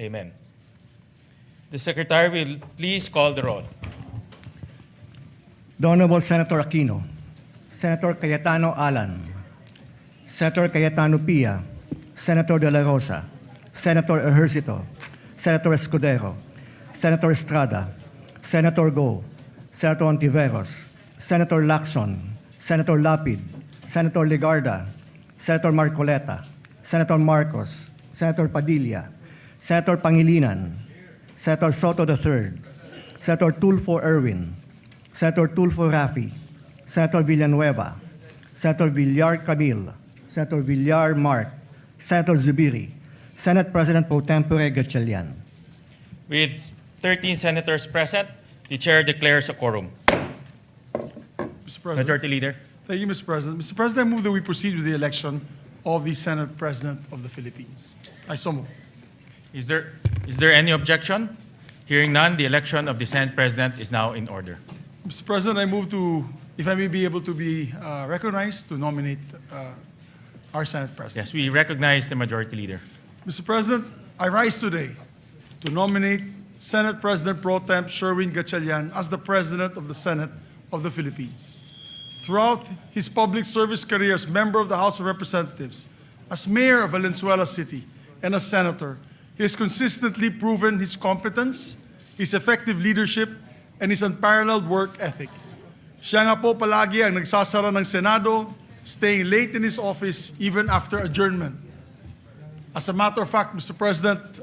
Amen. The Secretary will please call the roll. The Honorable Senator Aquino, Senator Cayetano Alan, Senator Cayetano Pia, Senator De La Rosa, Senator Ejercito, Senator Escudero, Senator Estrada, Senator Go, Senator Ontiveros, Senator Lacson, Senator Lapid, Senator Legarda, Senator Marcoleta, Senator Marcos, Senator Padilla, Senator Pangilinan, Senator Soto III, Senator Tulfo Erwin, Senator Tulfo Rafi, Senator Villanueva, Senator Villar Camille, Senator Villar Mark, Senator Zubiri, Senate President Pro Tempore Gatchalian. With 13 senators present, the Chair declares a quorum. Mr. President. Majority Leader. Thank you, Mr. President. Mr. President, I move that we proceed with the election of the Senate President of the Philippines. I so move. Is there any objection? Hearing none, the election of the Senate President is now in order. Mr. President, I move to, if I may be able to be recognized, to nominate our Senate President. Yes, we recognize the Majority Leader. Mr. President, I rise today to nominate Senate President Pro Temp Sherwin Gatchalian as the President of the Senate of the Philippines. Throughout his public service career as member of the House of Representatives, as mayor of Valenzuela City, and as senator, he has consistently proven his competence, his effective leadership, and his unparalleled work ethic. Siya nga po palagi ang nagsasara ng Senado, staying late in his office even after adjournment. As a matter of fact, Mr. President,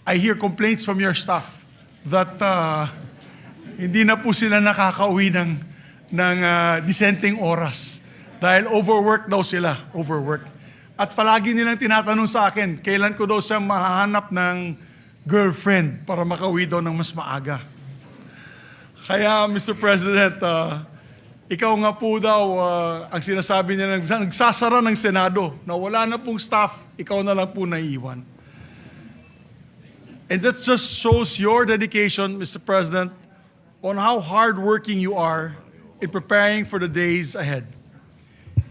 I hear complaints from your staff that hindi na po sila nakakauwi ng disenteng oras dahil overwork daw sila, overwork. At palagi nilang tinatanong sa akin, kailan ko daw siya mahahanap ng girlfriend para makauwi daw ng mas maaga. Kaya, Mr. President, ikaw nga po daw, ang sinasabi niya, nagsasara ng Senado, na wala na pong staff, ikaw na lang po naiiwan. And that just shows your dedication, Mr. President, on how hardworking you are in preparing for the days ahead.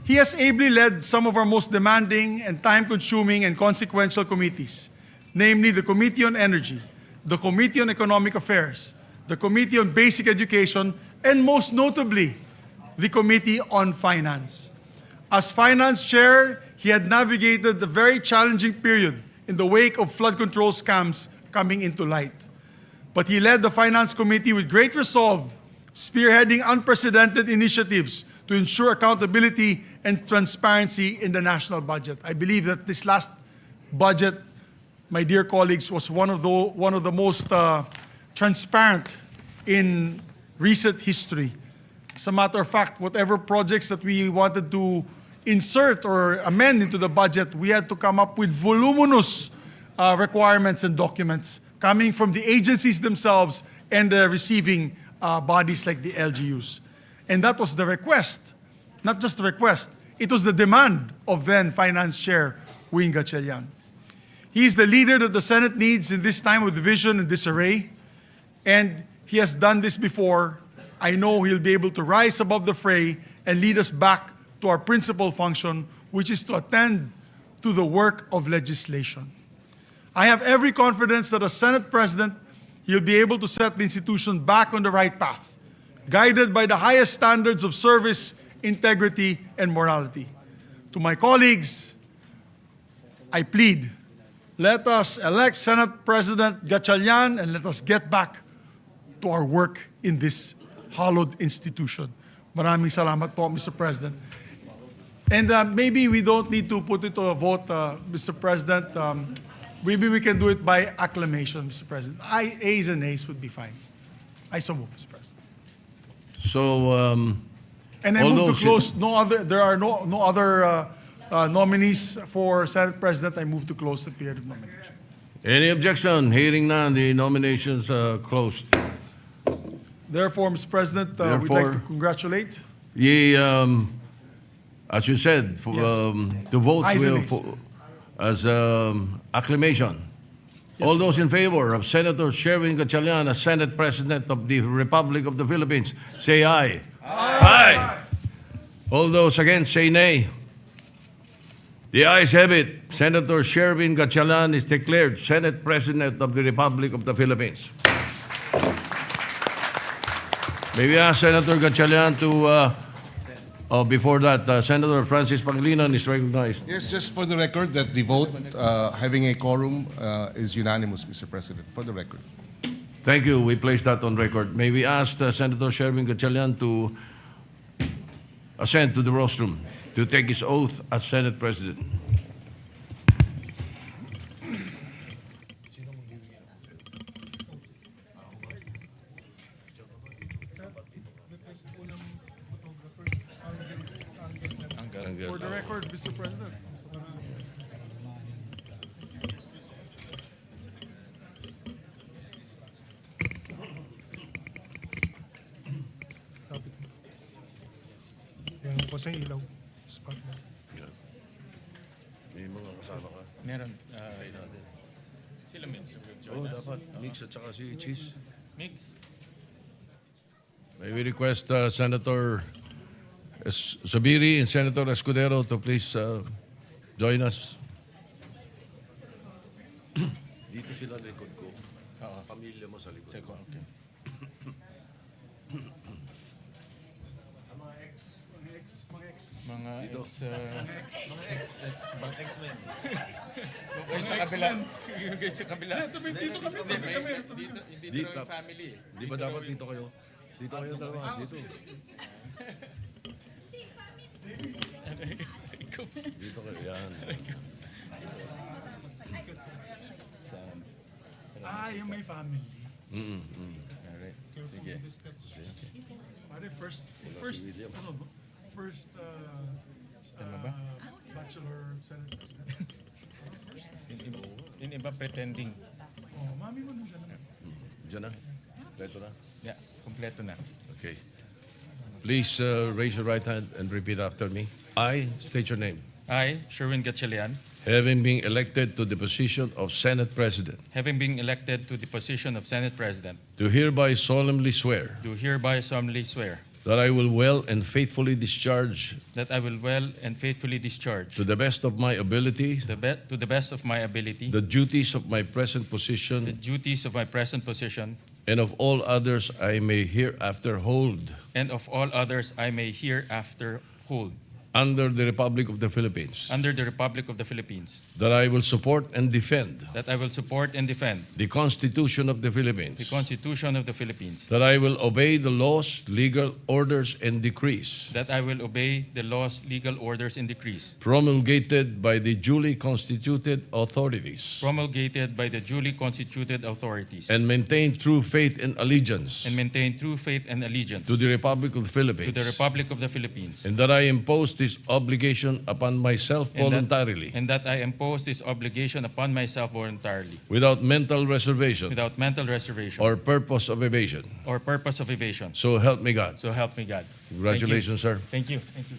He has ably led some of our most demanding and time-consuming and consequential committees, namely the Committee on Energy, the Committee on Economic Affairs, the Committee on Basic Education, and most notably, the Committee on Finance. As Finance Chair, he had navigated the very challenging period in the wake of flood control scams coming into light. But he led the Finance Committee with great resolve, spearheading unprecedented initiatives to ensure accountability and transparency in the national budget. I believe that this last budget, my dear colleagues, was one of the most transparent in recent history. As a matter of fact, whatever projects that we wanted to insert or amend into the budget, we had to come up with voluminous requirements and documents coming from the agencies themselves and the receiving bodies like the LGUs. And that was the request, not just the request, it was the demand of then Finance Chair Wing Gatchalian. He is the leader that the Senate needs in this time of division and disarray, and he has done this before. I know he'll be able to rise above the fray and lead us back to our principal function, which is to attend to the work of legislation. I have every confidence that as Senate President, he'll be able to set the institution back on the right path, guided by the highest standards of service, integrity, and morality. To my colleagues, I plead, let us elect Senate President Gatchalian and let us get back to our work in this hallowed institution. Maraming salamat po, Mr. President. And maybe we don't need to put it to a vote, Mr. President. Maybe we can do it by acclamation, Mr. President. Ayes and nays would be fine. I so move, Mr. President. So, And I move to close. There are no other nominees for Senate President. I move to close the period of nomination. any objection? Hearing none, the nominations are closed. Therefore, Mr. President, we'd like to Therefore, congratulate. Ye, as you said, for, Yes. to vote Ayes and will, nays. as acclamation. All those in favor of Senator Sherwin Gatchalian as Senate President of the Republic of the Philippines, say aye. Aye. All those against, say nay. The ayes have it. Senator Sherwin Gatchalian is declared Senate President of the Republic of the Philippines. May we ask Senator Gatchalian to, before that, Senator Francis Pangilinan is recognized. Yes, just for the record that the vote, having a quorum, is unanimous, Mr. President, for the record. Thank you. We place that on record. May we ask Senator Sherwin Gatchalian to ascend to the rostrum to take his oath as Senate President. For the record, Mr. President. Yan po sa ilaw. Spotlight. May mga kasama ka. Meron. Sila Mix. Oo, dapat. Mix at saka si Cheese. Mix. May we request Senator Zubiri and Senator Escudero to please join us. Dito sila likod ko. Pamilya mo sa likod ko. Okay. Mga Dito. mga X-Men. Yung sa kabila. Yung sa kabila. Dito kami. Hindi dito yung family. Di ba dapat dito kayo? Dito kayo dalawa. Dito. Dito kayo. Yan. Yung may family. Alright. Sige. Pare, first, bachelor Senate President. Yung iba pretending. Oh, mami mo nandiyan na. Diyan na. Kompleto na. Yeah, kompleto na. Okay. Please raise your right hand and repeat after me. I state your name. I, Sherwin Gatchalian, Having been elected to the position of Senate President, having been elected to the position of Senate President, do hereby solemnly swear do hereby solemnly swear that I will well and faithfully discharge, that I will well and faithfully discharge to the best of my ability, to the best of my ability the duties of my present the position duties of my present position and of all others I may hereafter hold and of all others I may hereafter hold under the Republic of the Philippines, under the Republic of the Philippines, that I will support and defend that I will support and defend the Constitution of the Philippines, the Constitution of the Philippines, that I will obey the laws, legal orders, and decrees that I will obey the laws, legal orders, and decrees promulgated by the duly constituted authorities, promulgated by the duly constituted authorities, and maintain true faith and allegiance and maintain true faith and allegiance to the Republic of the Philippines, to the Republic of the Philippines, and that I impose this obligation upon myself voluntarily, and that I impose this obligation upon myself voluntarily, without mental reservation without mental reservation or purpose of evasion. or purpose of evasion. So help me God. So help me God. Congratulations, sir. Thank you. Thank you.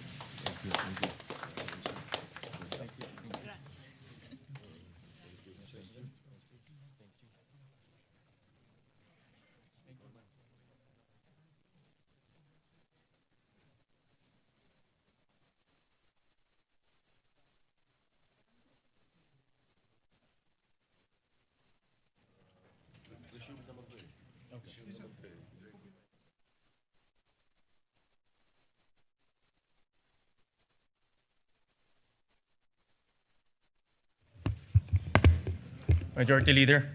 Majority Leader.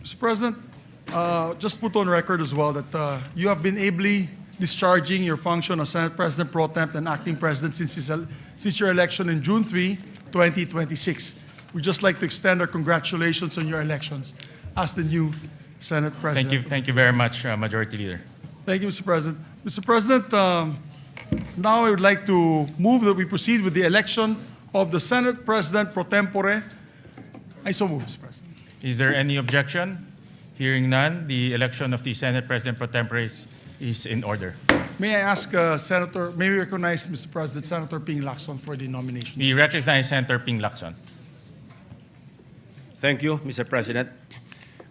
Mr. President, just put on record as well that you have been ably discharging your function as Senate President Pro Temp and Acting President since your election in June 3, 2026. We'd just like to extend our congratulations on your elections as the new Senate President. Thank you. Thank you very much, Majority Leader. Thank you, Mr. President. Mr. President, now I would like to move that we proceed with the election of the Senate President pro tempore. I so move, Mr. President. Is there any objection? Hearing none, the election of the Senate President pro tempore is in order. May I ask may we recognize, Mr. President, Senator Ping Lacson for the nomination. We recognize Senator Ping Lacson. Thank you, Mr. President.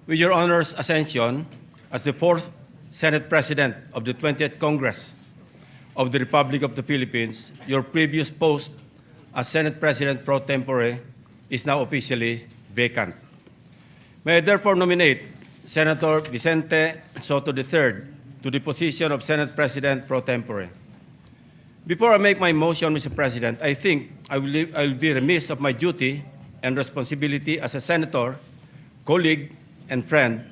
With your Honor's ascension as the fourth Senate President of the 20th Congress, of the Republic of the Philippines, your previous post as Senate President pro tempore is now officially vacant. May I therefore nominate Senator Vicente Soto III to the position of Senate President pro tempore. Before I make my motion, Mr. President, I think I will be remiss of my duty and responsibility as a senator, colleague, and friend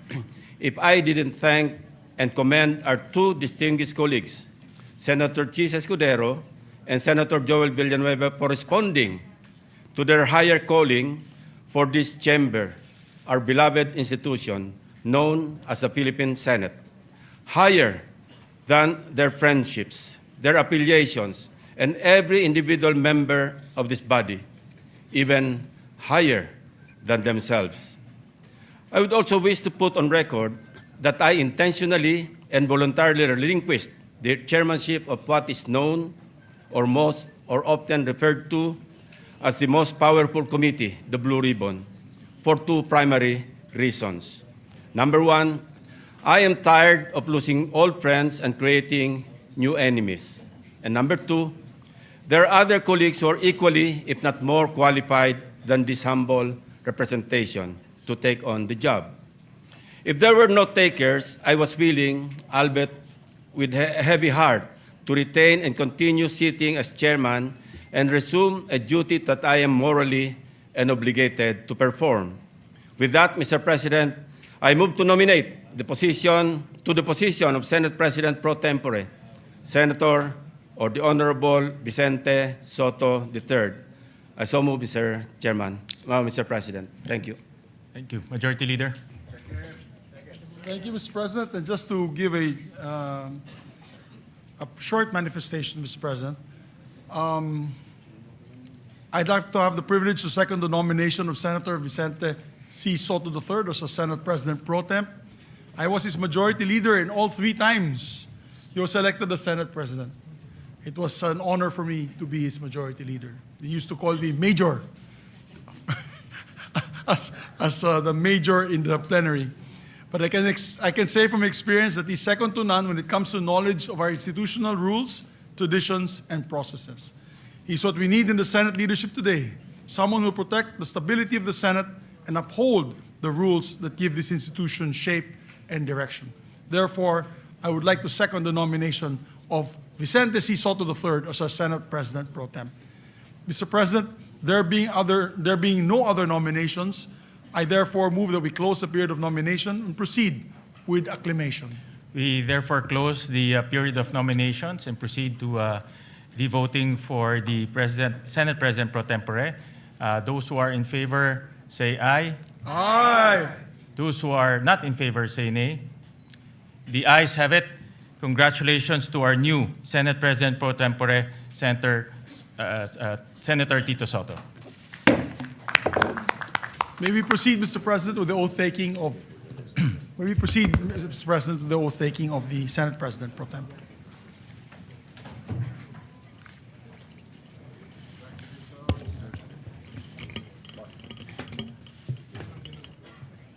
if I didn't thank and commend our two distinguished colleagues, Senator Chis Escudero and Senator Joel Villanueva, for responding to their higher calling for this chamber, our beloved institution known as the Philippine Senate, higher than their friendships, their affiliations, and every individual member of this body, even higher than themselves. I would also wish to put on record that I intentionally and voluntarily relinquished the chairmanship of what is known or often referred to as the most powerful committee, the Blue Ribbon, for two primary reasons. Number one, I am tired of losing old friends and creating new enemies. And number two, there are other colleagues who are equally, if not more, qualified than this humble representation to take on the job. If there were no takers, I was willing, albeit with a heavy heart, to retain and continue sitting as chairman and resume a duty that I am morally and obligated to perform. With that, Mr. President, I move to nominate the position of Senate President pro tempore, Senator or the Honorable Vicente Soto III. I so move, Mr. Chairman, Mr. President. Thank you. Thank you. Majority Leader. Thank you, Mr. President. And just to give a short manifestation, Mr. President, I'd like to have the privilege to second the nomination of Senator Vicente C. Soto III as a Senate President pro temp. I was his majority leader in all 3 times he was elected as Senate President. It was an honor for me to be his majority leader. They used to call me Major, as the major in the plenary. But I can say from experience that he's second to none when it comes to knowledge of our institutional rules, traditions, and processes. He's what we need in the Senate leadership today, someone who will protect the stability of the Senate and uphold the rules that give this institution shape and direction. Therefore, I would like to second the nomination of Vicente C. Soto III as our Senate President pro tem. Mr. President, there being no other nominations, I therefore move that we close the period of nomination and proceed with acclamation. We therefore close the period of nominations and proceed to the voting for the Senate President pro tempore. Those who are in favor say aye. Aye. Those who are not in favor say nay. The ayes have it. Congratulations to our new Senate President pro tempore, Senator Tito Soto. May we proceed, Mr. President, with the oath taking of the Senate President pro tempore.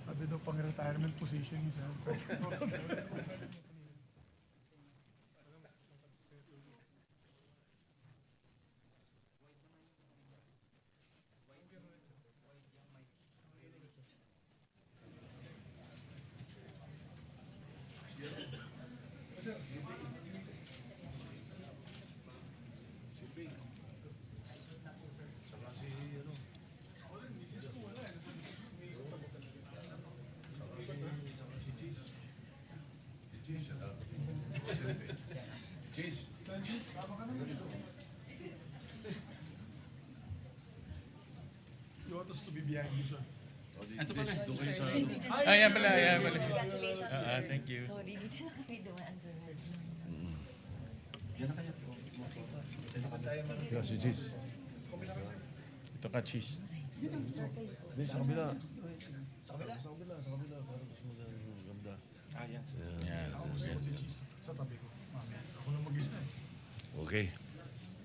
Sabi daw pang retirement position ni Senate President pro tempore. You want us to be behind you, sir? Ayan pala. Congratulations, sir. Thank you. Sorry, dito na kami dumaan, sir. Ito ka, Cheese. Sa kabila. Sa tabi ko. Mamaya. Ako na mag-isa eh. Okay.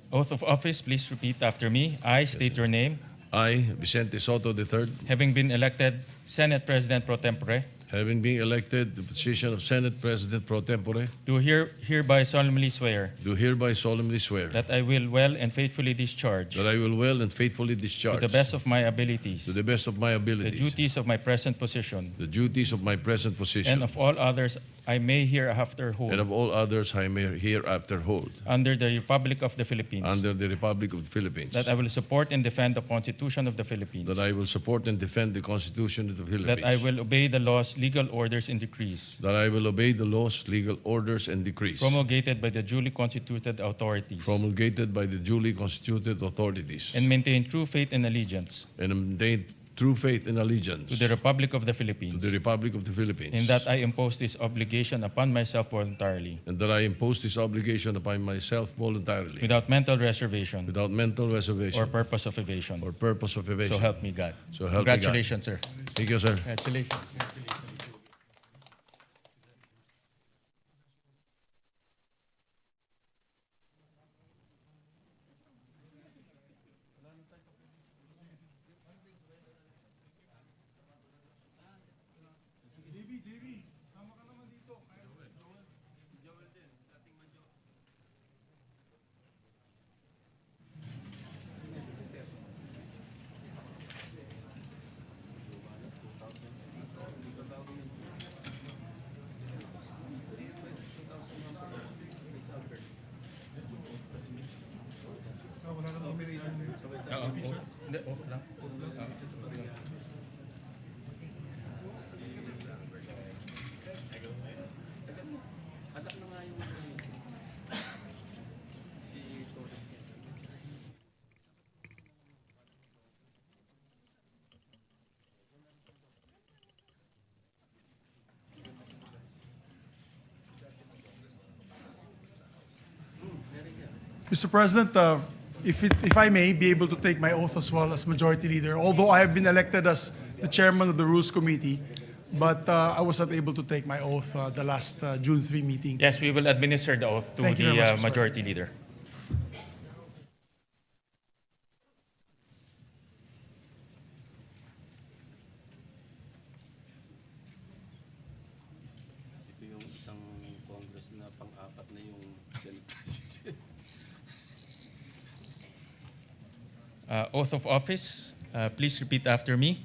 Oath of office, please repeat after me. I state your name. I, Vicente Soto III, Having been elected Senate President pro tempore, having been elected to the position of Senate President pro tempore, do hereby solemnly swear do hereby solemnly swear that I will well and faithfully discharge, that I will well and faithfully to discharge, the best of my abilities, to the best of my the abilities, duties of my present position, the duties of my present position, and of all others I may hereafter and hold, of all others I may hereafter hold, under the Republic of the Philippines, under the Republic of the Philippines, that I will support and defend the Constitution of the Philippines, that I will support and defend the Constitution of the Philippines, that I will obey the laws, legal orders, and decrees that I will obey the laws, legal orders, and decrees promulgated by the duly constituted authorities, promulgated by the duly constituted authorities, and maintain true faith and allegiance and maintain true faith and allegiance to the Republic of the to Philippines, the Republic of the Philippines, and that I impose this obligation upon myself voluntarily, and that I impose this obligation upon myself voluntarily, without mental reservation without mental reservation or purpose of evasion. or purpose of evasion. So help me God. So help me God. Congratulations, sir. Thank you, sir. Congratulations. Wala nang nomination. Hindi, off lang. Mr. President, if I may be able to take my oath as well as Majority Leader, although I have been elected as the Chairman of the Rules Committee, but I was not able to take my oath the last June 3 meeting. Yes, we will administer the oath to Thank you the very much, Mr. Majority Leader. Ito yung isang Congress na pang-apat na yung Senate President. Oath of office. Please repeat after me.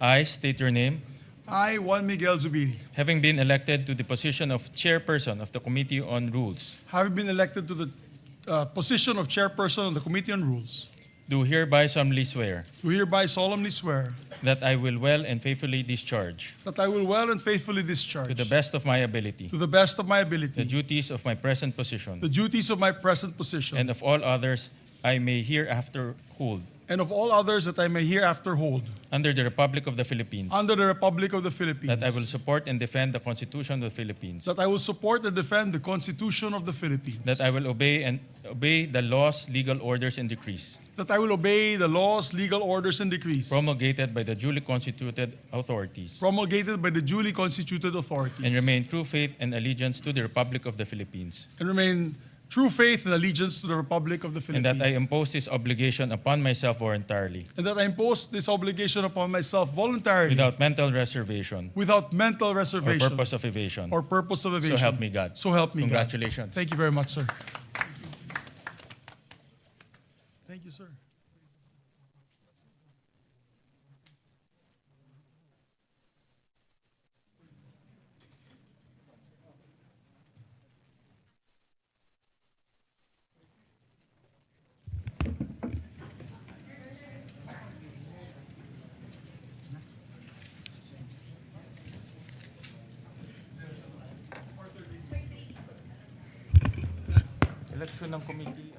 I state your name. I, Juan Miguel Zubiri, Having been elected to the position of Chairperson of the Committee on Rules, having been elected to the position of Chairperson of the Committee on Rules, do hereby solemnly swear do hereby solemnly swear that I will well and faithfully discharge, that I will well and faithfully discharge, to the best of my ability, to the best of my the ability, duties of my present position, the duties of my present position, and of all others I may hereafter hold, and of all others that I may hereafter hold, under the Republic of the Philippines, under the Republic of the Philippines, that I will support and defend the Constitution of the Philippines, that I will support and defend the Constitution of the Philippines, that I will obey the laws, legal orders, and decrees that I will obey the laws, legal orders, and decrees promulgated by the duly constituted authorities, promulgated by the duly constituted authorities, and remain true faith and allegiance to the Republic of the Philippines, and remain true faith and allegiance to the Republic of the and Philippines, that I impose this obligation upon myself voluntarily, and that I impose this obligation upon myself voluntarily, without mental reservation without mental or reservation purpose of evasion. or purpose of evasion. So help me God. So help me God. Congratulations. Thank you very much, sir. Thank you, sir. Election ng committee,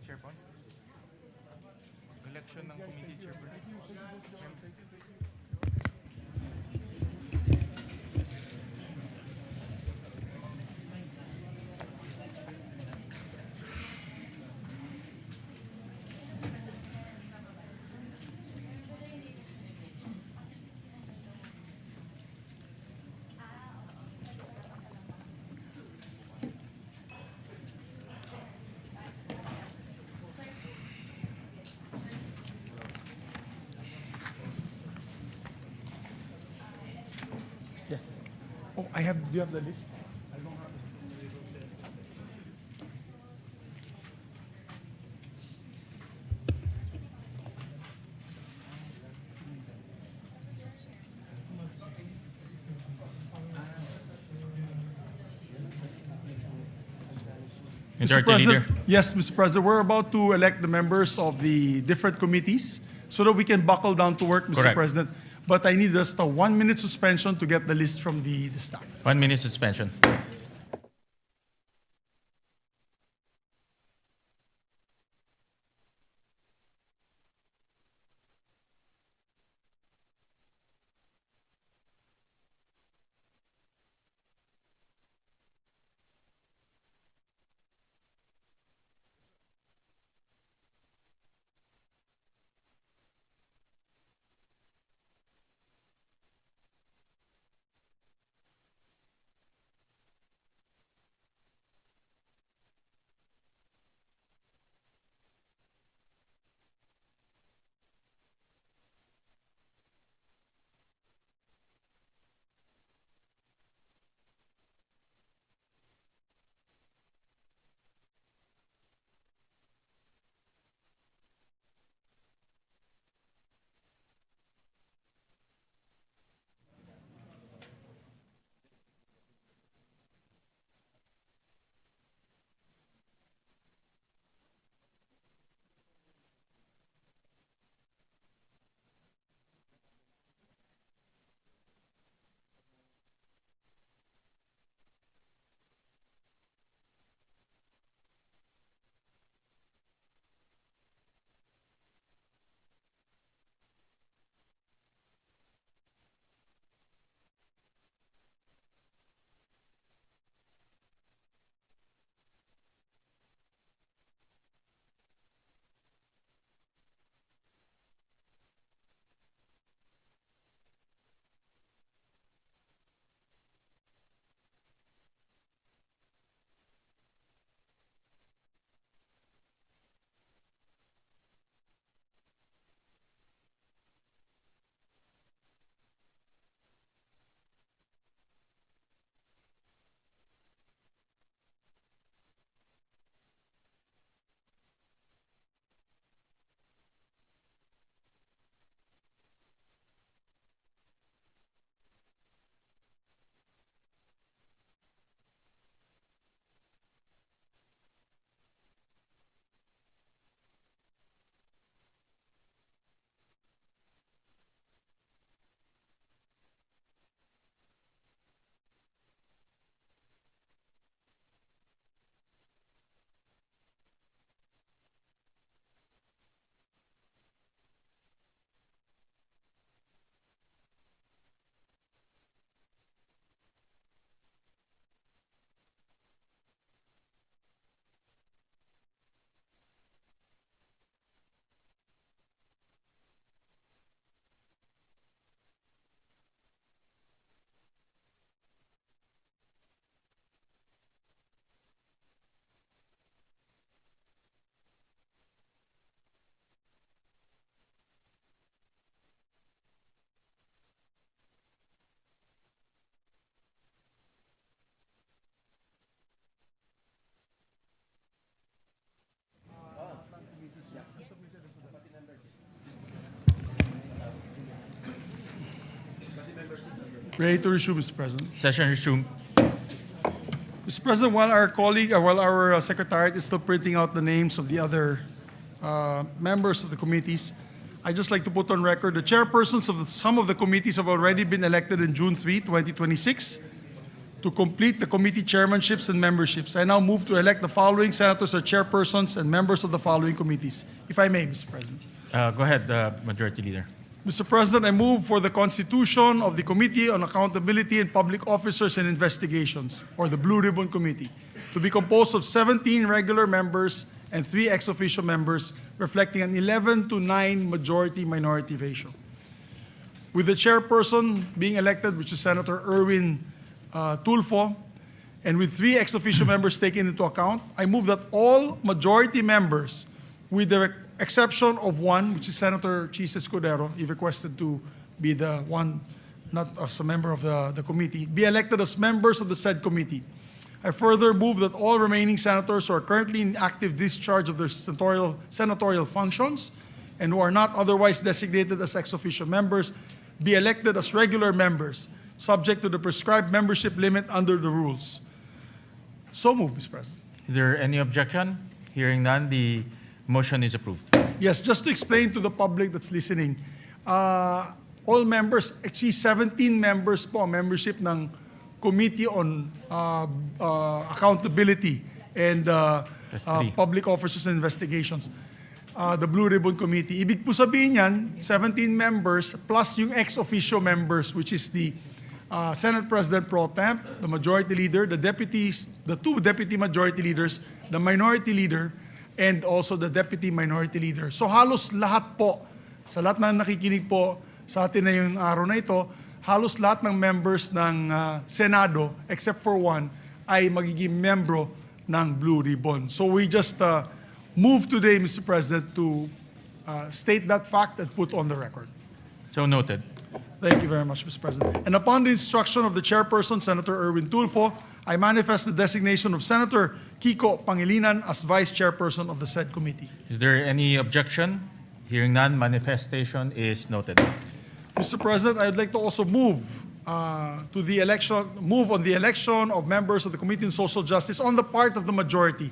chairperson? Election ng committee chairperson. Oh, do you have the list? Majority Leader. Yes, Mr. President, we're about to elect the members of the different committees so that we can buckle down to work, Mr. Correct. President. But I need just a 1-minute suspension to get the list from the staff. 1 minute suspension. Ready to resume, Mr. President. Session resumed. Mr. President, while our secretariat is still printing out the names of the other members of the committees, I'd just like to put on record the chairpersons of some of the committees have already been elected in June 3, 2026 to complete the committee chairmanships and memberships. I now move to elect the following senators as chairpersons and members of the following committees. If I may, Mr. President. Go ahead, Majority Leader. Mr. President, I move for the constitution of the Committee on Accountability and Public Officers and Investigations, or the Blue Ribbon Committee, to be composed of 17 regular members and 3 ex officio members, reflecting an 11-9 majority-minority ratio. With the chairperson being elected, which is Senator Erwin Tulfo, and with 3 ex officio members taken into account, I move that all majority members, with the exception of one, which is Senator Chis Escudero, he requested to be the one not as a member of the committee, be elected as members of the said committee. I further move that all remaining senators who are currently in active discharge of their senatorial functions and who are not otherwise designated as ex officio members be elected as regular members, subject to the prescribed membership limit under the rules. So moved, Mr. President. Is there any objection? Hearing none, the motion is approved. Yes, just to explain to the public that's listening, all members, actually 17 members po ang membership ng Committee on Accountability and That's three. Public Officers and Investigations, the Blue Ribbon Committee. Ibig po sabihin yan, 17 members plus yung ex officio members, which is the Senate President Pro Temp, the Majority Leader, the deputies, the two Deputy Majority Leaders, the Minority Leader, and also the Deputy Minority Leader. So halos lahat po, sa lahat na nakikinig po sa atin na yung araw na ito, halos lahat ng members ng Senado, except for one, ay magiging membro ng Blue Ribbon. So we just move today, Mr. President, to state that fact and put on the record. So noted. Thank you very much, Mr. President. And upon the instruction of the chairperson, Senator Erwin Tulfo, I manifest the designation of Senator Kiko Pangilinan as vice chairperson of the said committee. Is there any objection? Hearing none, manifestation is noted. Mr. President, I'd like to also move on the election of members of the Committee on Social Justice on the part of the majority.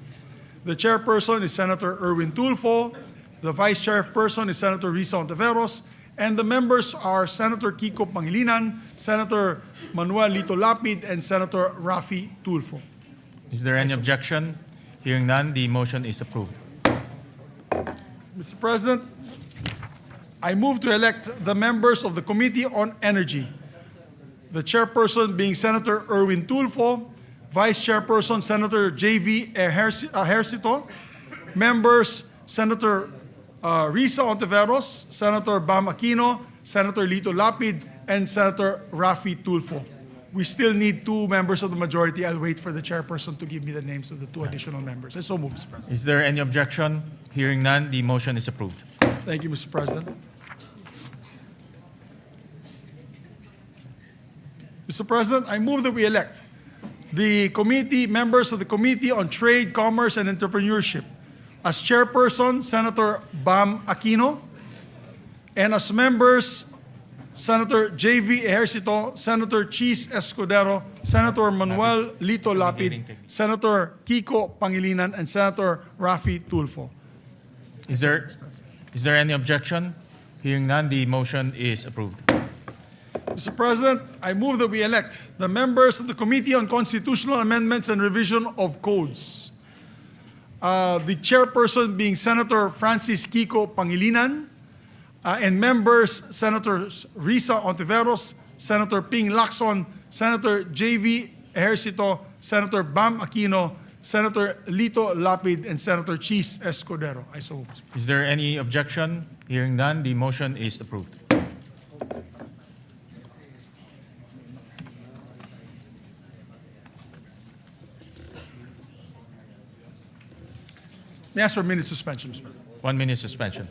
The chairperson is Senator Erwin Tulfo, the vice chairperson is Senator Risa Ontiveros, and the members are Senator Kiko Pangilinan, Senator Manuel Lito Lapid, and Senator Rafi Tulfo. Is there any objection? Hearing none, the motion is approved. Mr. President, I move to elect the members of the Committee on Energy. The chairperson being Senator Erwin Tulfo, vice chairperson Senator J.V. Ejercito, members Senator Risa Ontiveros, Senator Bam Aquino, Senator Lito Lapid, and Senator Rafi Tulfo. We still need two members of the majority. I'll wait for the chairperson to give me the names of the two additional members. I so move, Mr. President. Is there any objection? Hearing none, the motion is approved. Thank you, Mr. President. Mr. President, I move that we elect the members of the Committee on Trade, Commerce, and Entrepreneurship. As chairperson, Senator Bam Aquino, and as members, Senator J.V. Ejercito, Senator Cheese Escudero, Senator Manuel Lito Lapid, Senator Kiko Pangilinan, and Senator Rafi Tulfo. Is there any objection? Hearing none, the motion is approved. Mr. President, I move that we elect the members of the Committee on Constitutional Amendments and Revision of Codes. The chairperson being Senator Francis Kiko Pangilinan, and members Senators Risa Ontiveros, Senator Ping Lacson, Senator J.V. Ejercito, Senator Bam Aquino, Senator Lito Lapid, and Senator Cheese Escudero. I so move. Is there any objection? Hearing none, the motion is approved. May I ask for a minute suspension, Mr. President? 1 minute suspension.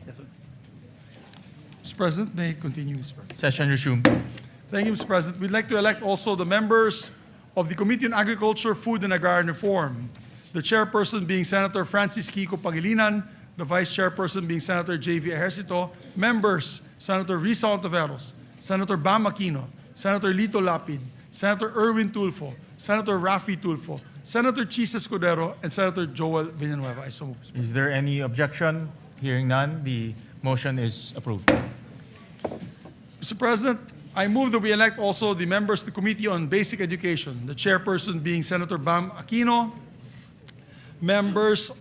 Yes, sir. Mr. President, may I continue, Mr. President? Session resumed. Thank you, Mr. President. We'd like to elect also the members of the Committee on Agriculture, Food, and Agrarian Reform. The chairperson being Senator Francis Kiko Pangilinan, the Vice Chairperson being Senator J.V. Ejercito, members Senator Risa Ontiveros, Senator Bam Aquino, Senator Lito Lapid, Senator Erwin Tulfo, Senator Raffy Tulfo, Senator Chis Escudero, and Senator Joel Villanueva. I so move. Is there any objection? Hearing none, the motion is approved. Mr. President, I move that we elect also the members of the Committee on Basic Education, the chairperson being Senator Bam Aquino, members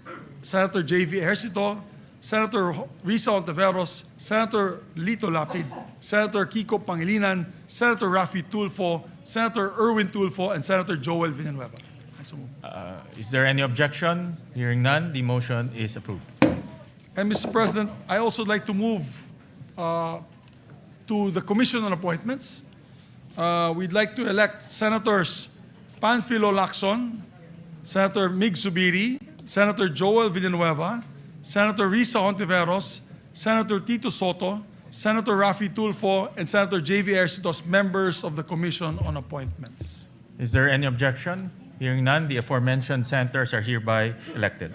Senator J.V. Ejercito, Senator Risa Ontiveros, Senator Lito Lapid, Senator Kiko Pangilinan, Senator Raffy Tulfo, Senator Erwin Tulfo, and Senator Joel Villanueva. I so move. Is there any objection? Hearing none, the motion is approved. And Mr. President, I also like to move to the Commission on Appointments. We'd like to elect Senators Panfilo Lacson, Senator Mig Zubiri, Senator Joel Villanueva, Senator Risa Ontiveros, Senator Tito Soto, Senator Raffy Tulfo, and Senator J.V. Ejercito as members of the Commission on Appointments. Is there any objection? Hearing none, the aforementioned senators are hereby elected.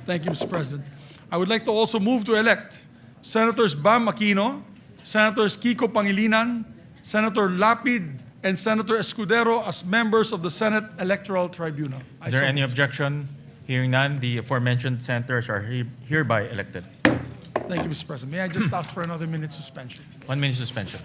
Thank you, Mr. President. I would like to also move to elect Senators Bam Aquino, Senators Kiko Pangilinan, Senator Lapid, and Senator Escudero as members of the Senate Electoral Tribunal. Is there any objection? Hearing none, the aforementioned senators are hereby elected. Thank you, Mr. President. May I just ask for another minute suspension? 1 minute suspension.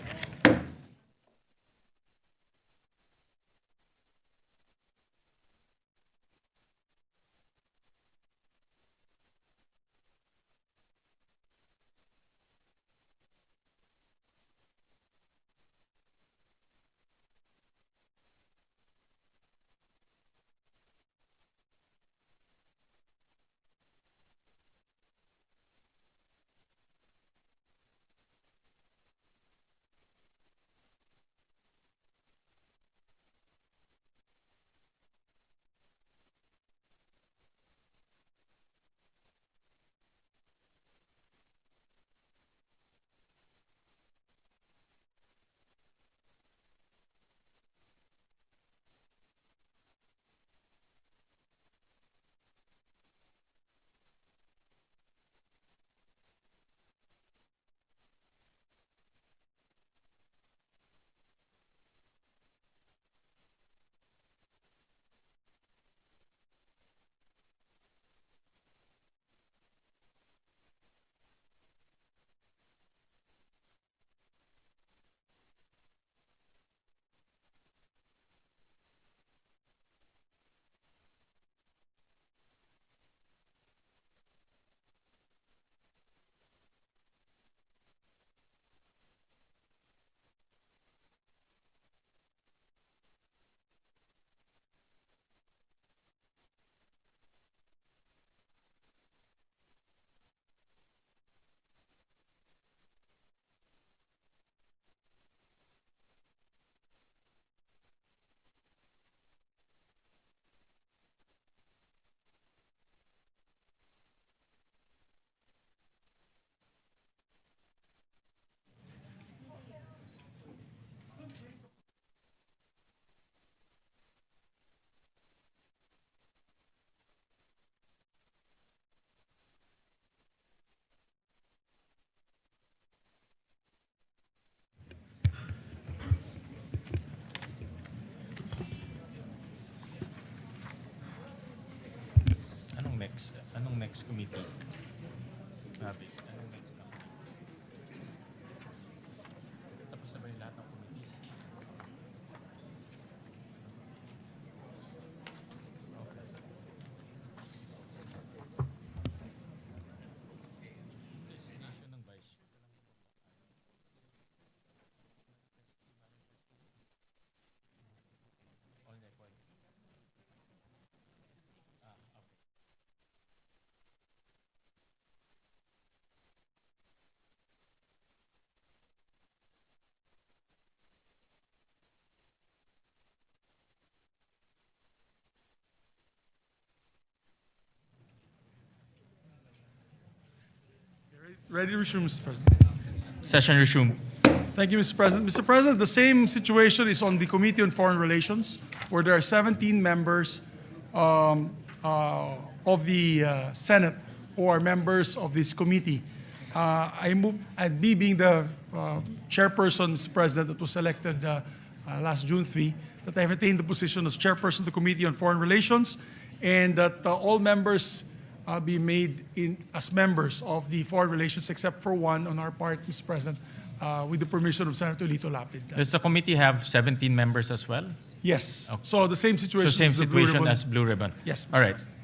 Anong next committee? Sabi, anong next na? Tapos na ba yung lahat ng committees? Okay. Resignation ng vice. All record. Okay. Ready to resume, Mr. President. Session resumed. Thank you, Mr. President. Mr. President, the same situation is on the Committee on Foreign Relations, where there are 17 members of the Senate who are members of this committee. I move, and me being the chairperson, Mr. President, that was elected last June 3, that I have attained the position as chairperson of the Committee on Foreign Relations, and that all members be made as members of the Foreign Relations, except for one on our part, Mr. President, with the permission of Senator Lito Lapid. Does the committee have 17 members as well? Yes. Okay. So the same So situation same as the Blue situation Ribbon. as Blue Ribbon? Yes, Mr. All right. President.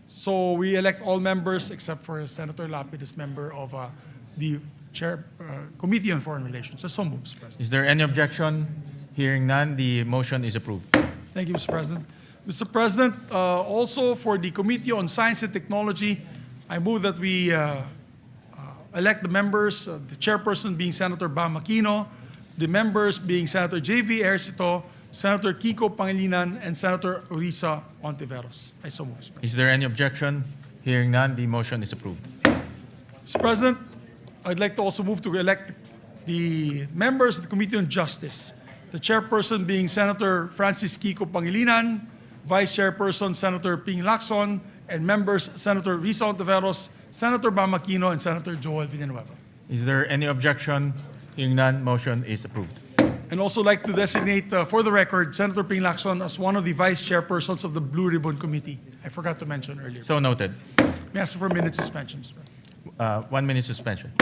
So we elect all members except for Senator Lapid as member of the Committee on Foreign Relations. So moves, President. Is there any objection? Hearing none, the motion is approved. Thank you, Mr. President. Mr. President, also for the Committee on Science and Technology, I move that we elect the members, the chairperson being Senator Bam Aquino, the members being Senator J.V. Ejercito, Senator Kiko Pangilinan, and Senator Orisa Ontiveros. I so move, Mr. President. Is there any objection? Hearing none, the motion is approved. Mr. President, I'd like to also move to elect the members of the Committee on Justice, the chairperson being Senator Francis Kiko Pangilinan, Vice Chairperson Senator Ping Lacson, and members Senator Risa Ontiveros, Senator Bam Aquino, and Senator Joel Villanueva. Is there any objection? Hearing none, motion is approved. And also like to designate, for the record, Senator Ping Lacson as one of the Vice Chairpersons of the Blue Ribbon Committee. I forgot to mention earlier. So noted. May I ask for a minute suspension, Mr. President? 1 minute suspension.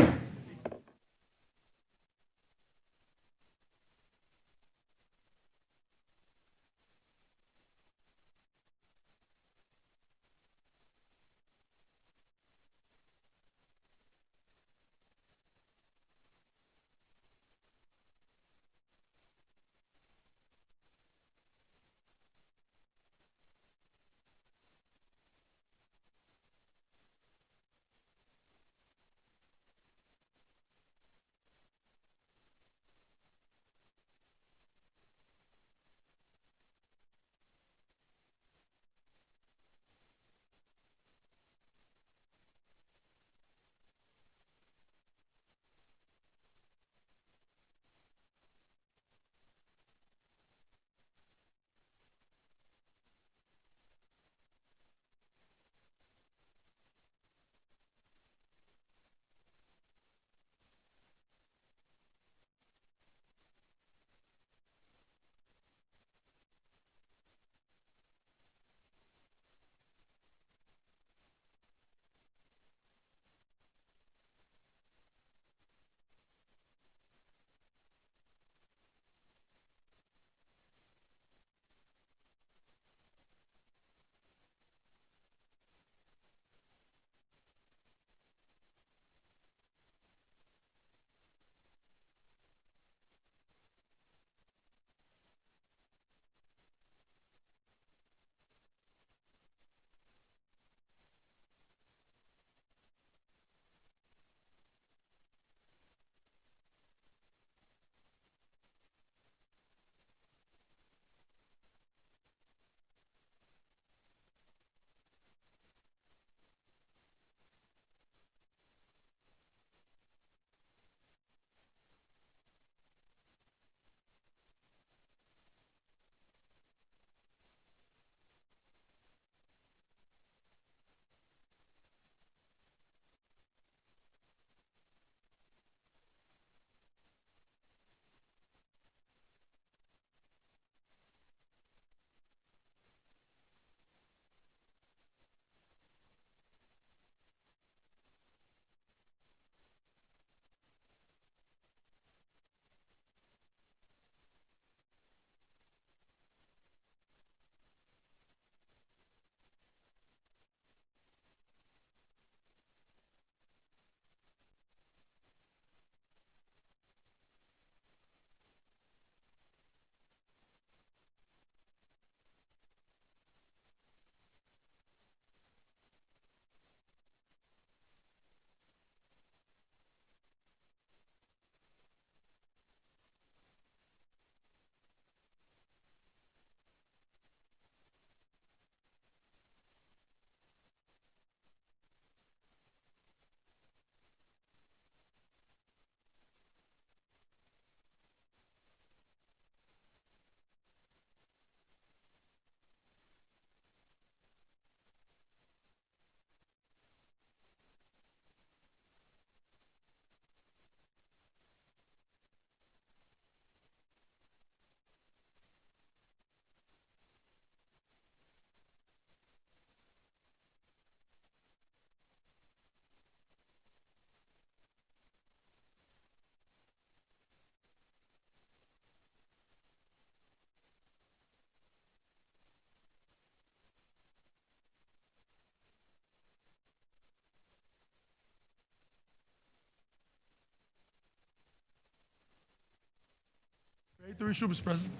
Ready to resume, Mr. President.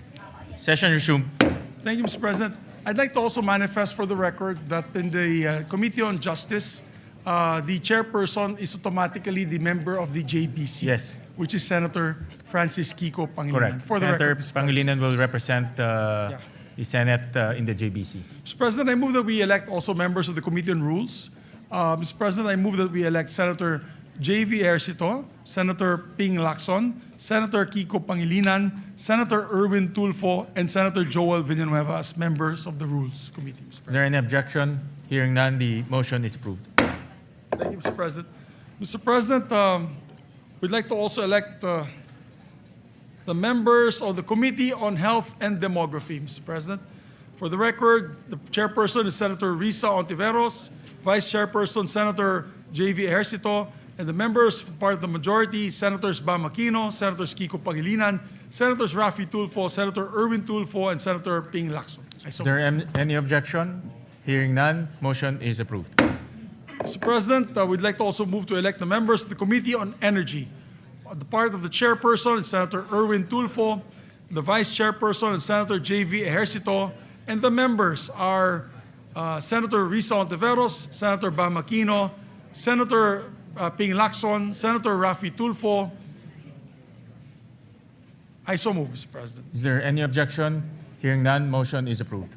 Session resumed. Thank you, Mr. President. I'd like to also manifest for the record that in the Committee on Justice, the chairperson is automatically the member of the JBC. Yes. Which is Senator Francis Kiko Pangilinan. Correct. For the Senator record, Mr. President. Pangilinan will represent the Senate in the JBC. Mr. President, I move that we elect also members of the Committee on Rules. Mr. President, I move that we elect Senator J.V. Ercito, Senator Ping Lacson, Senator Kiko Pangilinan, Senator Erwin Tulfo, and Senator Joel Villanueva as members of the Rules Committee. Mr. Is President. there any objection? Hearing none, the motion is approved. Thank you, Mr. President. Mr. President, we'd like to also elect the members of the Committee on Health and Demography, Mr. President. For the record, the chairperson is Senator Risa Ontiveros, Vice Chairperson Senator J.V. Ejercito, and the members, part of the majority, Senators Bam Aquino, Senators Kiko Pangilinan, Senators Rafi Tulfo, Senator Erwin Tulfo, and Senator Ping Lacson. Is there any objection? Hearing none, motion is approved. Mr. President, we'd like to also move to elect the members of the Committee on Energy. The part of the chairperson is Senator Erwin Tulfo, the vice chairperson is Senator J.V. Ejercito, and the members are Senator Risa Ontiveros, Senator Bam Aquino, Senator Ping Lacson, Senator Rafi Tulfo. I so move, Mr. President. Is there any objection? Hearing none, motion is approved.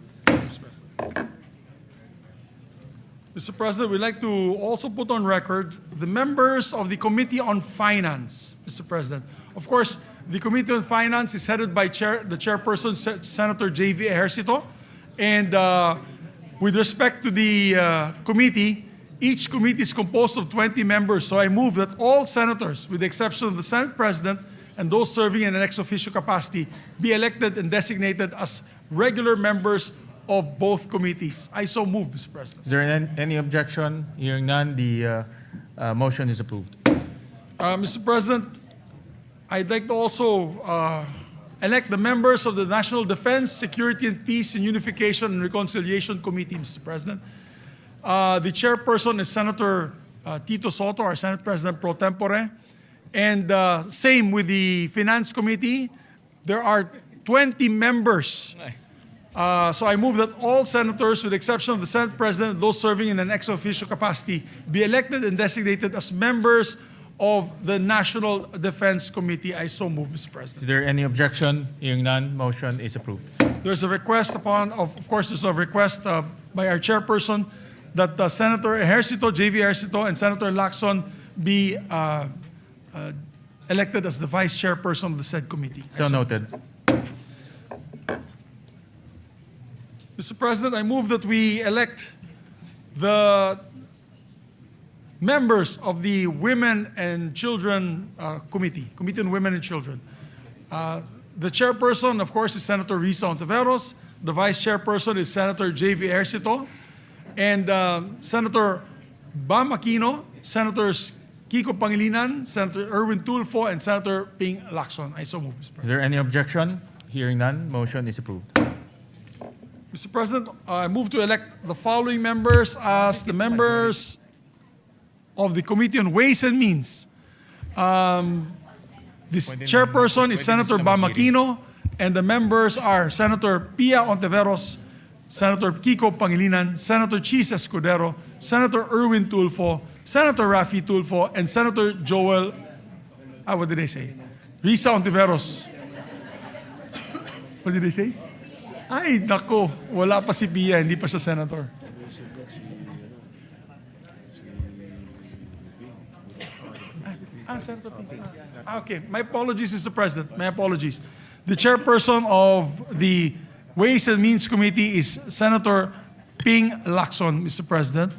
Mr. President, we'd like to also put on record the members of the Committee on Finance, Mr. President. Of course, the Committee on Finance is headed by the chairperson, Senator J.V. Ejercito. And with respect to the committee, each committee is composed of 20 members. So I move that all senators, with the exception of the Senate President and those serving in an ex officio capacity, be elected and designated as regular members of both committees. I so move, Mr. President. Is there any objection? Hearing none, the motion is approved. Mr. President, I'd like to also elect the members of the National Defense, Security and Peace and Unification and Reconciliation Committee, Mr. President. The chairperson is Senator Tito Soto, our Senate President pro tempore. And same with the Finance Committee. There are 20 members. So I move that all senators, with the exception of the Senate President and those serving in an ex officio capacity, be elected and designated as members of the National Defense Committee. I so move, Mr. President. Is there any objection? Hearing none, motion is approved. There's a request of course, there's a request by our chairperson that Senator Ejercito, J.V. Ejercito, and Senator Lacson be elected as the vice chairperson of the said committee. So noted. Mr. President, I move that we elect the members of the Women and Children Committee, Committee on Women and Children. The chairperson, of course, is Senator Risa Ontiveros. The vice chairperson is Senator J.V. Ejercito. And Senator Bam Aquino, Senators Kiko Pangilinan, Senator Erwin Tulfo, and Senator Ping Lacson. I so move, Mr. President. Is there any objection? Hearing none, motion is approved. Mr. President, I move to elect the following members as the members of the Committee on Ways and Means. This chairperson is Senator Bam Aquino, and the members are Senator Pia Ontiveros, Senator Kiko Pangilinan, Senator Chis Escudero, Senator Erwin Tulfo, Senator Rafi Tulfo, and Senator Joel, what did I say? Risa Ontiveros. What did I say? Ay, nako, wala pa si Pia, hindi pa siya senator. Senator Pia. Okay, my apologies, Mr. President. My apologies. The chairperson of the Ways and Means Committee is Senator Ping Lacson, Mr. President.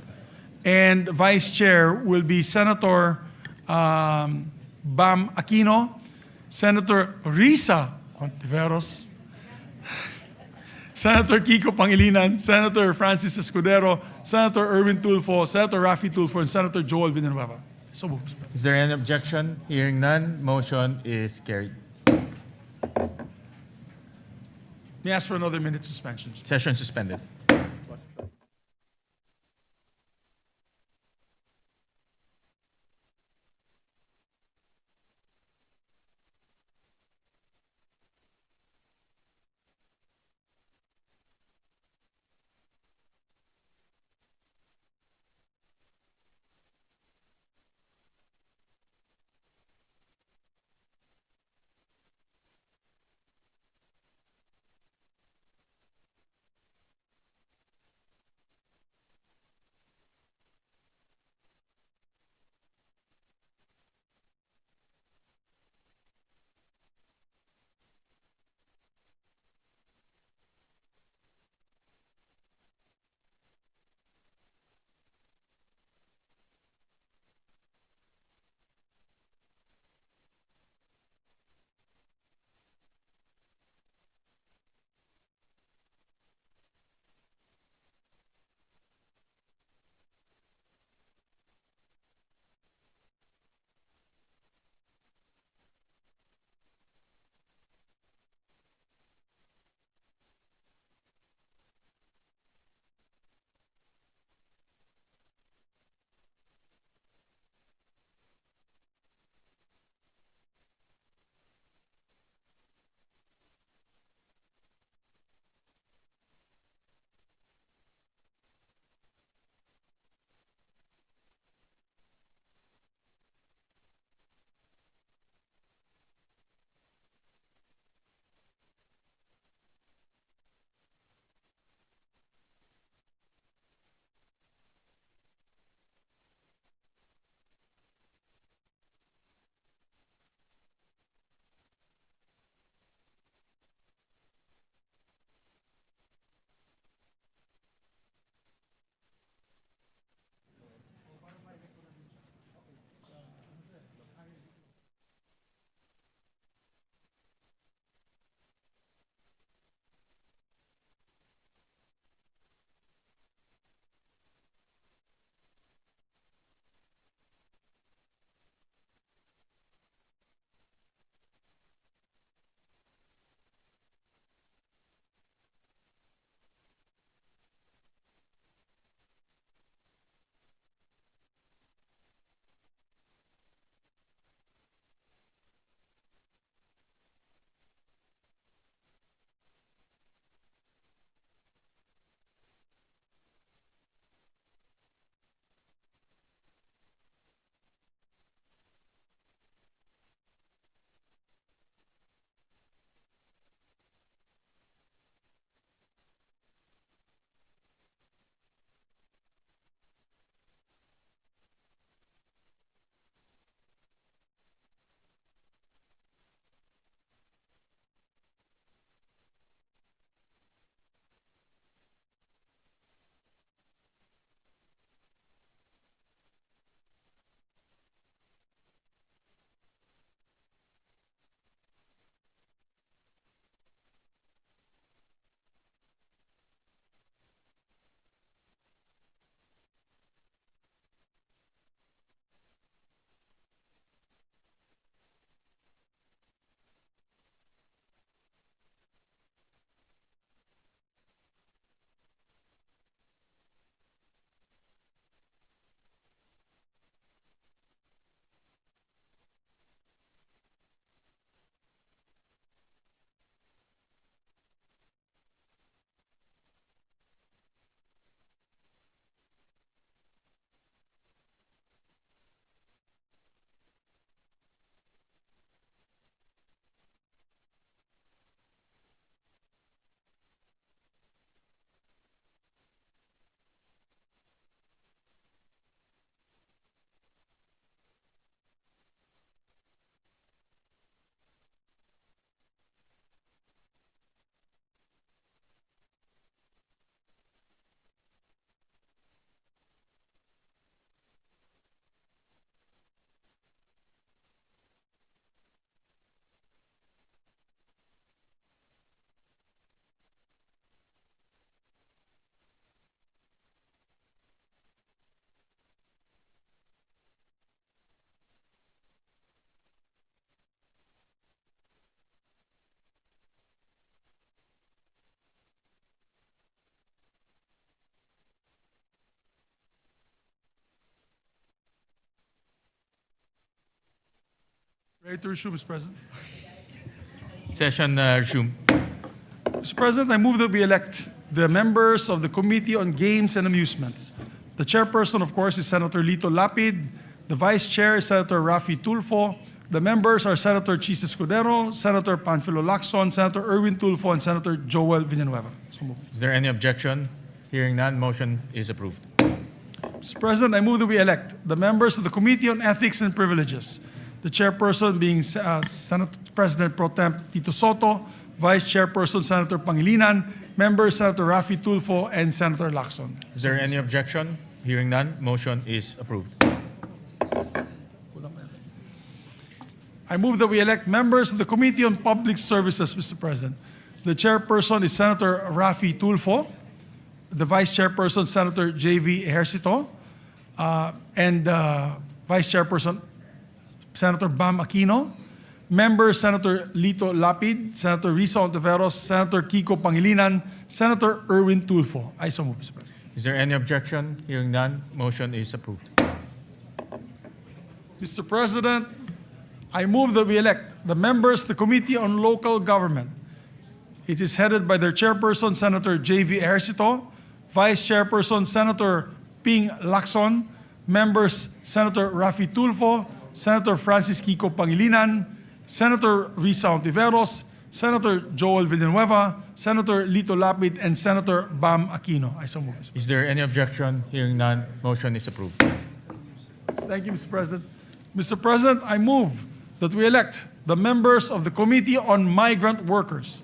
And Vice Chair will be Senator Bam Aquino, Senator Risa Ontiveros, Senator Kiko Pangilinan, Senator Francis Escudero, Senator Erwin Tulfo, Senator Rafi Tulfo, and Senator Joel Villanueva. So moved. Is there any objection? Hearing none, motion is carried. May I ask for another minute suspension? Session suspended. Ready to resume, Mr. President. Session resumed. Mr. President, I move that we elect the members of the Committee on Games and Amusements. The chairperson, of course, is Senator Lito Lapid. The vice chair is Senator Rafi Tulfo. The members are Senator Chis Escudero, Senator Panfilo Lacson, Senator Erwin Tulfo, and Senator Joel Villanueva. So moved. Is there any objection? Hearing none, motion is approved. Mr. President, I move that we elect the members of the Committee on Ethics and Privileges. The chairperson being Senate President Pro Tem Tito Soto, Vice Chairperson Senator Pangilinan, members Senator Rafi Tulfo, and Senator Lacson. Is there any objection? Hearing none, motion is approved. I move that we elect members of the Committee on Public Services, Mr. President. The chairperson is Senator Rafi Tulfo, the vice chairperson, Senator J.V. Ejercito, and vice chairperson, Senator Bam Aquino. Members, Senator Lito Lapid, Senator Risa Ontiveros, Senator Kiko Pangilinan, Senator Erwin Tulfo. I so move, Mr. President. Is there any objection? Hearing none, motion is approved. Mr. President, I move that we elect the members of the Committee on Local Government. It is headed by their chairperson, Senator J.V. Ejercito, vice chairperson, Senator Ping Lacson, members, Senator Rafi Tulfo, Senator Francis Kiko Pangilinan, Senator Risa Ontiveros, Senator Joel Villanueva, Senator Lito Lapid, and Senator Bam Aquino. I so move. Is there any objection? Hearing none, motion is approved. Thank you, Mr. President. Mr. President, I move that we elect the members of the Committee on Migrant Workers,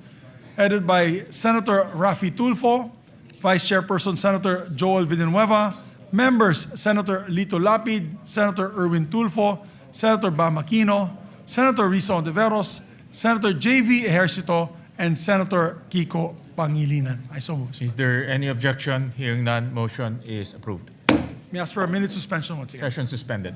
headed by Senator Rafi Tulfo, Vice Chairperson Senator Joel Villanueva, members Senator Lito Lapid, Senator Erwin Tulfo, Senator Bam Aquino, Senator Risa Ontiveros, Senator J.V. Ejercito, and Senator Kiko Pangilinan. I so move. Is there any objection? Hearing none, motion is approved. May I ask for a minute suspension once again. Session suspended.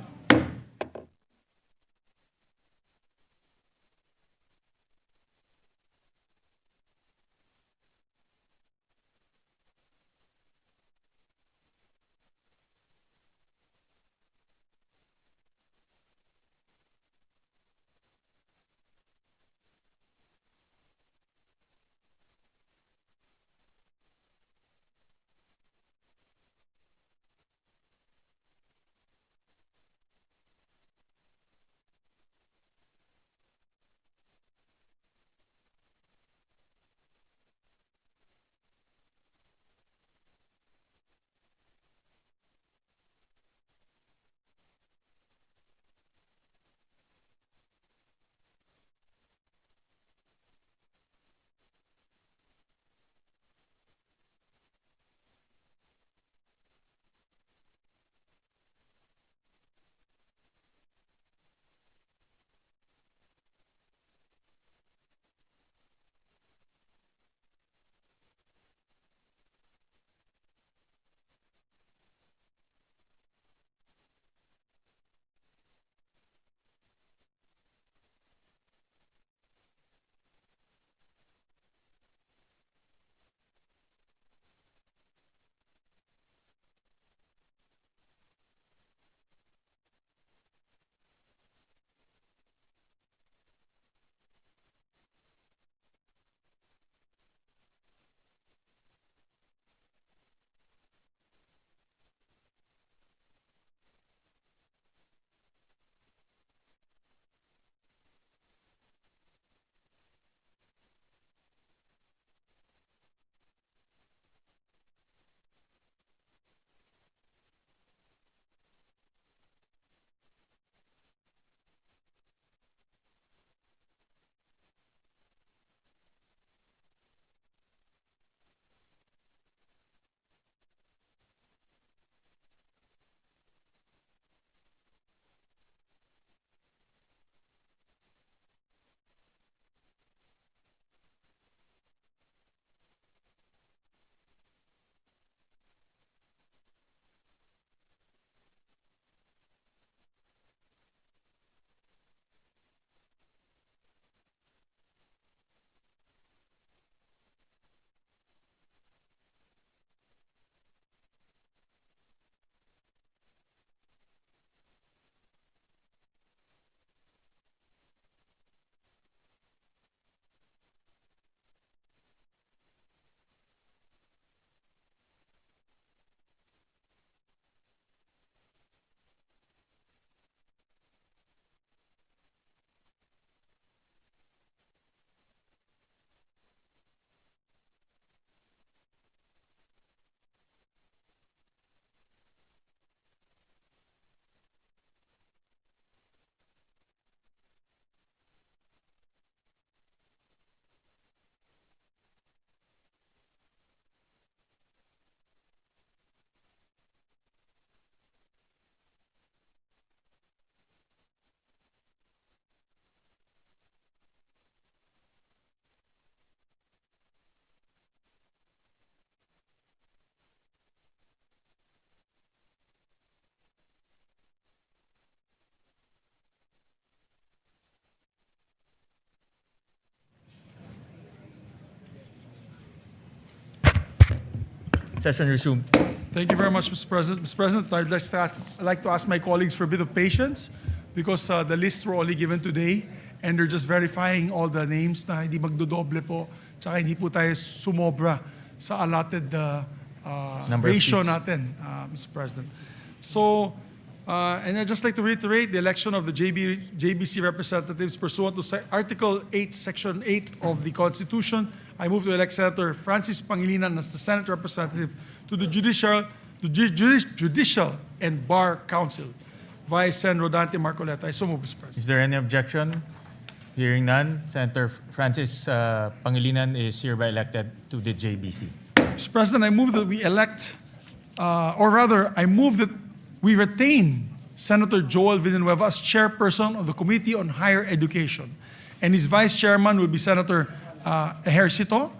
Session resumed. Thank you very much, Mr. President. Mr. President, I'd like to ask my colleagues for a bit of patience because the lists were only given today and they're just verifying all the names na hindi magdodoble po tsaka hindi po tayo sumobra sa allotted Number of ratio seats. natin, Mr. President. So, and I'd just like to reiterate the election of the JBC representatives pursuant to Article 8, Section 8 of the Constitution. I move to elect Senator Francis Pangilinan as the Senate representative to the Judicial and Bar Council. Vice Sen. Rodante Marcoleta. I so move, Mr. President. Is there any objection? Hearing none, Senator Francis Pangilinan is hereby elected to the JBC. Mr. President, I move that we elect, or rather, I move that we retain Senator Joel Villanueva as chairperson of the Committee on Higher Education. And his vice chairman will be Senator Ejercito,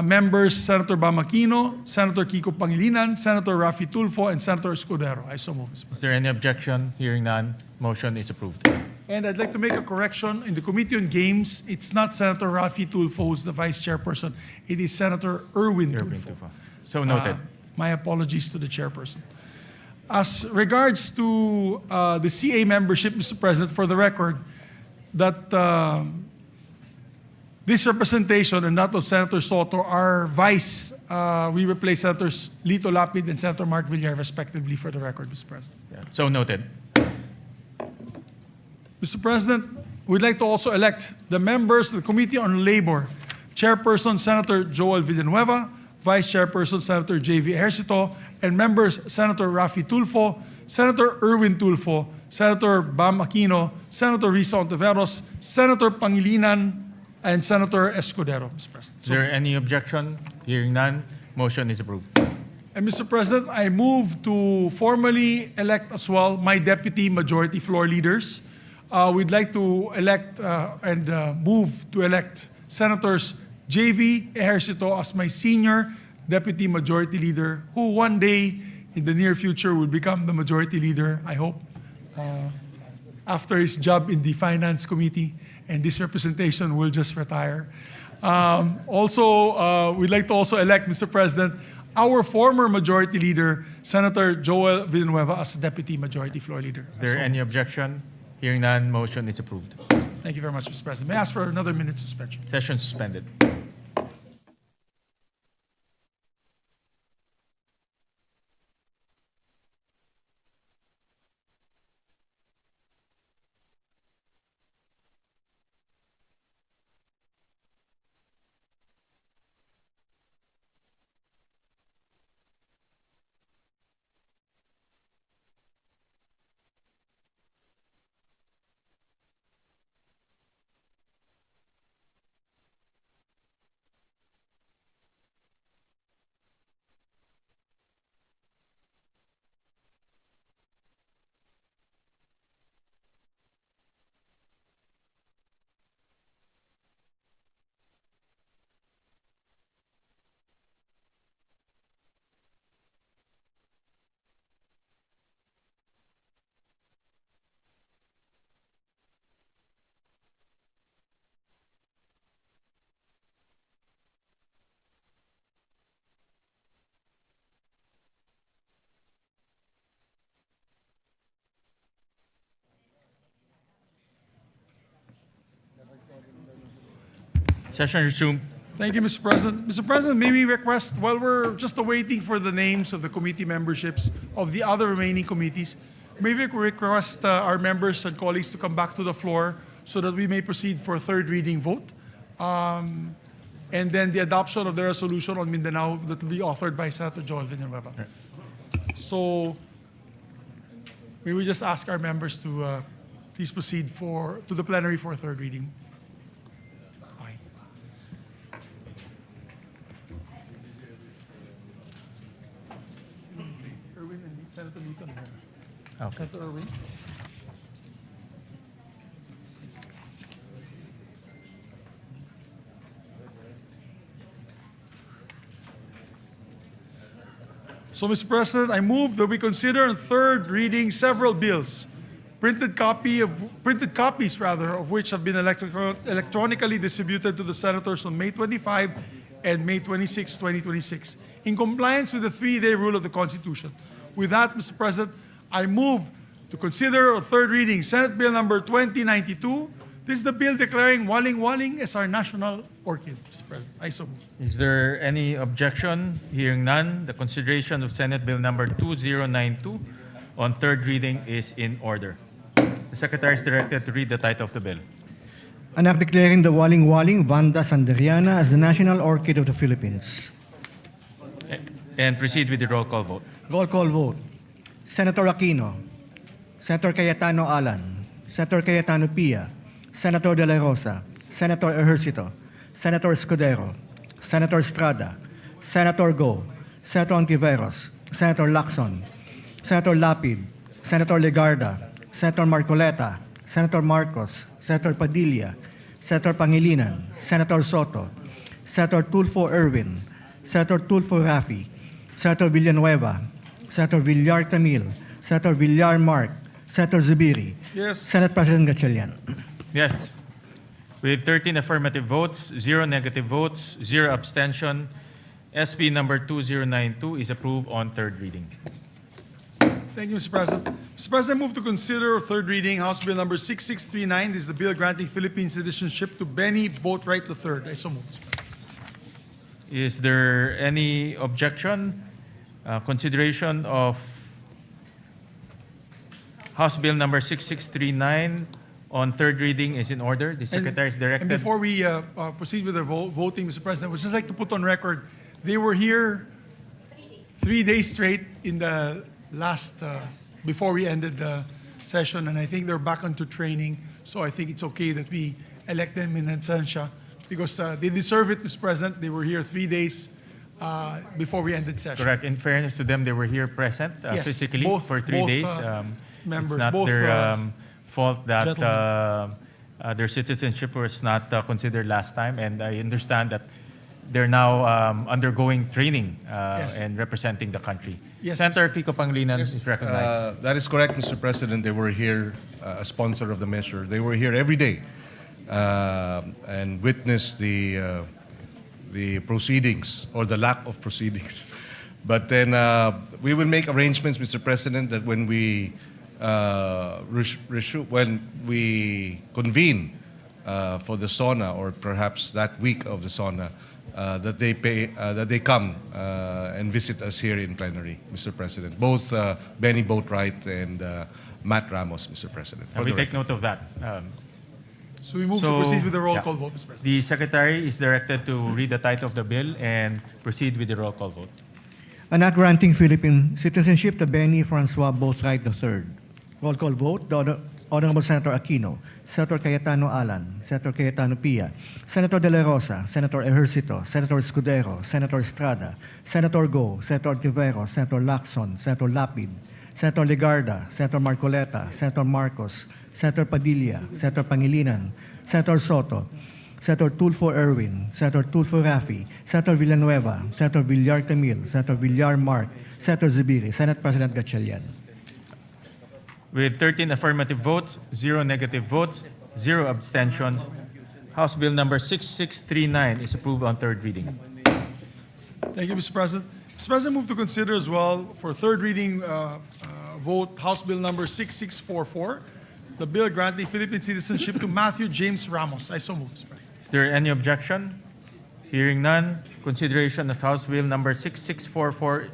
members Senator Bam Aquino, Senator Kiko Pangilinan, Senator Raffy Tulfo, and Senator Escudero. I so move, Mr. President. Is there any objection? Hearing none, motion is approved. And I'd like to make a correction. In the Committee on Games, it's not Senator Raffy Tulfo who's the vice chairperson. It is Senator Erwin Tulfo. So noted. My apologies to the chairperson. As regards to the CA membership, Mr. President, for the record, that this representation and that of Senator Soto are vice. We replace Senators Lito Lapid and Senator Mark Villar, respectively, for the record, Mr. President. Yeah, so noted. Mr. President, we'd like to also elect the members of the Committee on Labor. Chairperson, Senator Joel Villanueva. Vice Chairperson, Senator J.V. Ejercito. And members, Senator Raffy Tulfo, Senator Erwin Tulfo, Senator Bam Aquino, Senator Risa Ontiveros, Senator Pangilinan, and Senator Escudero, Mr. President. Is there any objection? Hearing none, motion is approved. And Mr. President, I move to formally elect as well my deputy majority floor leaders. We'd like to elect and move to elect Senators J.V. Ejercito as my senior deputy majority leader, who one day in the near future will become the majority leader, I hope, after his job in the Finance Committee, and this representation will just retire. We'd like to also elect, Mr. President, our former majority leader, Senator Joel Villanueva, as deputy majority floor leader. Is there any objection? Hearing none, motion is approved. Thank you very much, Mr. President. May I ask for another minute suspension? Session suspended. Session resumed. Thank you, Mr. President. Mr. President, may we request, while we're just awaiting for the names of the committee memberships of the other remaining committees, may we request our members and colleagues to come back to the floor so that we may proceed for a third reading vote. And then the adoption of the resolution on Mindanao that will be authored by Senator Joel Villanueva. So, may we just ask our members to please proceed to the plenary for a third reading. Aye. Erwin and Senator Newton. Okay. Senator Erwin. So, Mr. President, I move that we consider on third reading several bills, printed copies of which have been electronically distributed to the senators on May 25 and May 26, 2026. in compliance with the 3-day rule of the Constitution. With that, Mr. President, I move to consider a third reading Senate Bill number 2092. This is the bill declaring waling-waling as our national orchid, Mr. President. I so move. Is there any objection? Hearing none, the consideration of Senate Bill number 2092 on third reading is in order. The Secretary is directed to read the title of the bill. An act declaring the waling-waling Vanda sanderiana as the national orchid of the Philippines. And proceed with the roll call vote. Roll call vote. Senator Aquino, Senator Cayetano Alan, Senator Cayetano Pia, Senator De La Rosa, Senator Ejercito, Senator Escudero, Senator Estrada, Senator Go, Senator Ontiveros, Senator Lacson, Senator Lapid, Senator Legarda, Senator Marcoleta, Senator Marcos, Senator Padilla, Senator Pangilinan, Senator Soto, Senator Tulfo Erwin, Senator Tulfo Rafi, Senator Villanueva, Senator Villar Camil, Senator Villar Mark, Senator Zubiri, Yes. Senate President Gatchalian. Yes. With 13 affirmative votes, 0 negative votes, 0 abstention, SB number 2092 is approved on third reading. Thank you, Mr. President. Mr. President, I move to consider third reading House Bill number 6639. This is the bill granting Philippine citizenship to Benny Boatwright III. I so move, Mr. President. Is there any objection? Consideration of House Bill number 6639 on third reading is in order. The Secretary is directed. And before we proceed with the voting, Mr. President, I would just like to put on record, they were here 3 days straight in the last, before we ended the session, and I think they're back onto training, so I think it's okay that we elect them in absentia, because they deserve it, Mr. President. They were here 3 days before we ended session. Correct. In fairness to them, they were here present Yes, physically both- for 3 both, days. members, it's not both, their fault that gentlemen. their citizenship was not considered last time, and I understand that they're now undergoing training Yes. and representing the country. Yes, Senator Kiko Pangilinan is recognized. That is correct, Mr. President. They were here, a sponsor of the measure. They were here every day and witnessed the proceedings or the lack of proceedings. But then we will make arrangements, Mr. President, that when we when we convene for the SONA, or perhaps that week of the SONA, that they come and visit us here in plenary, Mr. President. Both Benny Boatwright and Matt Ramos, Mr. President. for We the take note of that. So we move to proceed with the roll call vote, Mr. President. The Secretary is directed to read the title of the bill and proceed with the roll call vote. An act granting Philippine citizenship to Benny Francois Boatwright III. Roll call vote. The Honorable Senator Aquino, Senator Cayetano Alan, Senator Cayetano Pia, Senator De La Rosa, Senator Ejercito, Senator Escudero, Senator Estrada, Senator Go, Senator Ontiveros, Senator Lacson, Senator Lapid, Senator Legarda, Senator Marcoleta, Senator Marcos, Senator Padilla, Senator Pangilinan, Senator Soto, Senator Tulfo Erwin, Senator Tulfo Rafi, Senator Villanueva, Senator Villar Camil, Senator Villar Mark, Senator Zubiri, Senate President Gatchalian. With 13 affirmative votes, 0 negative votes, 0 abstentions, House Bill number 6639 is approved on third reading. Thank you, Mr. President. Mr. President, move to consider as well for third reading vote House Bill number 6644, the bill granting Philippine citizenship to Matthew James Ramos. I so move, Mr. President. Is there any objection? Hearing none, consideration of House Bill number 6644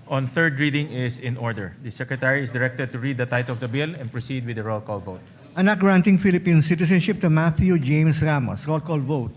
on third reading is in order. The Secretary is directed to read the title of the bill and proceed with the roll call vote. An act granting Philippine citizenship to Matthew James Ramos. Roll call vote.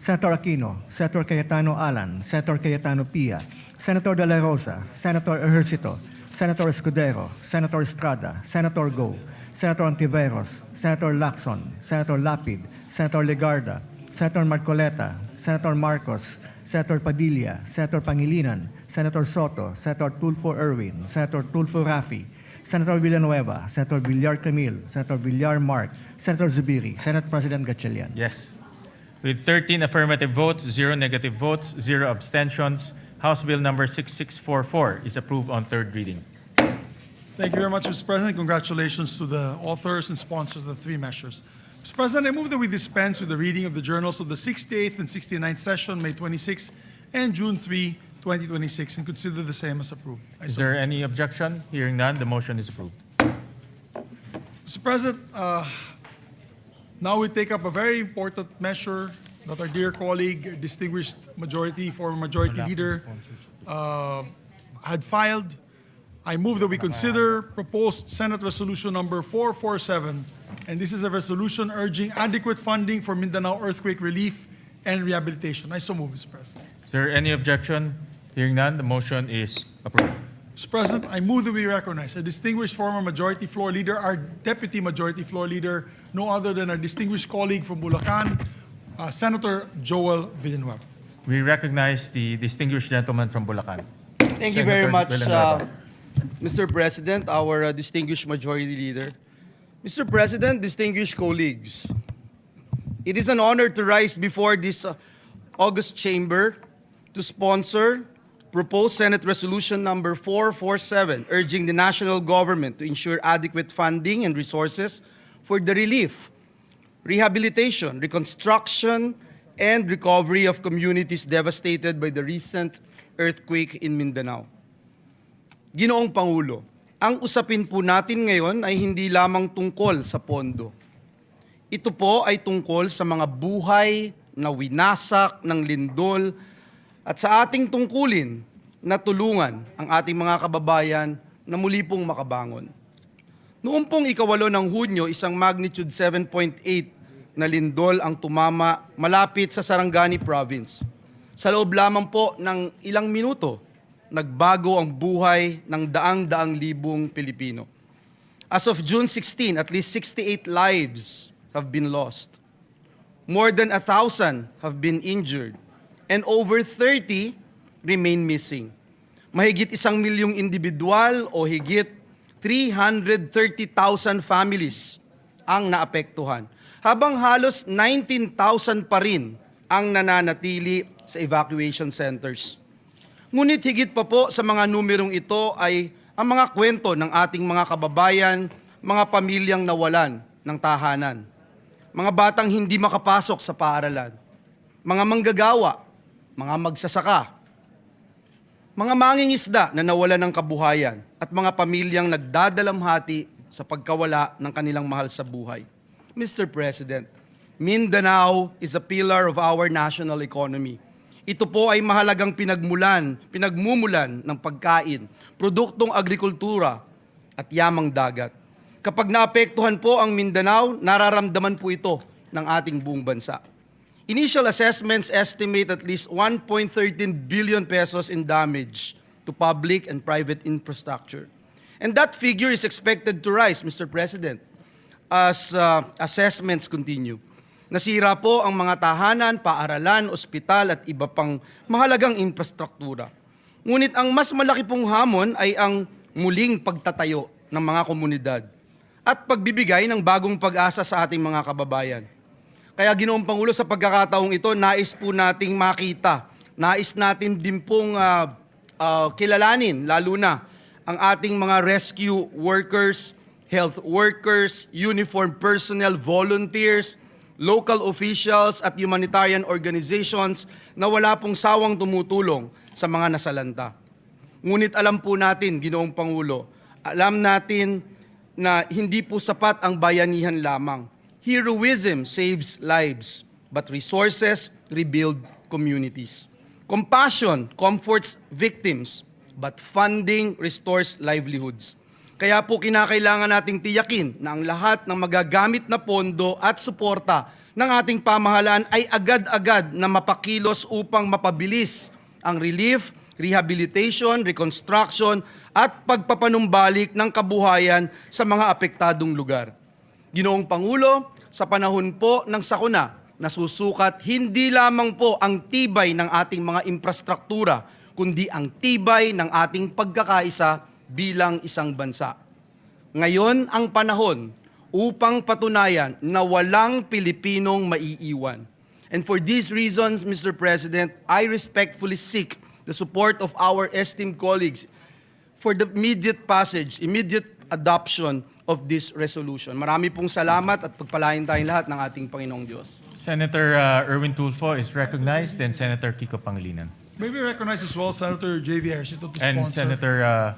Senator Aquino, Senator Cayetano Alan, Senator Cayetano Pia, Senator De La Rosa, Senator Ejercito, Senator Escudero, Senator Estrada, Senator Go, Senator Ontiveros, Senator Lacson, Senator Lapid, Senator Legarda, Senator Marcoleta, Senator Marcos, Senator Padilla, Senator Pangilinan, Senator Soto, Senator Tulfo Erwin, Senator Tulfo Rafi, Senator Villanueva, Senator Villar Camil, Senator Villar Mark, Senator Zubiri, Senate President Gatchalian. Yes. With 13 affirmative votes, 0 negative votes, 0 abstentions, House Bill number 6644 is approved on third reading. Thank you very much, Mr. President. Congratulations to the authors and sponsors of the three measures. Mr. President, I move that we dispense with the reading of the journals of the 68th and 69th session, May 26 and June 3, 2026, and consider the same as approved. Is there any objection? Hearing none, the motion is approved. Mr. President, now we take up a very important measure that our dear colleague, distinguished former majority leader, had filed. I move that we consider proposed Senate Resolution number 447, and this is a resolution urging adequate funding for Mindanao earthquake relief and rehabilitation. I so move, Mr. President. Is there any objection? Hearing none, the motion is approved. Mr. President, I move that we recognize a distinguished former majority floor leader, our deputy majority floor leader, no other than our distinguished colleague from Bulacan, Senator Joel Villanueva. We recognize the distinguished gentleman from Bulacan. Thank you very Senator much, Villanueva. Mr. President, our distinguished majority leader. Mr. President, distinguished colleagues, it is an honor to rise before this august chamber to sponsor proposed Senate Resolution number 447, urging the national government to ensure adequate funding and resources for the relief, rehabilitation, reconstruction, and recovery of communities devastated by the recent earthquake in Mindanao. Ginoong Pangulo, ang usapin po natin ngayon ay hindi lamang tungkol sa pondo. Ito po ay tungkol sa mga buhay na winasak ng lindol at sa ating tungkulin na tulungan ang ating mga kababayan na muli pong makabangon. Noong pong 8 ng Hunyo, isang magnitude 7.8 na lindol ang tumama malapit sa Sarangani Province. Sa loob lamang po ng ilang minuto, nagbago ang buhay ng daang-daang libong Pilipino. As of June 16, at least 68 lives have been lost. More than 1,000 have been injured, and over 30 remain missing. Mahigit 1 milyong individual o higit 330,000 families ang naapektuhan, habang halos 19,000 pa rin ang nananatili sa evacuation centers. Ngunit higit pa po sa mga numerong ito ay ang mga kwento ng ating mga kababayan, mga pamilyang nawalan ng tahanan, mga batang hindi makapasok sa paaralan, mga manggagawa, mga magsasaka, mga mangingisda na nawalan ng kabuhayan, at mga pamilyang nagdadalamhati sa pagkawala ng kanilang mahal sa buhay. Mr. President, Mindanao is a pillar of our national economy. Ito po ay mahalagang pinagmumulan ng pagkain, produktong agrikultura at yamang dagat. Kapag naapektuhan po ang Mindanao, nararamdaman po ito ng ating buong bansa. Initial assessments estimate at least 1.13 billion pesos in damage to public and private infrastructure. And that figure is expected to rise, Mr. President, as assessments continue. Nasira po ang mga tahanan, paaralan, ospital at iba pang mahalagang infrastruktura. Ngunit ang mas malaki pong hamon ay ang muling pagtatayo ng mga komunidad at pagbibigay ng bagong pag-asa sa ating mga kababayan. Kaya Ginoong Pangulo, sa pagkakataong ito, nais po nating makita, nais natin din pong kilalanin, lalo na ang ating mga rescue workers, health workers, uniformed personnel, volunteers, local officials at humanitarian organizations na wala pong sawang tumutulong sa mga nasalanta. Ngunit alam po natin, Ginoong Pangulo, alam natin na hindi po sapat ang bayanihan lamang. Heroism saves lives, but resources rebuild communities. Compassion comforts victims, but funding restores livelihoods. Kaya po kinakailangan nating tiyakin na ang lahat ng magagamit na pondo at suporta ng ating pamahalaan ay agad-agad na mapakilos upang mapabilis ang relief, rehabilitation, reconstruction at pagpapanumbalik ng kabuhayan sa mga apektadong lugar. Ginoong Pangulo, sa panahon po ng sakuna, nasusukat hindi lamang po ang tibay ng ating mga infrastruktura, kundi ang tibay ng ating pagkakaisa bilang isang bansa. Ngayon ang panahon upang patunayan na walang Pilipinong maiiwan. And for these reasons, Mr. President, I respectfully seek the support of our esteemed colleagues for the immediate adoption of this resolution. Marami pong salamat at pagpalain tayong lahat ng ating Panginoong Diyos. Senator Erwin Tulfo is recognized, then Senator Kiko Pangilinan. May we recognize as well Senator J.V. Ejercito to And sponsor. Senator,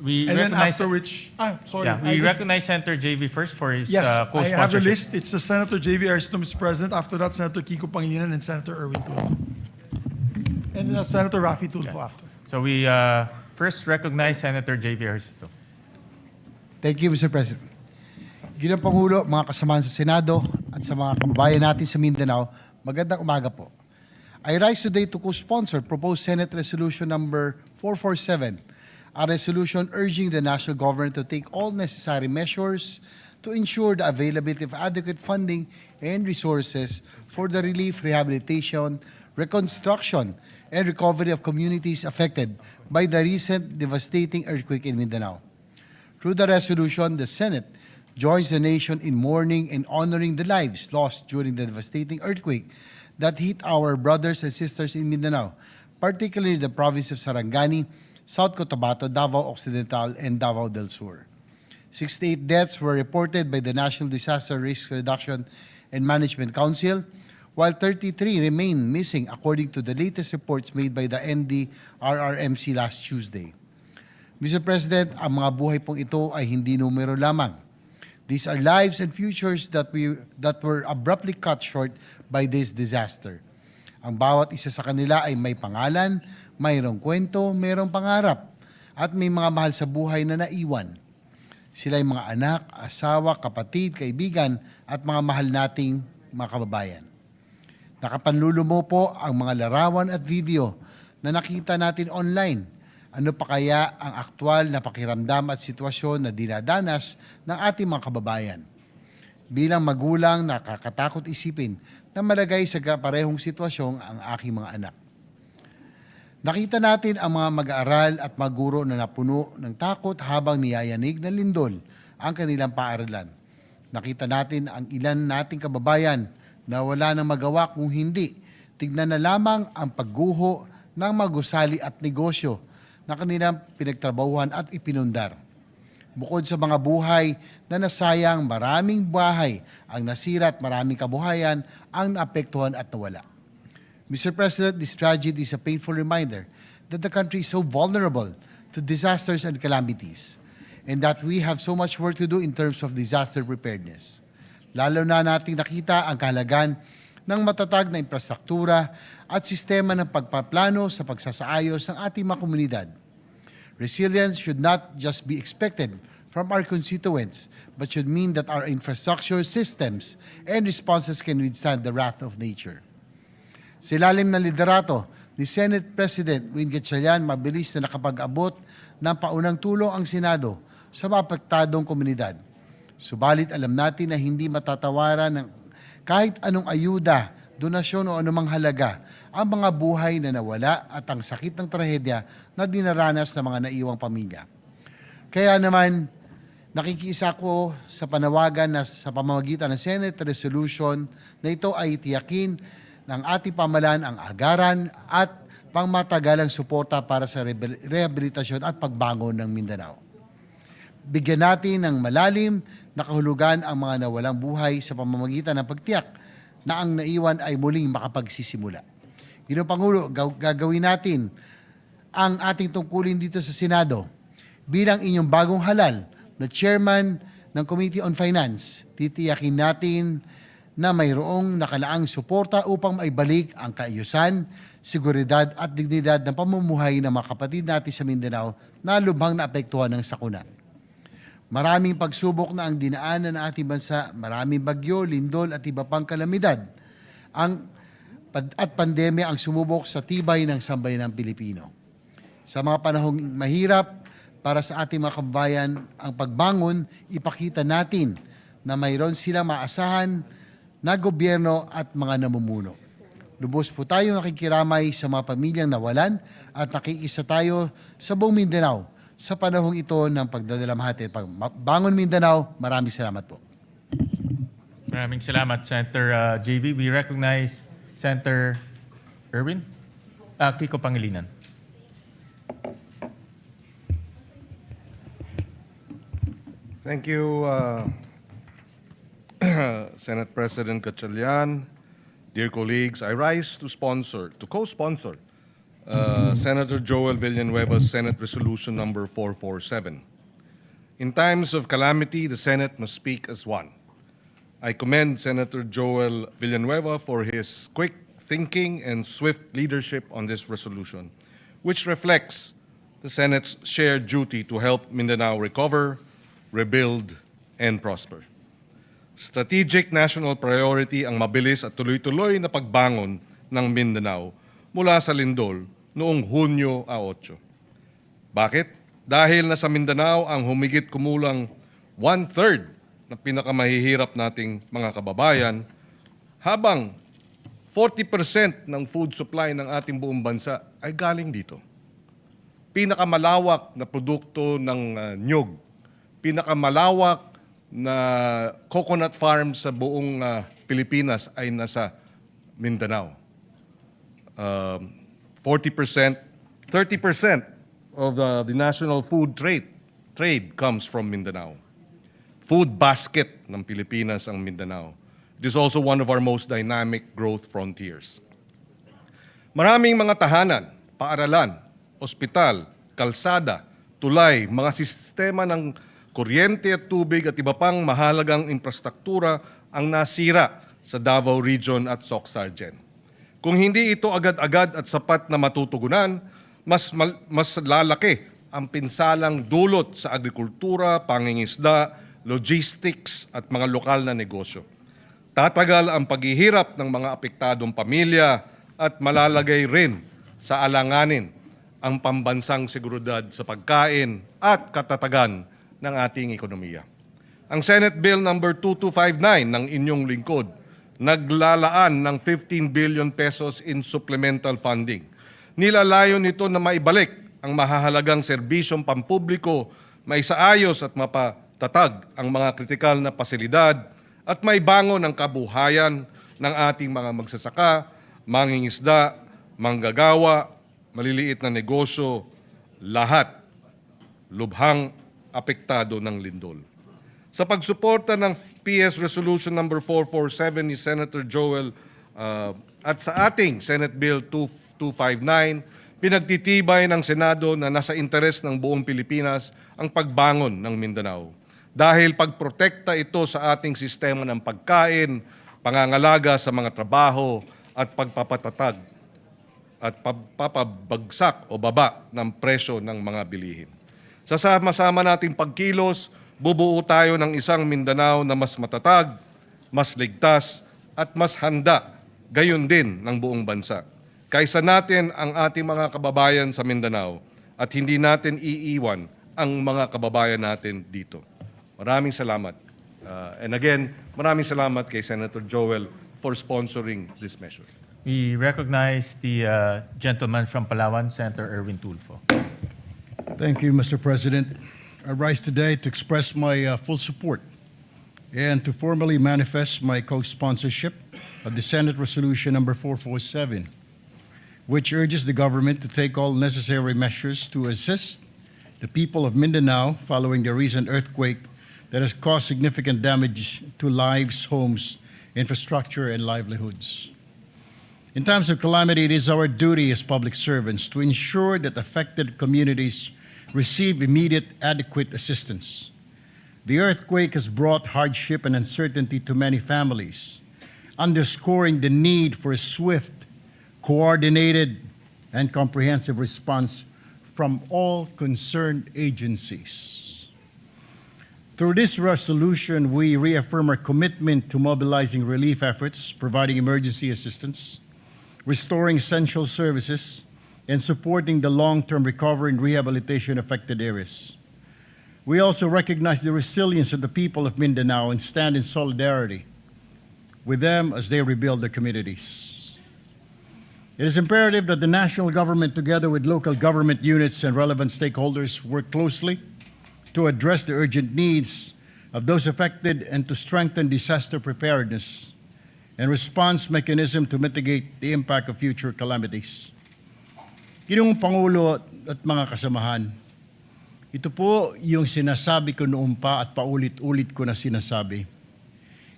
we And then recognize, after which, sorry. yeah, we recognize Senator JV first for his Yes, I have the co-sponsorship. list. It's Senator J.V. Ejercito, Mr. President. After that, Senator Kiko Pangilinan and Senator Erwin Tulfo. And Senator Raffy Tulfo after. So we first recognize Senator JV Ejercito. Thank you, Mr. President. Ginang Pangulo, mga kasamahan sa Senado at sa mga kababayan natin sa Mindanao, magandang umaga po. I rise today to co-sponsor proposed Senate Resolution number 447, a resolution urging the national government to take all necessary measures to ensure the availability of adequate funding and resources for the relief, rehabilitation, reconstruction, and recovery of communities affected by the recent devastating earthquake in Mindanao. Through the resolution, the Senate joins the nation in mourning and honoring the lives lost during the devastating earthquake that hit our brothers and sisters in Mindanao, particularly the province of Sarangani, South Cotabato, Davao Occidental, and Davao del Sur. 68 deaths were reported by the National Disaster Risk Reduction and Management Council, while 33 remain missing according to the latest reports made by the NDRRMC last Tuesday. Mr. President, ang mga buhay pong ito ay hindi numero lamang. These are lives and futures that were abruptly cut short by this disaster. Ang bawat isa sa kanila ay may pangalan, mayroong kwento, mayroong pangarap, at may mga mahal sa buhay na naiwan. Sila ay mga anak, asawa, kapatid, kaibigan, at mga mahal nating mga kababayan. Nakapanlulumo po ang mga larawan at video na nakita natin online. Ano pa kaya ang aktwal na pakiramdam at sitwasyon na dinadanas ng ating mga kababayan? Bilang magulang, nakakatakot isipin na malagay sa parehong sitwasyon ang aking mga anak. Nakita natin ang mga mag-aaral at mga guro na napuno ng takot habang niyayanig ng lindol ang kanilang paaralan. Nakita natin ang ilan nating kababayan na wala nang magawa kung hindi tignan na lamang ang pagguho ng mga gusali at negosyo na kanilang pinagtrabahuhan at ipinundar. Bukod sa mga buhay na nasayang, maraming bahay ang nasira at maraming kabuhayan ang naapektuhan at nawala. Mr. President, this tragedy is a painful reminder that the country is so vulnerable to disasters and calamities, and that we have so much work to do in terms of disaster preparedness. Lalo na nating nakita ang kahalagan ng matatag na infrastruktura at sistema ng pagpaplano sa pagsasaayos ng ating mga komunidad. Resilience should not just be expected from our constituents, but should mean that our infrastructure systems and responses can withstand the wrath of nature. Sa ilalim ng liderato ni Senate President Win Gatchalian, mabilis na nakapag-abot ng paunang tulong ang Senado sa mapaktadong komunidad. Subalit alam natin na hindi matatawaran ng kahit anong ayuda, donasyon o anumang halaga ang mga buhay na nawala at ang sakit ng trahedya na dinaranas ng mga naiwang pamilya. Kaya naman, nakikiisa ko sa panawagan na sa pamamagitan ng Senate Resolution na ito ay tiyakin ng ating pamahalaan ang agaran at pangmatagalang suporta para sa rehabilitasyon at pagbangon ng Mindanao. Bigyan natin ng malalim na kahulugan ang mga nawalang buhay sa pamamagitan ng pagtiyak na ang naiwan ay muling makapagsisimula. Ginoong Pangulo, gagawin natin ang ating tungkulin dito sa Senado. Bilang inyong bagong halal na Chairman ng Committee on Finance, titiyakin natin na mayroong nakalaang suporta upang maibalik ang kaayusan, seguridad at dignidad ng pamumuhay ng mga kapatid natin sa Mindanao na lubhang naapektuhan ng sakuna. Maraming pagsubok na ang dinaanan ng ating bansa, maraming bagyo, lindol at iba pang kalamidad at pandemya ang sumubok sa tibay ng sambayanang Pilipino. Sa mga panahong mahirap para sa ating mga kababayan, ang pagbangon, ipakita natin na mayroon silang maasahan na gobyerno at mga namumuno. Lubos po tayo nakikiramay sa mga pamilyang nawalan at nakikisa tayo sa buong Mindanao sa panahong ito ng pagdadalamhati. Bangon Mindanao, maraming salamat po. Maraming salamat, Senator JV. We recognize Senator Erwin, Kiko Pangilinan. Thank you, Senate President Gatchalian. Dear colleagues, I rise to co-sponsor Senator Joel Villanueva's Senate Resolution number 447. In times of calamity, the Senate must speak as one. I commend Senator Joel Villanueva for his quick thinking and swift leadership on this resolution, which reflects the Senate's shared duty to help Mindanao recover, rebuild, and prosper. Strategic national priority ang mabilis at tuloy-tuloy na pagbangon ng Mindanao mula sa lindol noong Hunyo 8. Bakit? Dahil nasa Mindanao ang humigit kumulang 1/3 na pinakamahihirap nating mga kababayan, habang 40% ng food supply ng ating buong bansa ay galing dito. Pinakamalawak na produkto ng nyug, pinakamalawak na coconut farm sa buong Pilipinas ay nasa Mindanao. 40%, 30% of the national food trade comes from Mindanao. Food basket ng Pilipinas ang Mindanao. It is also one of our most dynamic growth frontiers. Maraming mga tahanan, paaralan, ospital, kalsada, tulay, mga sistema ng kuryente at tubig at iba pang mahalagang infrastruktura ang nasira sa Davao Region at Soc-Sargen. Kung hindi ito agad-agad at sapat na matutugunan, mas lalaki ang pinsalang dulot sa agrikultura, pangingisda, logistics at mga lokal na negosyo. Tatagal ang paghihirap ng mga apektadong pamilya at malalagay rin sa alanganin ang pambansang seguridad sa pagkain at katatagan ng ating ekonomiya. Ang Senate Bill number 2259 ng inyong lingkod naglalaan ng 15 billion pesos in supplemental funding. Nilalayon nito na maibalik ang mahahalagang serbisyong pampubliko, maisaayos at mapatatag ang mga kritikal na pasilidad at maibangon ang kabuhayan ng ating mga magsasaka, mangingisda, manggagawa, maliliit na negosyo, lahat lubhang apektado ng lindol. Sa pagsuporta ng PS Resolution number 447 ni Senator Joel at sa ating Senate Bill 2259, pinagtitibay ng Senado na nasa interes ng buong Pilipinas ang pagbangon ng Mindanao. Dahil pagprotekta ito sa ating sistema ng pagkain, pangangalaga sa mga trabaho at pagpapatatag at pagpapabagsak o baba ng presyo ng mga bilihin. Sa sama-sama nating pagkilos, bubuo tayo ng isang Mindanao na mas matatag, mas ligtas, at mas handa, gayon din ng buong bansa. Kaysa natin ang ating mga kababayan sa Mindanao at hindi natin iiwan ang mga kababayan natin dito. Maraming salamat. And again, maraming salamat kay Senator Joel for sponsoring this measure. We recognize the gentleman from Palawan, Senator Erwin Tulfo. Thank you, Mr. President. I rise today to express my full support and to formally manifest my co-sponsorship of the Senate Resolution number 447, which urges the government to take all necessary measures to assist the people of Mindanao following the recent earthquake that has caused significant damage to lives, homes, infrastructure, and livelihoods. In times of calamity, it is our duty as public servants to ensure that affected communities receive immediate, adequate assistance. The earthquake has brought hardship and uncertainty to many families, underscoring the need for a swift, coordinated, and comprehensive response from all concerned agencies. Through this resolution, we reaffirm our commitment to mobilizing relief efforts, providing emergency assistance, restoring essential services, and supporting the long-term recovery and rehabilitation affected areas. We also recognize the resilience of the people of Mindanao and stand in solidarity with them as they rebuild their communities. It is imperative that the national government, together with local government units and relevant stakeholders, work closely to address the urgent needs of those affected and to strengthen disaster preparedness and response mechanism to mitigate the impact of future calamities. Ginoong Pangulo at mga kasamahan, ito po yung sinasabi ko noon pa at paulit-ulit ko na sinasabi.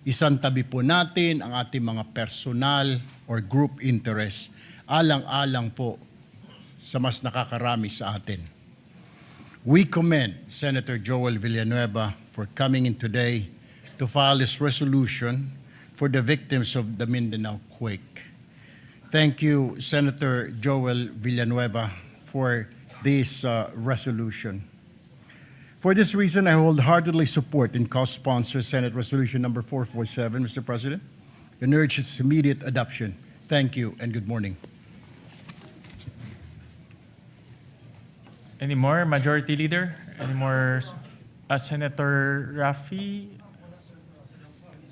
Isang tabi po natin ang ating mga personal or group interest. Alang-alang po sa mas nakakarami sa atin. We commend Senator Joel Villanueva for coming in today to file this resolution for the victims of the Mindanao quake. Thank you, Senator Joel Villanueva, for this resolution. For this reason, I wholeheartedly support and co-sponsor Senate Resolution number 447, Mr. President, and urge its immediate adoption. Thank you and good morning. Any more, Majority Leader? Any more, Senator Rafi?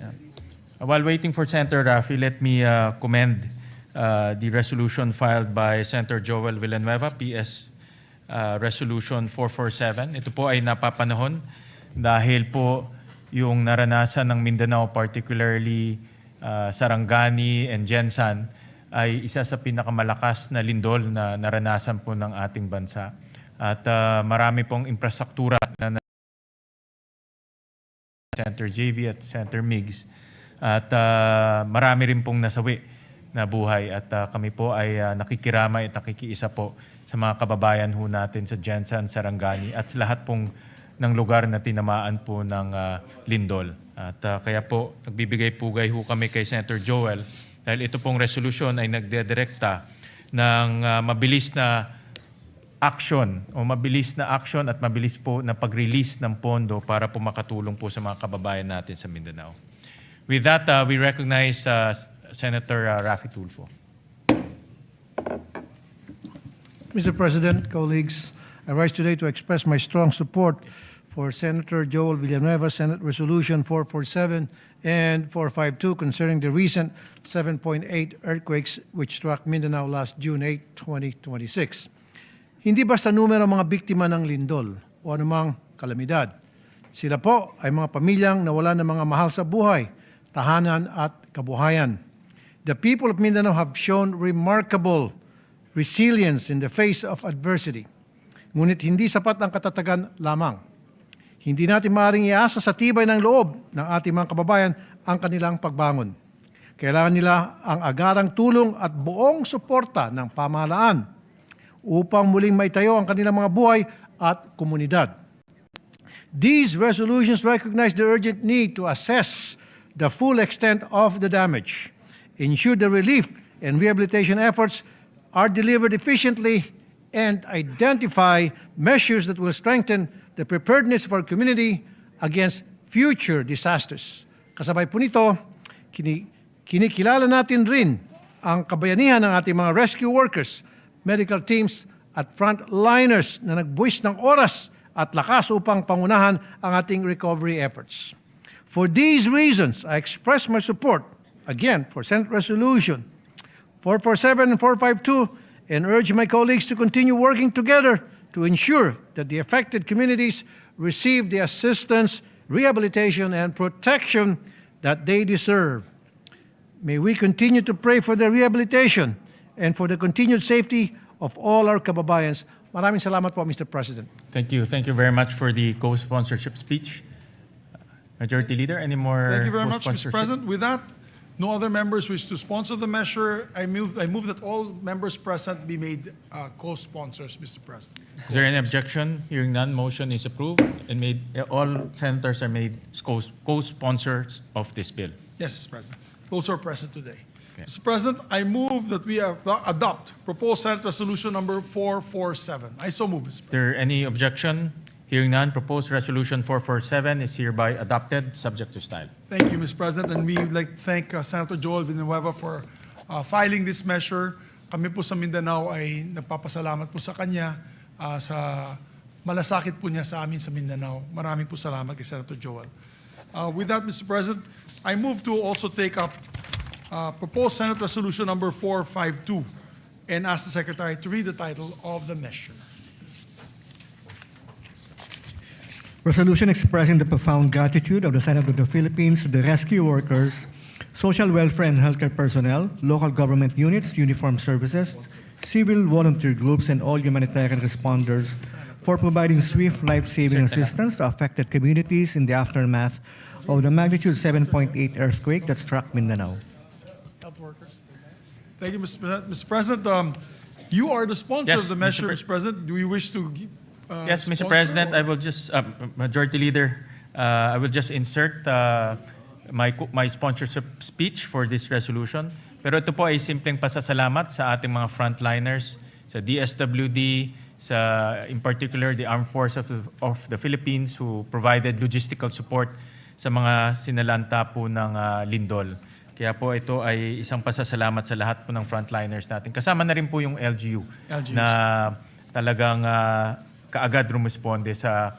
Yeah. While waiting for Senator Rafi, let me commend the resolution filed by Senator Joel Villanueva, PS Resolution 447. Ito po ay napapanahon dahil po yung naranasan ng Mindanao, particularly Sarangani and Jensan, ay isa sa pinakamalakas na lindol na naranasan po ng ating bansa. At marami pong infrastruktura na Senator JV at Senator Migs. At marami rin pong nasawi na buhay. At kami po ay nakikiramay at nakikiisa po sa mga kababayan ho natin sa Jensan, Sarangani at sa lahat pong ng lugar na tinamaan po ng lindol. At kaya po nagbibigay pugay ho kami kay Senator Joel dahil ito pong resolution ay nagdedirekta ng mabilis na action at mabilis po na pag-release ng pondo para po makatulong po sa mga kababayan natin sa Mindanao. With that, we recognize Senator Rafi Tulfo. Mr. President, colleagues, I rise today to express my strong support for Senator Joel Villanueva, Senate Resolution 447 and 452 concerning the recent 7.8 earthquakes which struck Mindanao last June 8, 2026. Hindi basta numero mga biktima ng lindol o anumang kalamidad. Sila po ay mga pamilyang nawala ng mga mahal sa buhay, tahanan at kabuhayan. The people of Mindanao have shown remarkable resilience in the face of adversity. Ngunit hindi sapat ang katatagan lamang. Hindi natin maaaring iasa sa tibay ng loob ng ating mga kababayan ang kanilang pagbangon. Kailangan nila ang agarang tulong at buong suporta ng pamahalaan upang muling maitayo ang kanilang mga buhay at komunidad. These resolutions recognize the urgent need to assess the full extent of the damage, ensure the relief and rehabilitation efforts are delivered efficiently, and identify measures that will strengthen the preparedness of our community against future disasters. Kasabay po nito, kinikilala natin rin ang kabayanihan ng ating mga rescue workers, medical teams at frontliners na nagbuwis ng oras at lakas upang pangunahan ang ating recovery efforts. For these reasons, I express my support, again, for Senate Resolution 447 and 452 and urge my colleagues to continue working together to ensure that the affected communities receive the assistance, rehabilitation, and protection that they deserve. May we continue to pray for their rehabilitation and for the continued safety of all our kababayans. Maraming salamat po, Mr. President. Thank you. Thank you very much for the co-sponsorship speech. Majority Leader, any more Thank you very much, Mr. co-sponsorship? President. With that, no other members wish to sponsor the measure. I move that all members present be made co-sponsors, Mr. President. Is there any objection? Hearing none, motion is approved and all senators are made co-sponsors of this bill. Yes, Mr. President. Those who are present today. Okay. Mr. President, I move that we adopt proposed Senate Resolution number 447. I so move, Mr. President. Is there any objection? Hearing none, proposed resolution 447 is hereby adopted, subject to style. Thank you, Mr. President. And we would like to thank Senator Joel Villanueva for filing this measure. Kami po sa Mindanao ay nagpapasalamat po sa kanya sa malasakit po niya sa amin sa Mindanao. Maraming po salamat kay Senator Joel. With that, Mr. President, I move to also take up proposed Senate Resolution number 452 and ask the Secretary to read the title of the measure. Resolution expressing the profound gratitude of the Senate of the Philippines to the rescue workers, social welfare and healthcare personnel, local government units, uniformed services, civil volunteer groups, and all humanitarian responders for providing swift life-saving assistance to affected communities in the aftermath of the magnitude 7.8 earthquake that struck Mindanao. Thank you, Mr. President. You are the sponsor Yes, of the measure, Mr. Mr. President. Do you wish to? Yes, Mr. sponsor President, or- I will just, Majority Leader, I will just insert my sponsorship speech for this resolution. Pero ito po ay simpleng pasasalamat sa ating mga frontliners, sa DSWD, in particular the Armed Forces of the Philippines who provided logistical support sa mga sinalanta po ng lindol. Kaya po ito ay isang pasasalamat sa lahat po ng frontliners natin. Kasama na rin po yung LGU na talagang kaagad rumisponde sa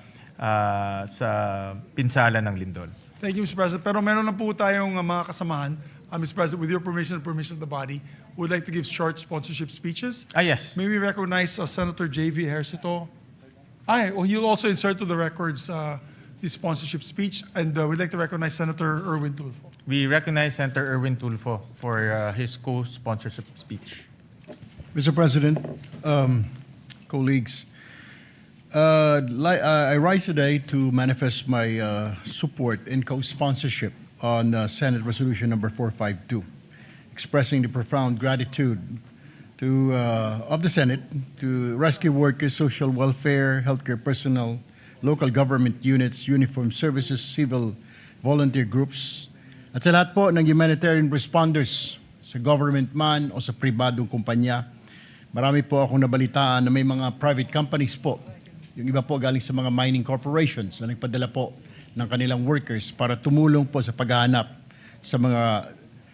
pinsala ng lindol. Thank you, Mr. President. Pero meron na po tayong mga kasamahan. Mr. President, with your permission and permission of the body, we would like to give short sponsorship speeches. Yes. May we recognize Senator J.V. Ejercito? He'll also insert to the records his sponsorship speech. And we'd like to recognize Senator Erwin Tulfo. We recognize Senator Erwin Tulfo for his co-sponsorship speech. Mr. President, colleagues, I rise today to manifest my support and co-sponsorship on Senate Resolution number 452, expressing the profound gratitude of the Senate to rescue workers, social welfare, healthcare personnel, local government units, uniformed services, civil volunteer groups, at sa lahat po ng humanitarian responders sa government man o sa pribadong kumpanya. Marami po akong nabalitaan na may mga private companies po. Yung iba po galing sa mga mining corporations na nagpadala po ng kanilang workers para tumulong po sa paghahanap sa mga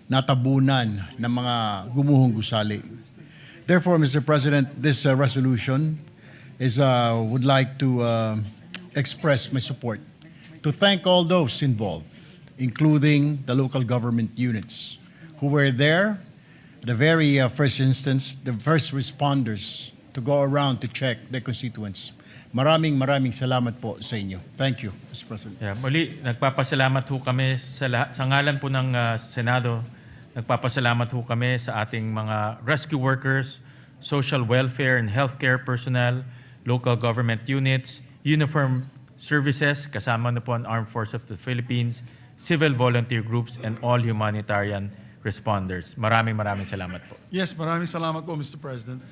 natabunan ng mga gumuhong gusali. Therefore, Mr. President, this resolution would like to express my support to thank all those involved, including the local government units who were there at the very first instance, the first responders to go around to check their constituents. Maraming salamat po sa inyo. Thank you, Mr. President. Muli, nagpapasalamat ho kami sa ngalan po ng Senado. Nagpapasalamat ho kami sa ating mga rescue workers, social welfare and healthcare personnel, local government units, uniformed services, kasama na po ang Armed Forces of the Philippines, civil volunteer groups, and all humanitarian responders. Maraming salamat po. Yes, maraming salamat po, Mr. President.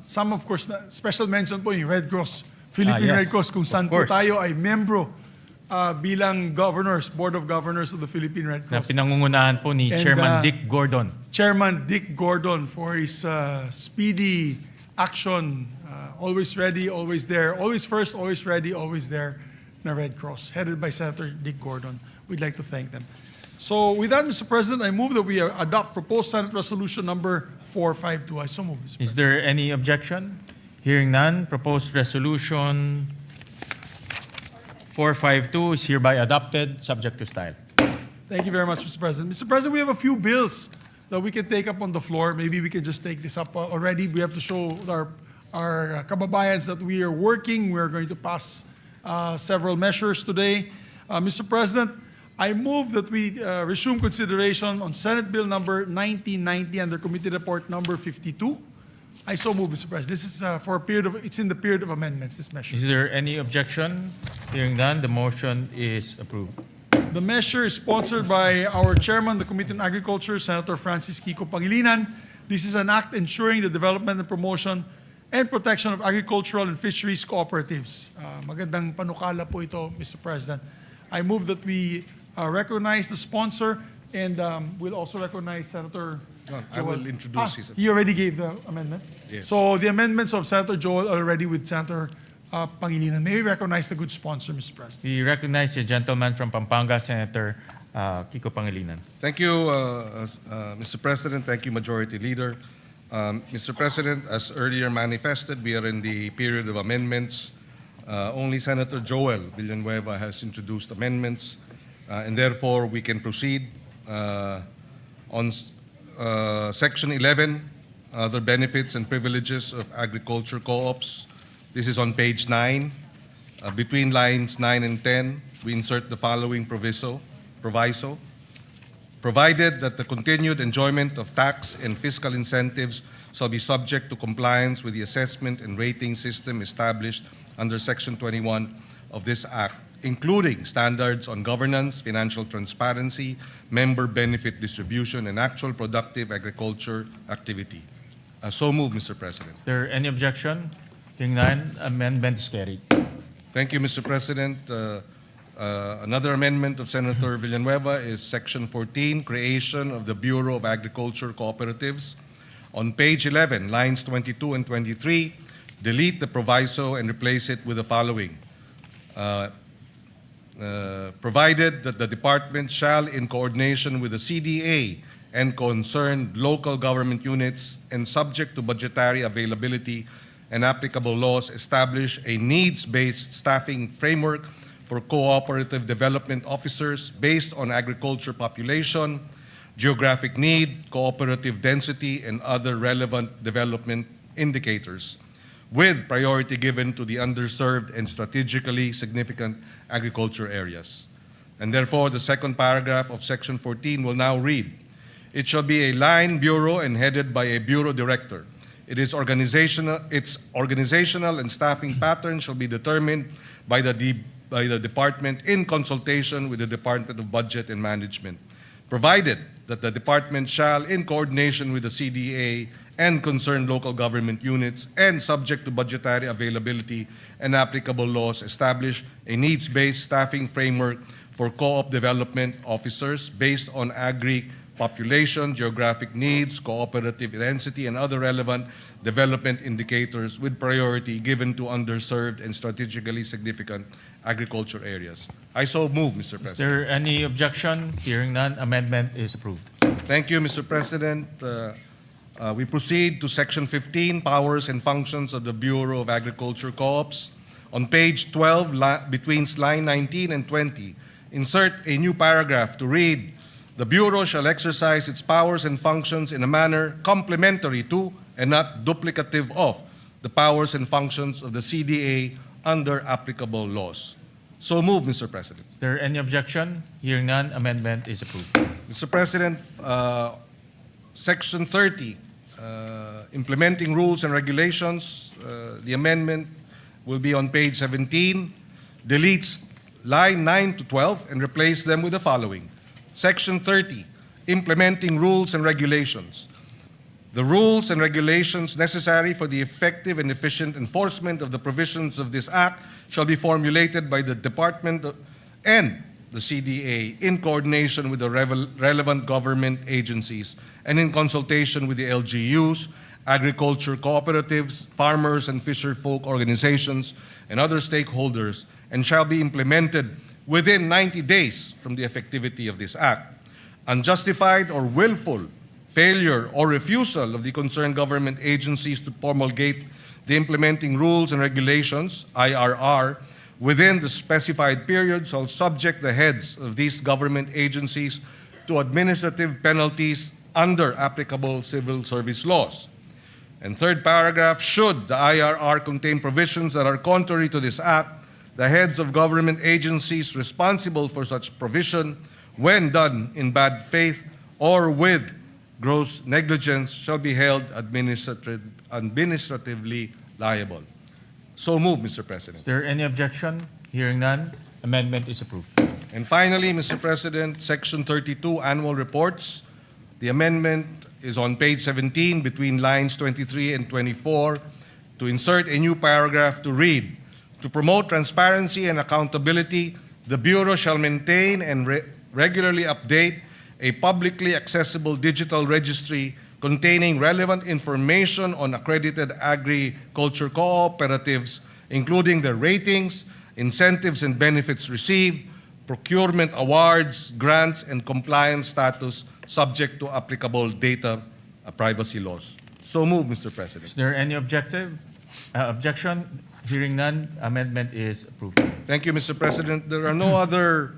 Some, of course, special mention po yung Red Cross, Philippine Yes, Red Cross, kung of saan po course. tayo ay membro bilang governors, Board of Governors of the Philippine Red Na Cross. pinangungunahan po ni And, Chairman Dick Gordon. Chairman Dick Gordon for his speedy action, always ready, always there, always first, always ready, always there, na Red Cross, headed by Senator Dick Gordon. We'd like to thank them. So with that, Mr. President, I move that we adopt proposed Senate Resolution number 452. I so move, Mr. President. Is there any objection? Hearing none, proposed resolution 452 is hereby adopted, subject to style. Thank you very much, Mr. President. Mr. President, we have a few bills that we can take up on the floor. Maybe we can just take this up already. We have to show our kababayans that we are working. We are going to pass several measures today. Mr. President, I move that we resume consideration on Senate Bill number 1990 under Committee Report number 52. I so move, Mr. President. This is for a period of, it's in the period of amendments, this measure. Is there any objection? Hearing none, the motion is approved. The measure is sponsored by our chairman, the Committee on Agriculture, Senator Francis Kiko Pangilinan. This is an act ensuring the development and promotion and protection of agricultural and fisheries cooperatives. Magandang panukala po ito, Mr. President. I move that we recognize the sponsor and we'll also recognize Senator I will introduce his. He already gave the amendment? Yes. So the amendments of Senator Joel are already with Senator Pangilinan. May we recognize the good sponsor, Mr. President? We recognize the gentleman from Pampanga, Senator Kiko Pangilinan. Thank you, Mr. President. Thank you, Majority Leader. Mr. President, as earlier manifested, we are in the period of amendments. Only Senator Joel Villanueva has introduced amendments, and therefore we can proceed on Section 11, Other Benefits and Privileges of Agriculture Co-ops. This is on page 9. Between lines 9 and 10, we insert the following proviso. Provided that the continued enjoyment of tax and fiscal incentives shall be subject to compliance with the assessment and rating system established under Section 21 of this Act, including standards on governance, financial transparency, member benefit distribution, and actual productive agriculture activity. So moved, Mr. President. Is there any objection? Hearing none, amendment is carried. Thank you, Mr. President. Another amendment of Senator Villanueva is Section 14, creation of the Bureau of Agriculture Cooperatives. On page 11, lines 22 and 23, delete the proviso and replace it with the following. Provided that the department shall, in coordination with the CDA and concerned local government units and subject to budgetary availability and applicable laws, establish a needs-based staffing framework for cooperative development officers based on agriculture population, geographic need, cooperative density, and other relevant development indicators, with priority given to the underserved and strategically significant agriculture areas. And therefore, the second paragraph of Section 14 will now read, it shall be a line bureau and headed by a bureau director. Its organizational and staffing pattern shall be determined by the department in consultation with the Department of Budget and Management, provided that the department shall, in coordination with the CDA and concerned local government units and subject to budgetary availability and applicable laws, establish a needs-based staffing framework for co-op development officers based on population, geographic needs, cooperative density, and other relevant development indicators with priority given to underserved and strategically significant agriculture areas. I so move, Mr. President. Is there any objection? Hearing none, amendment is approved. Thank you, Mr. President. We proceed to Section 15, Powers and Functions of the Bureau of Agriculture Co-ops. On page 12, between line 19 and 20, insert a new paragraph to read, the Bureau shall exercise its powers and functions in a manner complementary to and not duplicative of the powers and functions of the CDA under applicable laws. So move, Mr. President. Is there any objection? Hearing none, amendment is approved. Mr. President, Section 30, implementing rules and regulations, the amendment will be on page 17, deletes line 9 to 12 and replace them with the following. Section 30, implementing rules and regulations. The rules and regulations necessary for the effective and efficient enforcement of the provisions of this Act shall be formulated by the Department and the CDA in coordination with the relevant government agencies and in consultation with the LGUs, agriculture cooperatives, farmers and fisherfolk organizations, and other stakeholders, and shall be implemented within 90 days from the effectivity of this Act. Unjustified or willful failure or refusal of the concerned government agencies to promulgate the implementing rules and regulations, IRR, within the specified period shall subject the heads of these government agencies to administrative penalties under applicable civil service laws. And third paragraph, should the IRR contain provisions that are contrary to this Act, the heads of government agencies responsible for such provision, when done in bad faith or with gross negligence, shall be held administratively liable. So move, Mr. President. Is there any objection? Hearing none, amendment is approved. And finally, Mr. President, Section 32, Annual Reports. The amendment is on page 17 between lines 23 and 24 to insert a new paragraph to read, to promote transparency and accountability, the Bureau shall maintain and regularly update a publicly accessible digital registry containing relevant information on accredited agriculture cooperatives, including their ratings, incentives and benefits received, procurement awards, grants, and compliance status subject to applicable data privacy laws. So move, Mr. President. Is there any objection? Hearing none, amendment is approved. Thank you, Mr. President. There are no other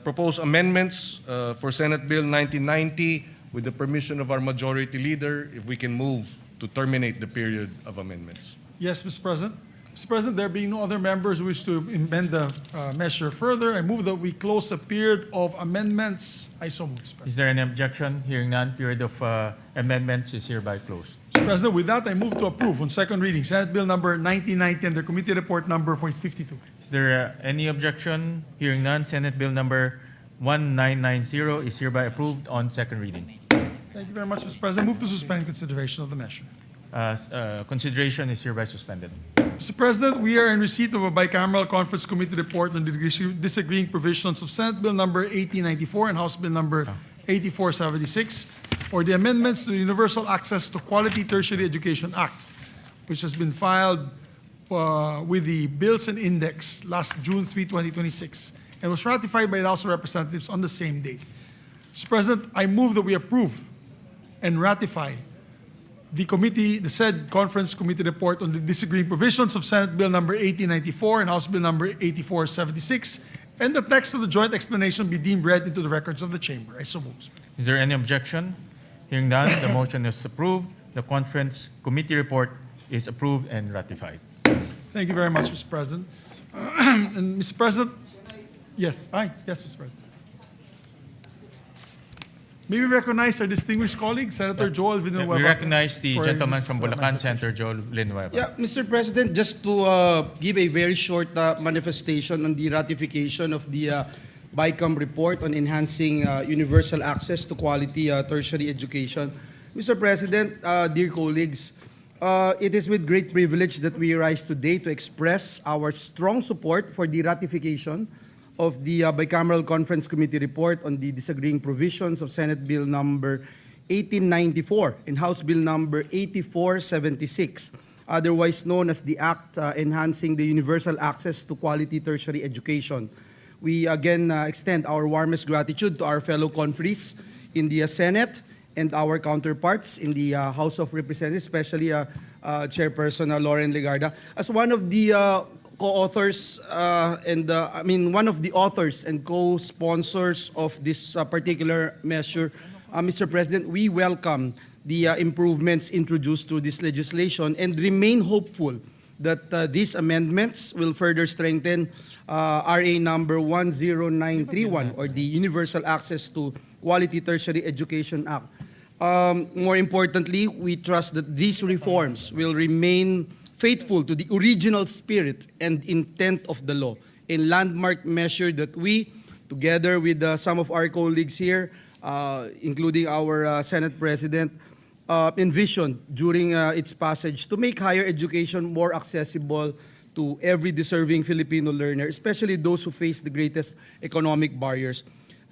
proposed amendments for Senate Bill 1990. With the permission of our majority leader, if we can move to terminate the period of amendments. Yes, Mr. President. Mr. President, there being no other members who wish to amend the measure further, I move that we close the period of amendments. I so move, Mr. President. Is there any objection? Hearing none, period of amendments is hereby closed. Mr. President, with that, I move to approve on second reading Senate Bill number 1990 and the committee report number 52. Is there any objection? Hearing none, Senate Bill number 1990 is hereby approved on second reading. Thank you very much, Mr. President. Move to suspend consideration of the measure. Consideration is hereby suspended. Mr. President, we are in receipt of a bicameral conference committee report on the disagreeing provisions of Senate Bill number 1894 and House Bill number 8476, or the amendments to the Universal Access to Quality Tertiary Education Act, which has been filed with the Bills and Index last June 3, 2026, and was ratified by the House of Representatives on the same date. Mr. President, I move that we approve and ratify the said conference committee report on the disagreeing provisions of Senate Bill number 1894 and House Bill number 8476, and the text of the joint explanation be deemed read into the records of the chamber. I so move. Is there any objection? Hearing none, the motion is approved. The conference committee report is approved and ratified. Thank you very much, Mr. President. And Mr. President, yes, yes, Mr. President. May we recognize our distinguished colleague, Senator Joel Villanueva. We recognize the for gentleman his, from Bulacan, manifestation. Senator Joel Villanueva. Yeah, Mr. President, just to give a very short manifestation on the ratification of the BICAM report on enhancing universal access to quality tertiary education. Mr. President, dear colleagues, it is with great privilege that we rise today to express our strong support for the ratification of the Bicameral Conference Committee report on the disagreeing provisions of Senate Bill number 1894 and House Bill number 8476, otherwise known as the Act Enhancing the Universal Access to Quality Tertiary Education. We again extend our warmest gratitude to our fellow conferees in the Senate and our counterparts in the House of Representatives, especially Chairperson Lauren Legarda. As one of the co-authors one of the authors and co-sponsors of this particular measure, Mr. President, we welcome the improvements introduced to this legislation and remain hopeful that these amendments will further strengthen RA number 10931, or the Universal Access to Quality Tertiary Education Act. More importantly, we trust that these reforms will remain faithful to the original spirit and intent of the law, a landmark measure that we, together with some of our colleagues here, including our Senate President, envisioned during its passage to make higher education more accessible to every deserving Filipino learner, especially those who face the greatest economic barriers.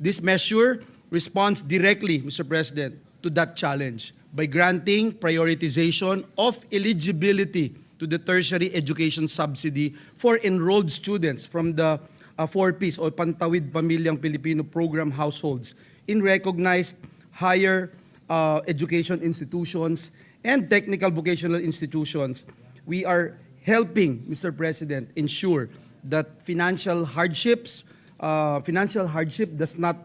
This measure responds directly, Mr. President, to that challenge by granting prioritization of eligibility to the tertiary education subsidy for enrolled students from the 4Ps or Pantawid Pamilyang Pilipino program households in recognized higher education institutions and technical vocational institutions. We are helping, Mr. President, ensure that financial hardship does not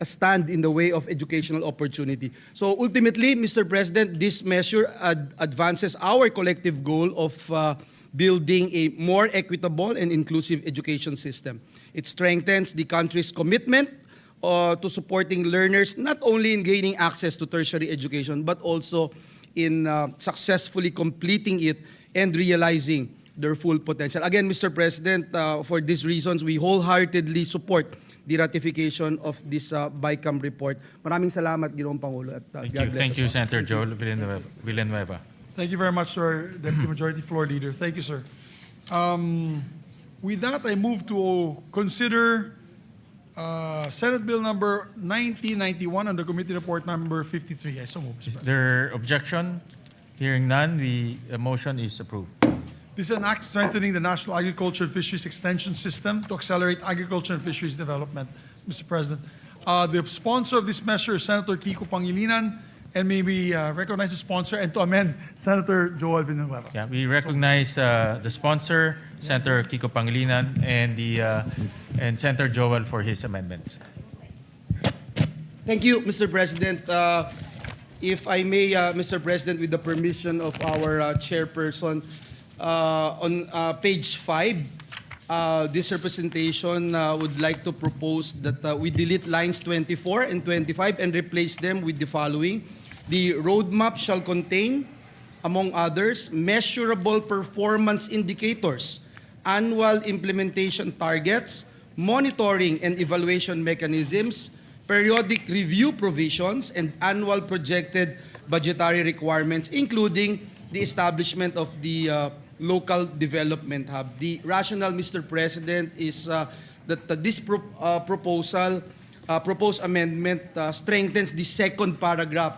stand in the way of educational opportunity. So ultimately, Mr. President, this measure advances our collective goal of building a more equitable and inclusive education system. It strengthens the country's commitment to supporting learners not only in gaining access to tertiary education, but also in successfully completing it and realizing their full potential. Again, Mr. President, for these reasons, we wholeheartedly support the ratification of this BICAM report. Maraming salamat, Ginoong Pangulo. At, Thank you, Senator Joel Villanueva. Thank you very much, sir, Deputy Majority Floor Leader. Thank you, sir. With that, I move to consider Senate Bill number 1991 and the committee report number 53. I so move, Mr. Is President. there objection? Hearing none, the motion is approved. This is an act strengthening the National Agriculture and Fisheries Extension System to accelerate agriculture and fisheries development, Mr. President. The sponsor of this measure is Senator Kiko Pangilinan, and may we recognize the sponsor and to amend Senator Joel Villanueva. Yeah, we recognize the sponsor, Senator Kiko Pangilinan, and Senator Joel for his amendments. Thank you, Mr. President. If I may, Mr. President, with the permission of our chairperson, on page 5, this representation would like to propose that we delete lines 24 and 25 and replace them with the following. The roadmap shall contain, among others, measurable performance indicators, annual implementation targets, monitoring and evaluation mechanisms, periodic review provisions, and annual projected budgetary requirements, including the establishment of the local development hub. The rationale, Mr. President, is that this proposed amendment strengthens the second paragraph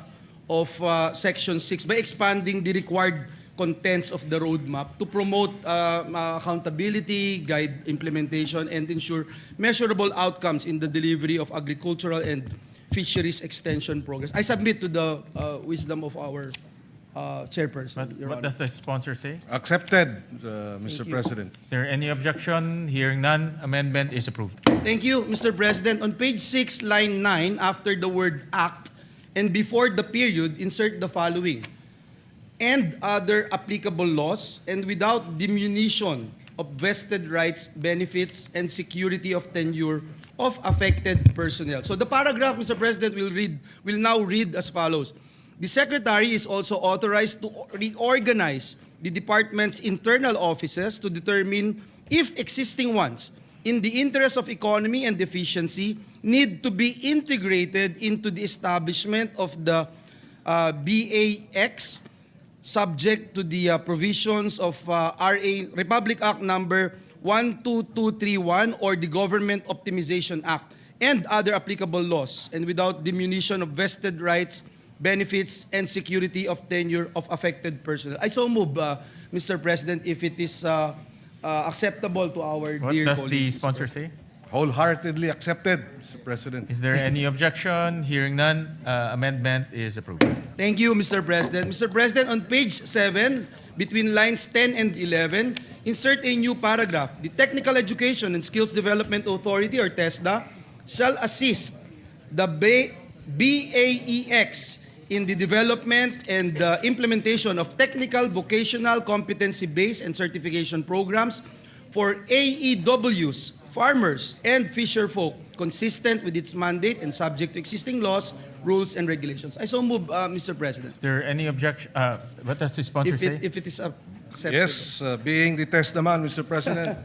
of Section 6 by expanding the required contents of the roadmap to promote accountability, guide implementation, and ensure measurable outcomes in the delivery of agricultural and fisheries extension progress. I submit to the wisdom of our chairperson. Your What Honor. does the sponsor say? Accepted, Mr. you. President. Is there any objection? Hearing none, amendment is approved. Thank you, Mr. President. On page 6, line 9, after the word act and before the period, insert the following: and other applicable laws, and without diminution of vested rights, benefits, and security of tenure of affected personnel. So the paragraph, Mr. President, will now read as follows. The Secretary is also authorized to reorganize the department's internal offices to determine if existing ones, in the interest of economy and efficiency, need to be integrated into the establishment of the BAX, subject to the provisions of Republic Act number 12231 or the Government Optimization Act and other applicable laws, and without diminution of vested rights, benefits, and security of tenure of affected personnel. I so move, Mr. President, if it is acceptable to our What dear does colleagues. the sponsor say? Wholeheartedly accepted, Mr. President. Is there any objection? Hearing none, amendment is approved. Thank you, Mr. President. Mr. President, on page 7, between lines 10 and 11, insert a new paragraph. The Technical Education and Skills Development Authority, or TESDA, shall assist the BAEX in the development and implementation of technical, vocational, competency-based, and certification programs for AEWs, farmers, and fisherfolk, consistent with its mandate and subject to existing laws, rules, and regulations. I so move, Mr. President. Is there any objection? What does the sponsor say? If it is accepted. Yes, being the testament, Mr. President,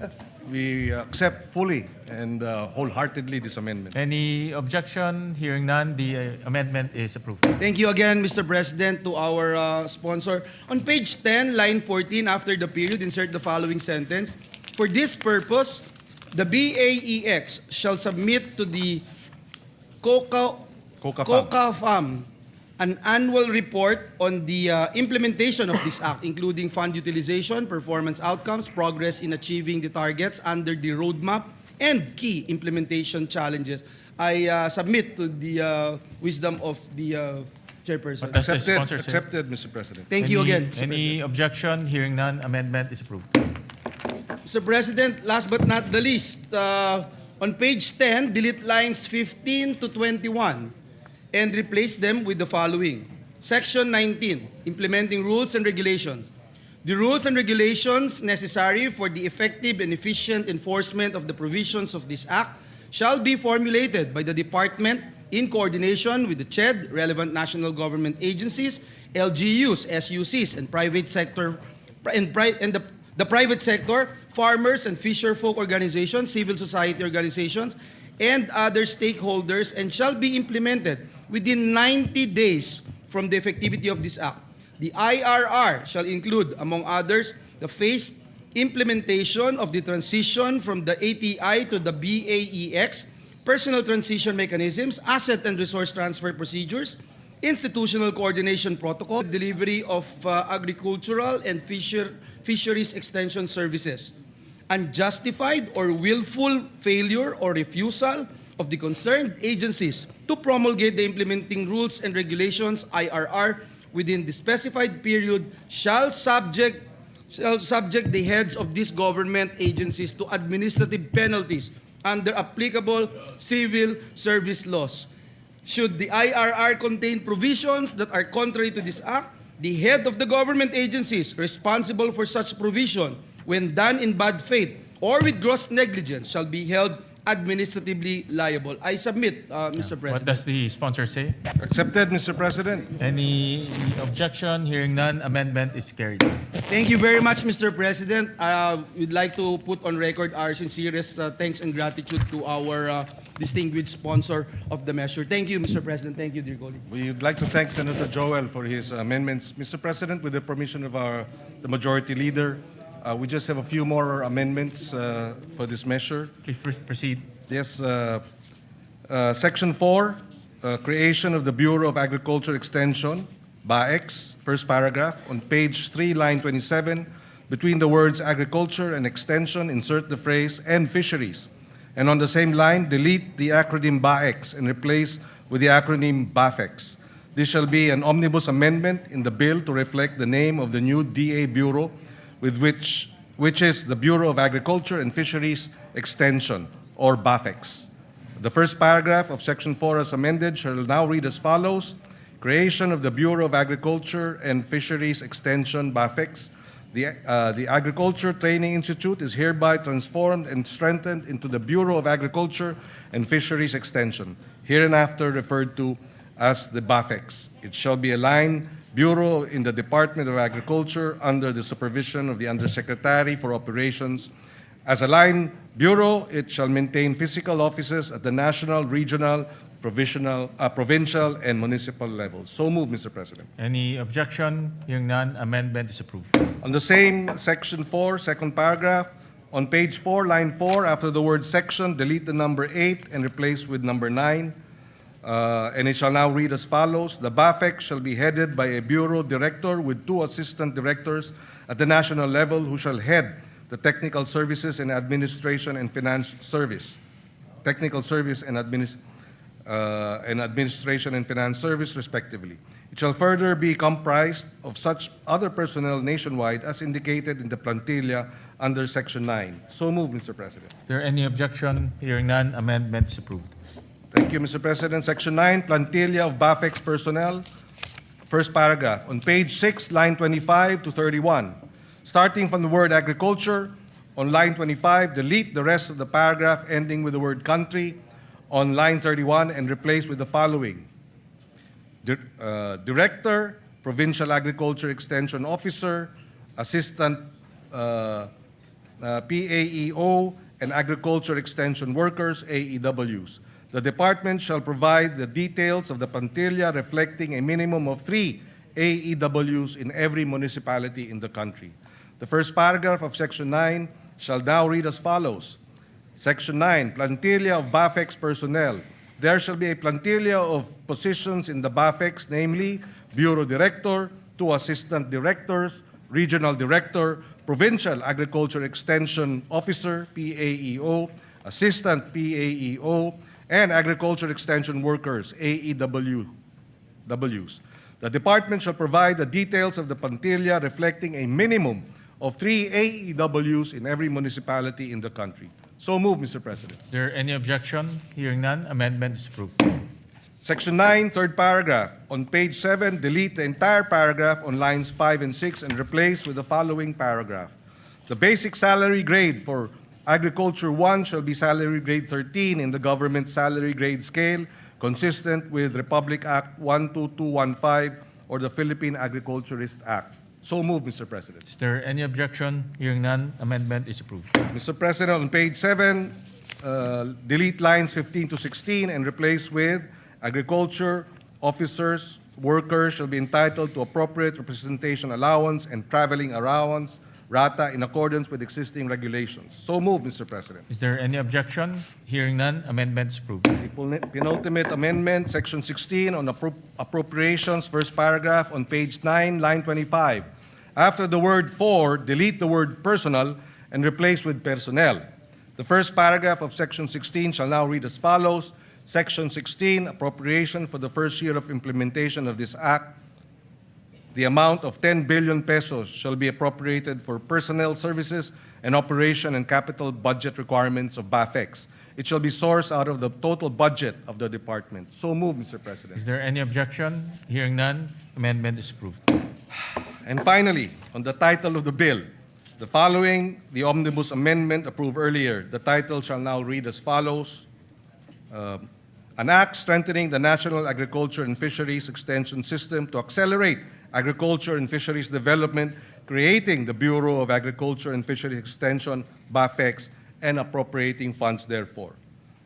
we accept fully and wholeheartedly this amendment. Any objection? Hearing none, the amendment is approved. Thank you again, Mr. President, to our sponsor. On page 10, line 14, after the period, insert the following sentence. For this purpose, the BAEX shall submit to the COCAFAM an annual report on the implementation of this act, including fund utilization, performance outcomes, progress in achieving the targets under the roadmap, and key implementation challenges. I submit to the wisdom of the chairperson. What does the sponsor say? Accepted, Mr. President. Thank you again, Mr. Any objection? Hearing none, amendment is approved. Mr. President, last but not the least, on page 10, delete lines 15 to 21 and replace them with the following. Section 19, implementing rules and regulations. The rules and regulations necessary for the effective and efficient enforcement of the provisions of this Act shall be formulated by the Department in coordination with the CHED, relevant national government agencies, LGUs, SUCs, and private sector, the private sector, farmers and fisherfolk organizations, civil society organizations, and other stakeholders, and shall be implemented within 90 days from the effectivity of this Act. The IRR shall include, among others, the phased implementation of the transition from the ATI to the BAEX, personal transition mechanisms, asset and resource transfer procedures, institutional coordination protocol, delivery of agricultural and fisheries extension services, unjustified or willful failure or refusal of the concerned agencies to promulgate the implementing rules and regulations, IRR, within the specified period shall subject the heads of these government agencies to administrative penalties under applicable civil service laws. Should the IRR contain provisions that are contrary to this Act, the head of the government agencies responsible for such provision, when done in bad faith or with gross negligence, shall be held administratively liable. I submit, Mr. What President. does the sponsor say? Accepted, Mr. President. Any objection? Hearing none, amendment is carried. Thank you very much, Mr. President. We'd like to put on record our sincerest thanks and gratitude to our distinguished sponsor of the measure. Thank you, Mr. President. Thank you, dear colleague. We'd like to thank Senator Joel for his amendments. Mr. President, with the permission of the Majority Leader, we just have a few more amendments for this measure. Please proceed. Yes, Section 4, creation of the Bureau of Agriculture Extension, BAEX, first paragraph, on page 3, line 27, between the words agriculture and extension, insert the phrase and fisheries. And on the same line, delete the acronym BAEX and replace with the acronym BAFEX. This shall be an omnibus amendment in the bill to reflect the name of the new DA Bureau, which is the Bureau of Agriculture and Fisheries Extension, or BAFEX. The first paragraph of Section 4 as amended shall now read as follows. Creation of the Bureau of Agriculture and Fisheries Extension, BAFEX. The Agriculture Training Institute is hereby transformed and strengthened into the Bureau of Agriculture and Fisheries Extension, hereinafter referred to as the BAFEX. It shall be a line bureau in the Department of Agriculture under the supervision of the Undersecretary for Operations. As a line bureau, it shall maintain physical offices at the national, regional, provincial, and municipal levels. So moved, Mr. President. Any objection? Hearing none, amendment is approved. On the same Section 4, second paragraph, on page 4, line 4, after the word section, delete the number 8 and replace with number 9. And it shall now read as follows. The BAFEX shall be headed by a bureau director with 2 assistant directors at the national level who shall head the Technical Services and Administration and Finance Service. Technical Service and Administration and Finance Service, respectively. It shall further be comprised of such other personnel nationwide as indicated in the plantilla under Section 9. So moved, Mr. President. Is there any objection? Hearing none, amendment is approved. Thank you, Mr. President. Section 9, plantilla of BAFEX personnel. First paragraph. On page 6, line 25 to 31. Starting from the word agriculture, on line 25, delete the rest of the paragraph ending with the word country on line 31 and replace with the following. Director, Provincial Agriculture Extension Officer, Assistant PAEO, and Agriculture Extension Workers, AEWs. The department shall provide the details of the plantilla reflecting a minimum of 3 AEWs in every municipality in the country. The first paragraph of Section 9 shall now read as follows. Section 9, plantilla of BAFEX personnel. There shall be a plantilla of positions in the BAFEX, namely Bureau Director, 2 Assistant Directors, Regional Director, Provincial Agriculture Extension Officer, PAEO, Assistant PAEO, and Agriculture Extension Workers, AEWs. The department shall provide the details of the plantilla reflecting a minimum of 3 AEWs in every municipality in the country. So moved, Mr. President. Is there any objection? Hearing none, amendment is approved. Section 9, third paragraph. On page 7, delete the entire paragraph on lines 5 and 6 and replace with the following paragraph. The basic salary grade for Agriculture 1 shall be salary grade 13 in the government salary grade scale, consistent with Republic Act 12215 or the Philippine Agriculturist Act. So moved, Mr. President. Is there any objection? Hearing none, amendment is approved. Mr. President, on page 7, delete lines 15 to 16 and replace with agriculture officers, workers shall be entitled to appropriate representation allowance and traveling allowance, RATA, in accordance with existing regulations. So moved, Mr. President. Is there any objection? Hearing none, amendment is approved. The penultimate amendment, Section 16 on appropriations, first paragraph on page 9, line 25. After the word for, delete the word personal and replace with personnel. The first paragraph of Section 16 shall now read as follows. Section 16, appropriation for the first year of implementation of this act. The amount of 10 billion pesos shall be appropriated for personnel services and operation and capital budget requirements of BAFEX. It shall be sourced out of the total budget of the department. So moved, Mr. President. Is there any objection? Hearing none, amendment is approved. And finally, on the title of the bill, The following, the omnibus amendment approved earlier. The title shall now read as follows. An act strengthening the national agriculture and fisheries extension system to accelerate agriculture and fisheries development, creating the Bureau of Agriculture and Fisheries Extension, BAFEX, and appropriating funds therefore.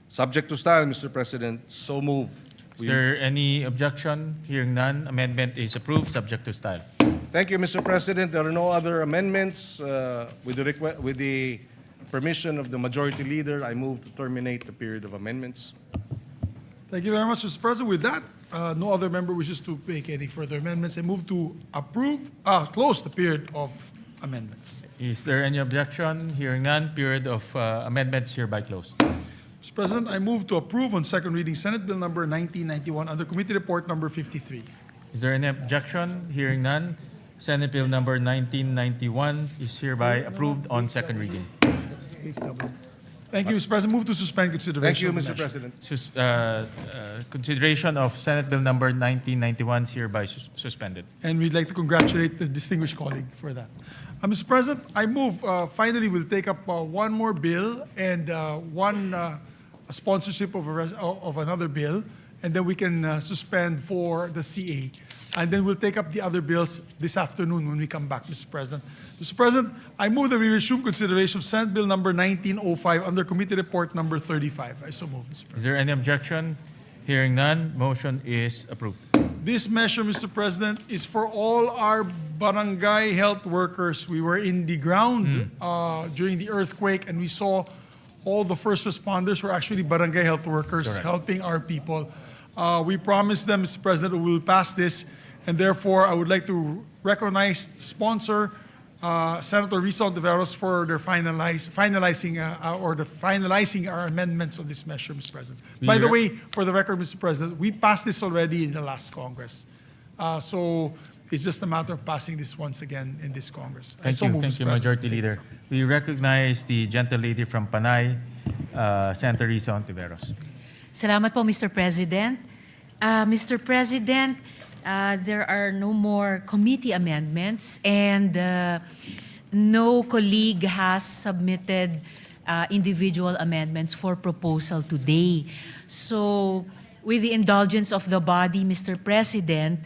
Subject to style, Mr. President, so moved. Is there any objection? Hearing none, amendment is approved, subject to style. Thank you, Mr. President. There are no other amendments. With the permission of the Majority Leader, I move to terminate the period of amendments. Thank you very much, Mr. President. With that, no other member wishes to make any further amendments. I move to close the period of amendments. Is there any objection? Hearing none, period of amendments hereby closed. Mr. President, I move to approve on second reading Senate Bill number 1991 under Committee Report number 53. Is there any objection? Hearing none, Senate Bill number 1991 is hereby approved on second reading. Thank you, Mr. President. Move to suspend Thank consideration. you, of the Mr. measure. President. Consideration of Senate Bill number 1991 is hereby suspended. And we'd like to congratulate the distinguished colleague for that. Mr. President, I move, finally, we'll take up one more bill and one sponsorship of another bill, and then we can suspend for the CA. And then we'll take up the other bills this afternoon when we come back, Mr. President. Mr. President, I move that we resume consideration of Senate Bill number 1905 under Committee Report number 35. I so move, Mr. President. Is there any objection? Hearing none, motion is approved. This measure, Mr. President, is for all our barangay health workers. We were in the ground during the earthquake, and we saw all the first responders were actually barangay health workers. Correct. Helping our people. We promised them, Mr. President, we will pass this, and therefore I would like to recognize the sponsor, Senator Risa Ontiveros, for their finalizing our amendments on this measure, Mr. President. By the way, for the record, Mr. President, we passed this already in the last Congress. So it's just a matter of passing this once again in this Congress. Thank you, Mr. Majority Leader. We recognize the gentle lady from Panay, Senator Risa Ontiveros. Salamat po, Mr. President. Mr. President, there are no more committee amendments and no colleague has submitted individual amendments for proposal today. So, with the indulgence of the body, Mr. President,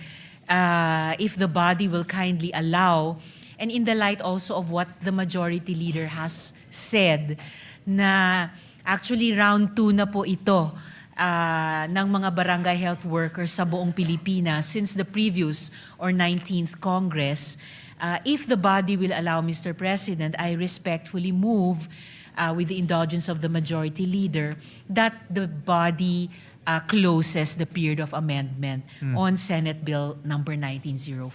if the body will kindly allow, and in the light also of what the Majority Leader has said, na actually round 2 na po ito ng mga barangay health workers sa buong Pilipinas since the previous or 19th Congress. If the body will allow, Mr. President, I respectfully move, with the indulgence of the Majority Leader, that the body closes the period of amendment on Senate Bill number 1905,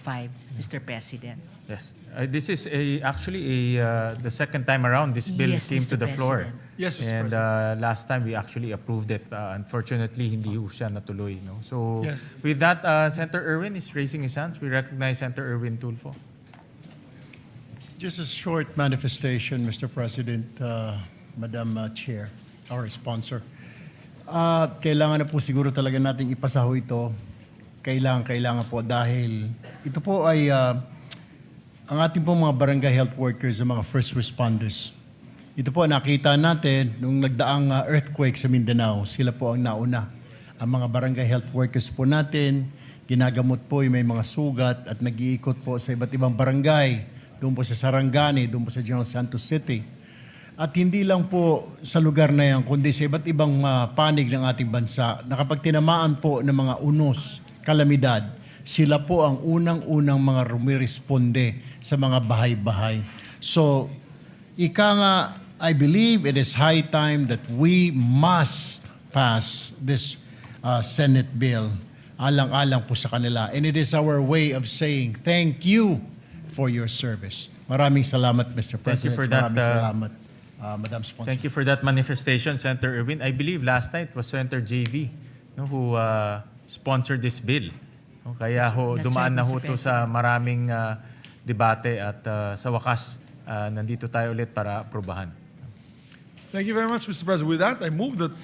Mr. President. Yes. This is actually the second time around this bill Yes, came Mr. to the floor. President. Yes, Mr. And President. last time we actually approved it. Unfortunately, hindi ho siya natuloy. No? So Yes. with that, Senator Erwin is raising his hands. We recognize Senator Erwin Tulfo. Just a short manifestation, Mr. President, Madam Chair, our sponsor. Kailangan na po siguro talaga nating ipasaho ito. Kailangan po dahil ito po ay ang ating po mga barangay health workers, mga first responders. Ito po nakita natin nung nagdaang earthquake sa Mindanao, sila po ang nauna. Ang mga barangay health workers po natin, ginagamot po yung may mga sugat at nag-iikot po sa iba't ibang barangay, doon po sa Sarangani, doon po sa General Santos City. At hindi lang po sa lugar na yan, kundi sa iba't ibang panig ng ating bansa, na kapag tinamaan po ng mga unos, kalamidad, sila po ang unang-unang mga rumiresponde sa mga bahay-bahay. So, ika nga, I believe it is high time that we must pass this Senate bill alang-alang po sa kanila. And it is our way of saying thank you for your service. Maraming salamat, Mr. President. Thank you for that. Maraming salamat, Madam Sponsor. Thank you for that manifestation, Senator Erwin. I believe last night was Senator JV who sponsored this bill. No? Kaya That's dumaan right, na Mr. ho to sa maraming debate at sa wakas, nandito tayo ulit para aprobahan. Thank you very much, Mr. President. With that, I move that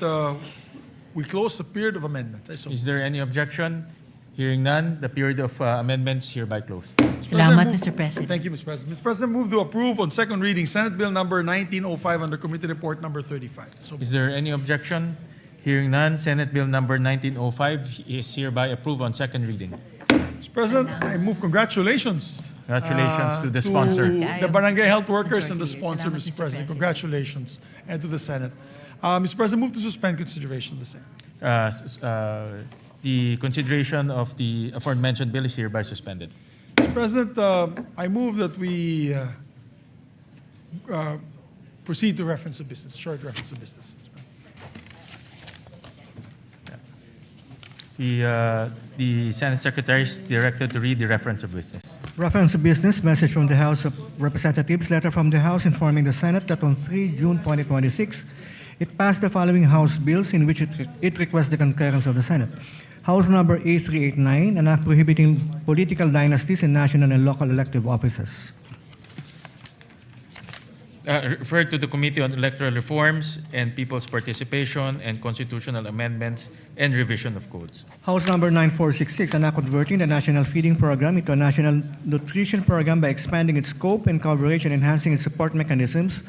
we close the period of amendments. I so Is there any objection? Hearing none, the period of amendments hereby closed. Salamat, Move- Mr. President. Thank you, Mr. President. Mr. President, move to approve on second reading Senate Bill number 1905 under Committee Report number 35. So Is there any objection? Hearing none, Senate Bill number 1905 is hereby approved on second reading. Mr. President, I move congratulations. Congratulations to the sponsor. To the barangay health workers and the sponsor, Salamat, Mr. Mr. President. President. Congratulations. And to the Senate. Mr. President, move to suspend consideration of the same. The consideration of the aforementioned bill is hereby suspended. Mr. President, I move that we proceed to reference of business, short reference of business. The Senate Secretary is directed to read the reference of business. Reference to business, message from the House of Representatives, letter from the House informing the Senate that on 3 June 2026, it passed the following House bills in which it requests the concurrence of the Senate. House number A389, an act prohibiting political dynasties in national and local elective offices. Referred to the Committee on Electoral Reforms and People's Participation and Constitutional Amendments and Revision of Codes. House number 9466, an act converting the National Feeding Program into a National Nutrition Program by expanding its scope and coverage and enhancing its support mechanisms,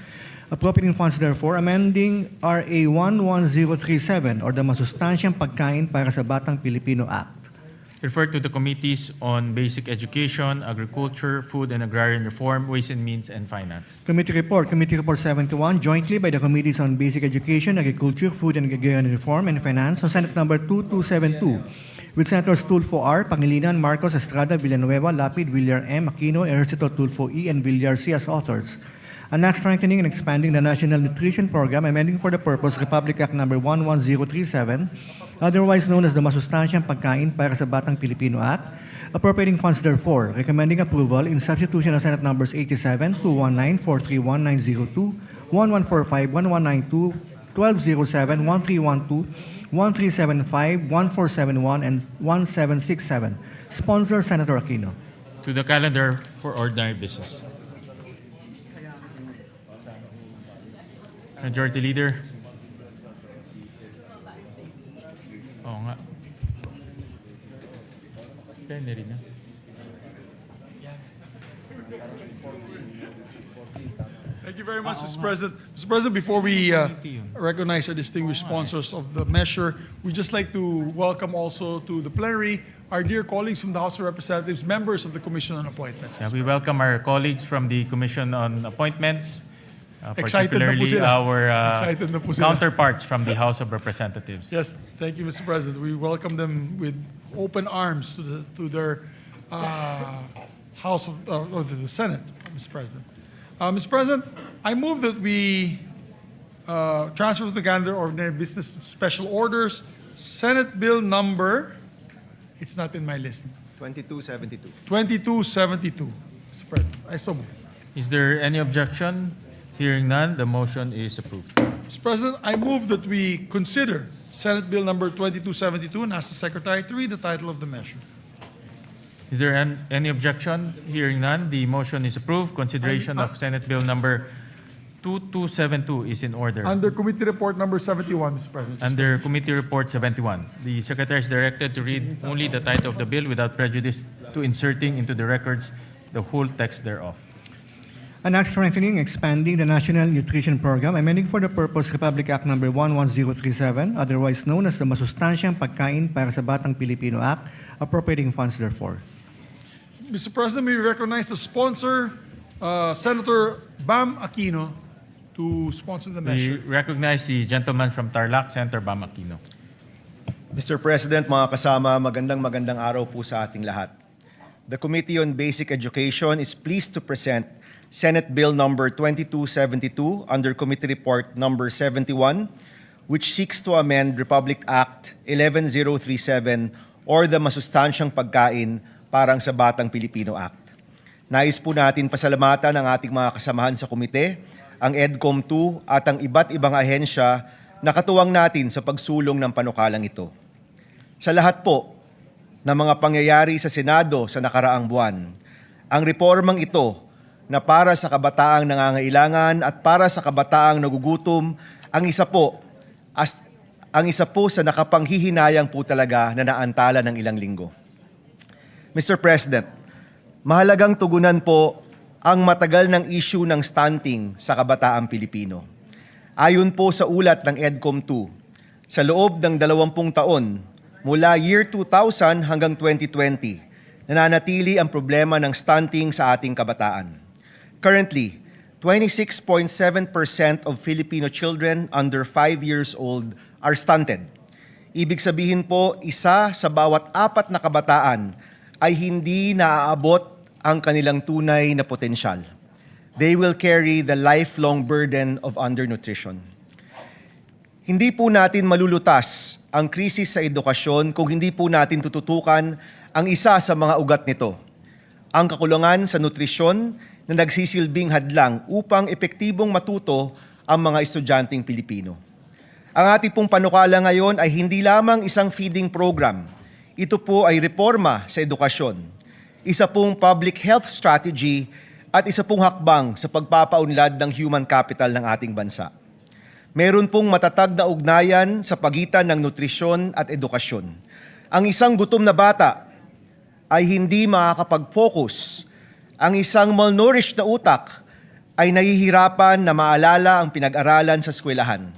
appropriating funds therefore, amending RA 11037 or the Masustansyang Pagkain para sa Batang Pilipino Act. Referred to the Committees on Basic Education, Agriculture, Food and Agrarian Reform, Ways and Means, and Finance. Committee Report 71, jointly by the Committees on Basic Education, Agriculture, Food and Agrarian Reform, and Finance, on Senate number 2272, with Senators Tulfo R., Pangilinan, Marcos, Estrada, Villanueva, Lapid, Villar M., Aquino, Ejercito, Tulfo E., and Villar C. as authors. An act strengthening and expanding the National Nutrition Program, amending for the purpose Republic Act number 11037, otherwise known as the Masustansyang Pagkain para sa Batang Pilipino Act, appropriating funds therefore, recommending approval in substitution of Senate numbers 87, 219, 431, 902, 1145, 1192, 1207, 1312, 1375, 1471, and 1767. Sponsor, Senator Aquino. To the calendar for ordinary business. Majority Leader. Oo nga. Pwede rin na. Thank you very much, Mr. President. Mr. President, before we recognize our distinguished sponsors of the measure, we'd just like to welcome also to the plenary our dear colleagues from the House of Representatives, members of the Commission on Appointments. We welcome our colleagues from the Commission on Appointments, Excited na po particularly sila. our Excited na po sila. counterparts from the House of Representatives. Yes, thank you, Mr. President. We welcome them with open arms to their House of or to the Senate, Mr. President. Mr. President, I move that we transfer to the calendar ordinary business special orders, Senate Bill number, it's not in my list, 2272. 2272, Mr. President. I so move. Is there any objection? Hearing none, the motion is approved. Mr. President, I move that we consider Senate Bill number 2272 and ask the Secretary to read the title of the measure. Is there any objection? Hearing none, the motion is approved. Consideration of Senate Bill number 2272 is in order. Under Committee Report number 71, Mr. President. Under Committee Report 71, the Secretary is directed to read only the title of the bill without prejudice to inserting into the records the whole text thereof. An act strengthening, expanding the National Nutrition Program, amending for the purpose Republic Act number 11037, otherwise known as the Masustansyang Pagkain para sa Batang Pilipino Act, appropriating funds therefore. Mr. President, we recognize the sponsor, Senator Bam Aquino, to sponsor the We measure. recognize the gentleman from Tarlac, Senator Bam Aquino. Mr. President, mga kasama, magandang araw po sa ating lahat. The Committee on Basic Education is pleased to present Senate Bill number 2272 under Committee Report number 71, which seeks to amend Republic Act 11037 or the Masustansyang Pagkain parang sa Batang Pilipino Act. Nais po natin pasalamatan ang ating mga kasamahan sa komite, ang EDCOM2 at ang iba't ibang ahensya na katuwang natin sa pagsulong ng panukalang ito. Sa lahat po ng mga pangyayari sa Senado sa nakaraang buwan, ang reformang ito na para sa kabataang nangangailangan at para sa kabataang nagugutom, ang isa po sa nakapanghihinayang po talaga na naantala ng ilang linggo. Mr. President, mahalagang tugunan po ang matagal ng issue ng stunting sa kabataang Pilipino. Ayon po sa ulat ng EDCOM 2, sa loob ng 20 taon, mula year 2000 hanggang 2020, nananatili ang problema ng stunting sa ating kabataan. Currently, 26.7% of Filipino children under 5 years old are stunted. Ibig sabihin po, isa sa bawat 4 na kabataan ay hindi naaabot ang kanilang tunay na potensyal. They will carry the lifelong burden of undernutrition. Hindi po natin malulutas ang krisis sa edukasyon kung hindi po natin tututukan ang isa sa mga ugat nito, ang kakulangan sa nutrisyon na nagsisilbing hadlang upang epektibong matuto ang mga estudyanteng Pilipino. Ang ating pong panukala ngayon ay hindi lamang isang feeding program. Ito po ay reforma sa edukasyon, isa pong public health strategy at isa pong hakbang sa pagpapaunlad ng human capital ng ating bansa. Meron pong matatag na ugnayan sa pagitan ng nutrisyon at edukasyon. Ang isang gutom na bata ay hindi makakapag-focus. Ang isang malnourished na utak ay nahihirapan na maalala ang pinag-aralan sa eskwelahan.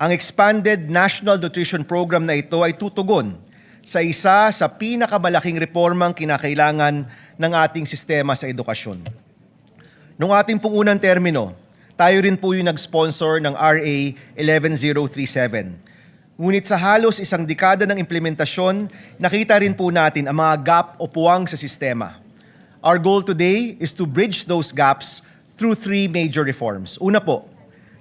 Ang expanded National Nutrition Program na ito ay tutugon sa isa sa pinakamalaking reformang kinakailangan ng ating sistema sa edukasyon. Noong ating pong unang termino, tayo rin po yung nag-sponsor ng RA 11037. Ngunit sa halos isang dekada ng implementasyon, nakita rin po natin ang mga gap o puwang sa sistema. Our goal today is to bridge those gaps through 3 major reforms. Una po,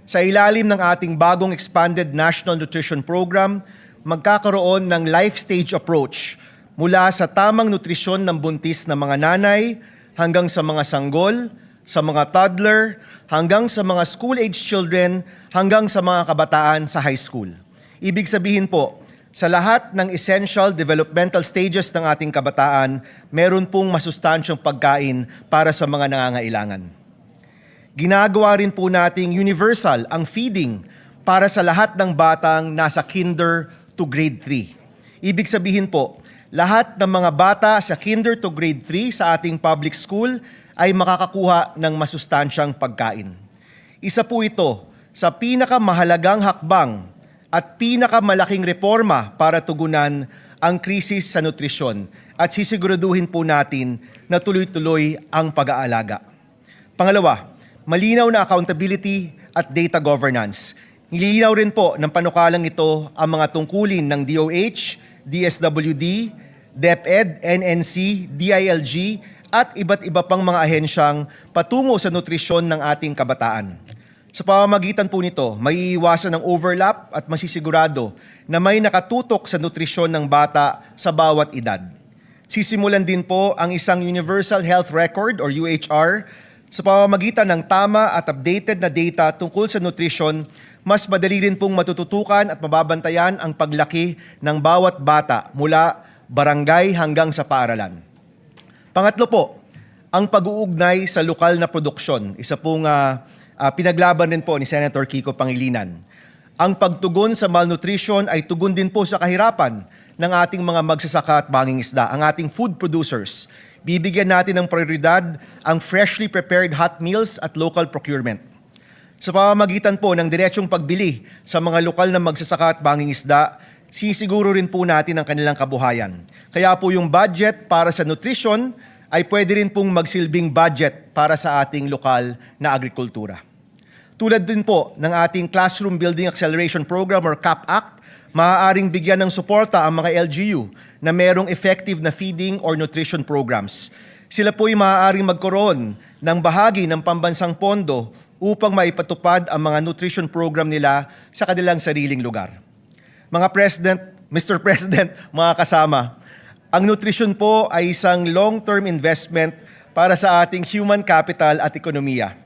sa ilalim ng ating bagong expanded National Nutrition Program, magkakaroon ng life stage approach mula sa tamang nutrisyon ng buntis na mga nanay hanggang sa mga sanggol, sa mga toddler, hanggang sa mga school-age children, hanggang sa mga kabataan sa high school. Ibig sabihin po, sa lahat ng essential developmental stages ng ating kabataan, meron pong masustansyong pagkain para sa mga nangangailangan. Ginagawa rin po nating universal ang feeding para sa lahat ng batang nasa kinder to grade 3. Ibig sabihin po, lahat ng mga bata sa kinder to grade 3 sa ating public school ay makakakuha ng masustansyang pagkain. Isa po ito sa pinakamahalagang hakbang at pinakamalaking reforma para tugunan ang krisis sa nutrisyon at sisiguraduhin po natin na tuloy-tuloy ang pag-aalaga. Pangalawa, malinaw na accountability at data governance. Nililinaw rin po ng panukalang ito ang mga tungkulin ng DOH, DSWD, DepEd, NNC, DILG at iba't iba pang mga ahensyang patungo sa nutrisyon ng ating kabataan. Sa pamamagitan po nito, may iiwasan ng overlap at masisigurado na may nakatutok sa nutrisyon ng bata sa bawat edad. Sisimulan din po ang isang Universal Health Record or UHR sa pamamagitan ng tama at updated na data tungkol sa nutrisyon. Mas madali rin pong matututukan at mababantayan ang paglaki ng bawat bata mula barangay hanggang sa paaralan. Pangatlo po, ang pag-uugnay sa lokal na produksyon. Isa pong pinaglaban din po ni Senator Kiko Pangilinan. Ang pagtugon sa malnutrition ay tugon din po sa kahirapan ng ating mga magsasaka at mangingisda, ang ating food producers. Bibigyan natin ng prioridad ang freshly prepared hot meals at local procurement. Sa pamamagitan po ng diretsyong pagbili sa mga lokal na magsasaka at mangingisda, sisiguro rin po natin ang kanilang kabuhayan. Kaya po yung budget para sa nutrition ay pwede rin pong magsilbing budget para sa ating lokal na agrikultura. Tulad din po ng ating Classroom Building Acceleration Program or CAP Act, maaaring bigyan ng suporta ang mga LGU na merong effective na feeding or nutrition programs. Sila po ay maaaring magkaroon ng bahagi ng pambansang pondo upang maipatupad ang mga nutrition program nila sa kanilang sariling lugar. Mga President, Mr. President, mga kasama, ang nutrition po ay isang long-term investment para sa ating human capital at ekonomiya.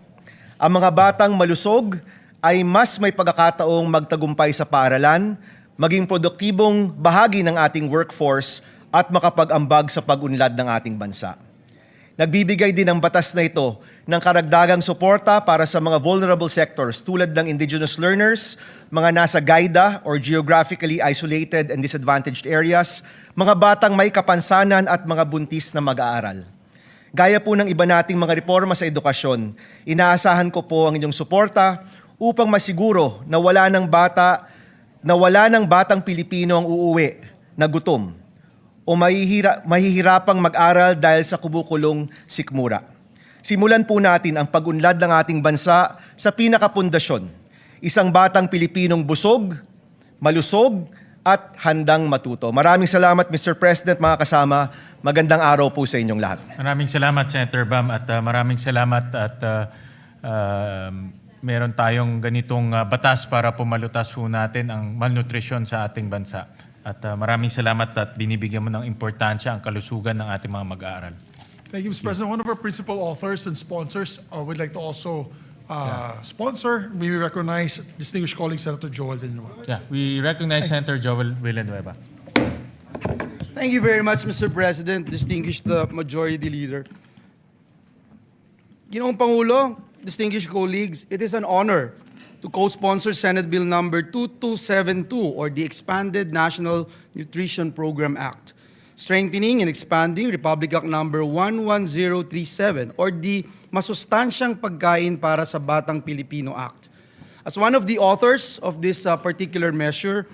Ang mga batang malusog ay mas may pagkakataong magtagumpay sa paaralan, maging produktibong bahagi ng ating workforce at makapag-ambag sa pag-unlad ng ating bansa. Nagbibigay din ang batas na ito ng karagdagang suporta para sa mga vulnerable sectors tulad ng indigenous learners, mga nasa GAIDA or geographically isolated and disadvantaged areas, mga batang may kapansanan at mga buntis na mag-aaral. Gaya po ng iba nating mga reforma sa edukasyon, inaasahan ko po ang inyong suporta upang masiguro na wala ng batang Pilipino ang uuwi na gutom o mahihirapang mag-aral dahil sa kubukulong sikmura. Simulan po natin ang pag-unlad ng ating bansa sa pinakapundasyon, isang batang Pilipinong busog, malusog, at handang matuto. Maraming salamat, Mr. President, mga kasama. Magandang araw po sa inyong lahat. Maraming salamat, Senator Bam, at maraming salamat at meron tayong ganitong batas para pumalutas po natin ang malnutrition sa ating bansa. At maraming salamat at binibigyan mo ng importansya ang kalusugan ng ating mga mag-aaral. Thank you, Mr. President. One of our principal authors and sponsors would like to also sponsor. We recognize distinguished colleague Senator Joel Villanueva. Yeah, we recognize Senator Joel Villanueva. Thank you very much, Mr. President, distinguished Majority Leader. Ginoong Pangulo, distinguished colleagues, it is an honor to co-sponsor Senate Bill number 2272 or the Expanded National Nutrition Program Act, strengthening and expanding Republic Act number 11037 or the Masustansyang Pagkain para sa Batang Pilipino Act. As one of the authors of this particular measure,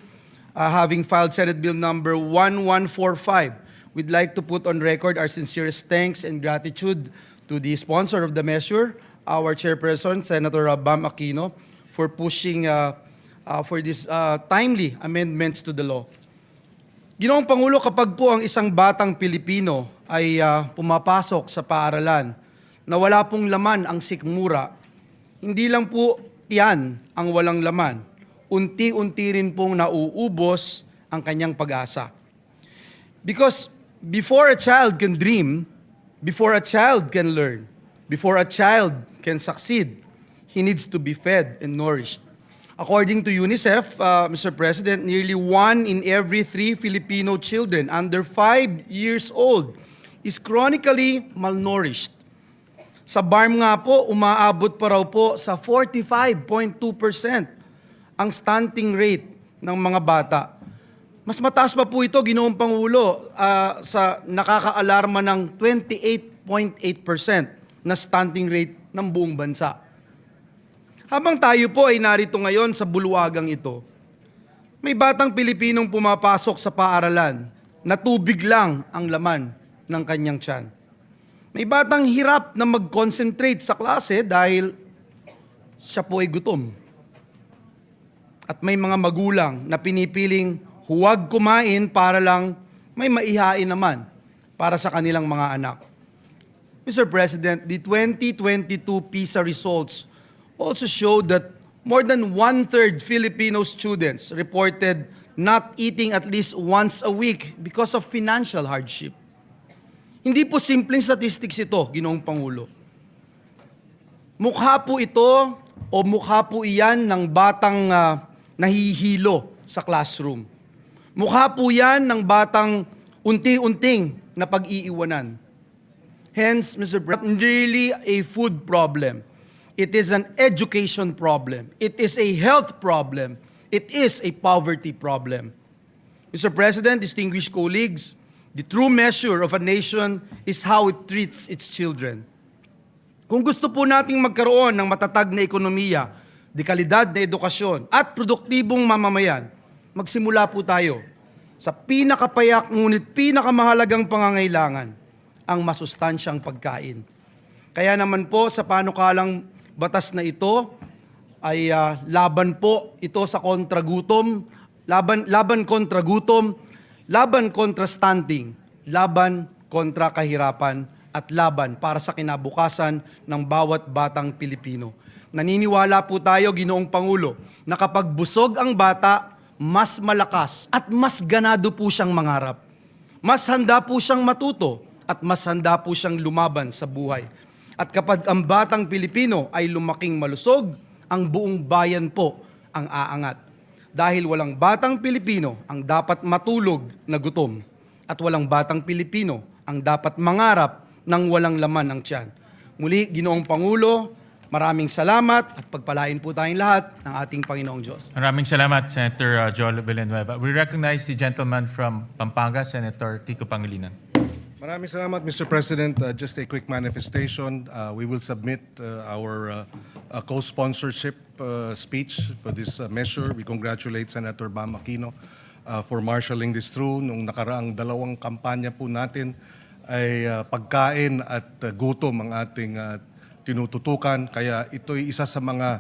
having filed Senate Bill number 1145, we'd like to put on record our sincerest thanks and gratitude to the sponsor of the measure, our chairperson, Senator Bam Aquino, for pushing for these timely amendments to the law. Ginoong Pangulo, kapag po ang isang batang Pilipino ay pumapasok sa paaralan na wala pong laman ang sikmura, hindi lang po yan ang walang laman. Unti-unti rin pong nauubos ang kanyang pag-asa. Because before a child can dream, before a child can learn, before a child can succeed, he needs to be fed and nourished. According to UNICEF, Mr. President, nearly 1 in every 3 Filipino children under 5 years old is chronically malnourished. Sa BARM nga po, umaabot pa raw po sa 45.2% ang stunting rate ng mga bata. Mas mataas pa po ito, Ginoong Pangulo, sa nakakaalarma ng 28.8% na stunting rate ng buong bansa. Habang tayo po ay narito ngayon sa bulwagang ito, may batang Pilipinong pumapasok sa paaralan na tubig lang ang laman ng kanyang tiyan. May batang hirap na mag-concentrate sa klase dahil siya po ay gutom. At may mga magulang na pinipiling huwag kumain para lang may maihain naman para sa kanilang mga anak. Mr. President, the 2022 PISA results also showed that more than 1/3 Filipino students reported not eating at least once a week because of financial hardship. Hindi po simpleng statistics ito, Ginoong Pangulo. Mukha po ito o mukha po iyan ng batang nahihilo sa classroom. Mukha po yan ng batang unti-unting na pag-iiwanan. Hence, Mr. President, really a food problem. It is an education problem. It is a health problem. It is a poverty problem. Mr. President, distinguished colleagues, the true measure of a nation is how it treats its children. Kung gusto po nating magkaroon ng matatag na ekonomiya, dekalidad na edukasyon, at produktibong mamamayan, magsimula po tayo sa pinakapayak ngunit pinakamahalagang pangangailangan, ang masustansyang pagkain. Kaya naman po sa panukalang batas na ito ay laban po ito sa kontragutom, laban kontra gutom, laban kontra stunting, laban kontra kahirapan, at laban para sa kinabukasan ng bawat batang Pilipino. Naniniwala po tayo, Ginoong Pangulo, na kapag busog ang bata, mas malakas at mas ganado po siyang mangarap. Mas handa po siyang matuto at mas handa po siyang lumaban sa buhay. At kapag ang batang Pilipino ay lumaking malusog, ang buong bayan po ang aangat. Dahil walang batang Pilipino ang dapat matulog na gutom at walang batang Pilipino ang dapat mangarap ng walang laman ng tiyan. Muli, Ginoong Pangulo, maraming salamat at pagpalain po tayong lahat ng ating Panginoong Diyos. Maraming salamat, Senator Joel Villanueva. We recognize the gentleman from Pampanga, Senator Kiko Pangilinan. Maraming salamat, Mr. President. Just a quick manifestation. We will submit our co-sponsorship speech for this measure. We congratulate Senator Bam Aquino for marshalling this through. Nung nakaraang dalawang kampanya po natin ay pagkain at gutom ang ating tinututukan. Kaya ito'y isa sa mga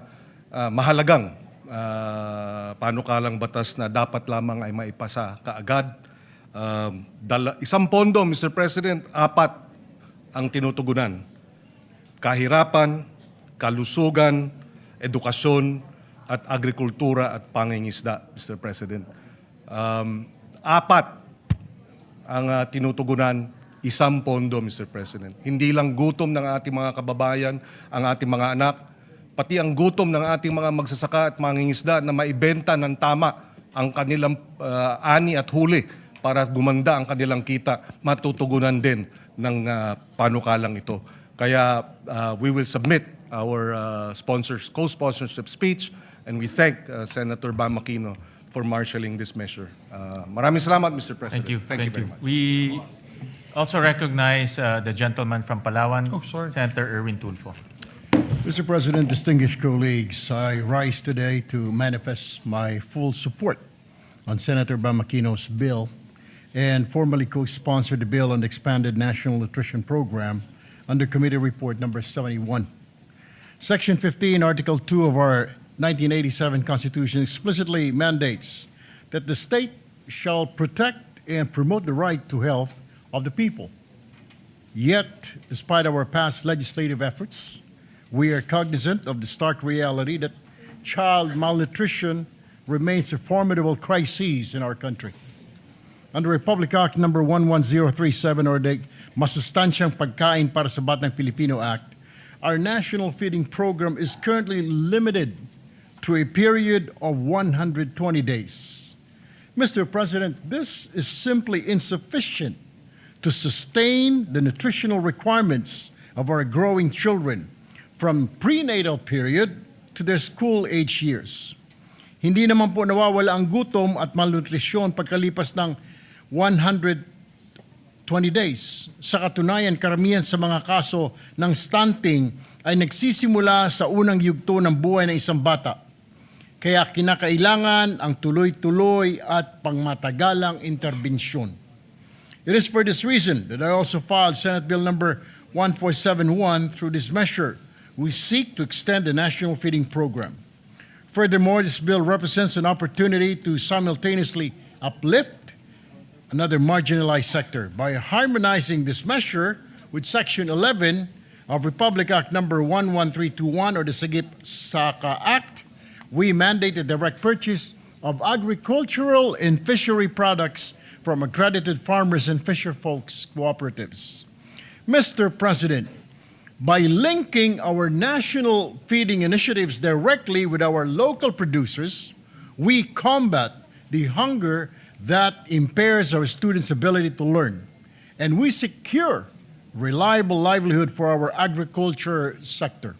mahalagang panukalang batas na dapat lamang ay maipasa kaagad. Isang pondo, Mr. President, 4 ang tinutugunan. Kahirapan, kalusugan, edukasyon, at agrikultura at pangingisda, Mr. President. 4 ang tinutugunan, 1 pondo, Mr. President. Hindi lang gutom ng ating mga kababayan, ang ating mga anak, pati ang gutom ng ating mga magsasaka at mangingisda na maibenta ng tama ang kanilang ani at huli para gumanda ang kanilang kita, matutugunan din ng panukalang ito. Kaya we will submit our co-sponsorship speech, and we thank Senator Bam Aquino for marshalling this measure. Maraming salamat, Mr. President. Thank you. Thank you very much. We also recognize the gentleman from Palawan, Senator Erwin Tulfo. Mr. President, distinguished colleagues, I rise today to manifest my full support on Senator Bam Aquino's bill and formally co-sponsor the bill on the expanded National Nutrition Program under Committee Report number 71. Section 15, Article 2 of our 1987 Constitution explicitly mandates that the state shall protect and promote the right to health of the people. Yet, despite our past legislative efforts, we are cognizant of the stark reality that child malnutrition remains a formidable crisis in our country. Under Republic Act number 11037 or the Masustansyang Pagkain para sa Batang Pilipino Act, our national feeding program is currently limited to a period of 120 days. Mr. President, this is simply insufficient to sustain the nutritional requirements of our growing children from prenatal period to their school-age years. Hindi naman po nawawala ang gutom at malnutrisyon pagkalipas ng 120 days. Sa katunayan, karamihan sa mga kaso ng stunting ay nagsisimula sa unang yugto ng buhay ng isang bata. Kaya kinakailangan ang tuloy-tuloy at pangmatagalang interbensyon. It is for this reason that I also filed Senate Bill number 1471. Through this measure, we seek to extend the national feeding program. Furthermore, this bill represents an opportunity to simultaneously uplift another marginalized sector by harmonizing this measure with Section 11 of Republic Act number 11321 or the Sagip Saka Act. We mandate the direct purchase of agricultural and fishery products from accredited farmers and fisher folks cooperatives. Mr. President, by linking our national feeding initiatives directly with our local producers, we combat the hunger that impairs our students' ability to learn, and we secure reliable livelihood for our agriculture sector.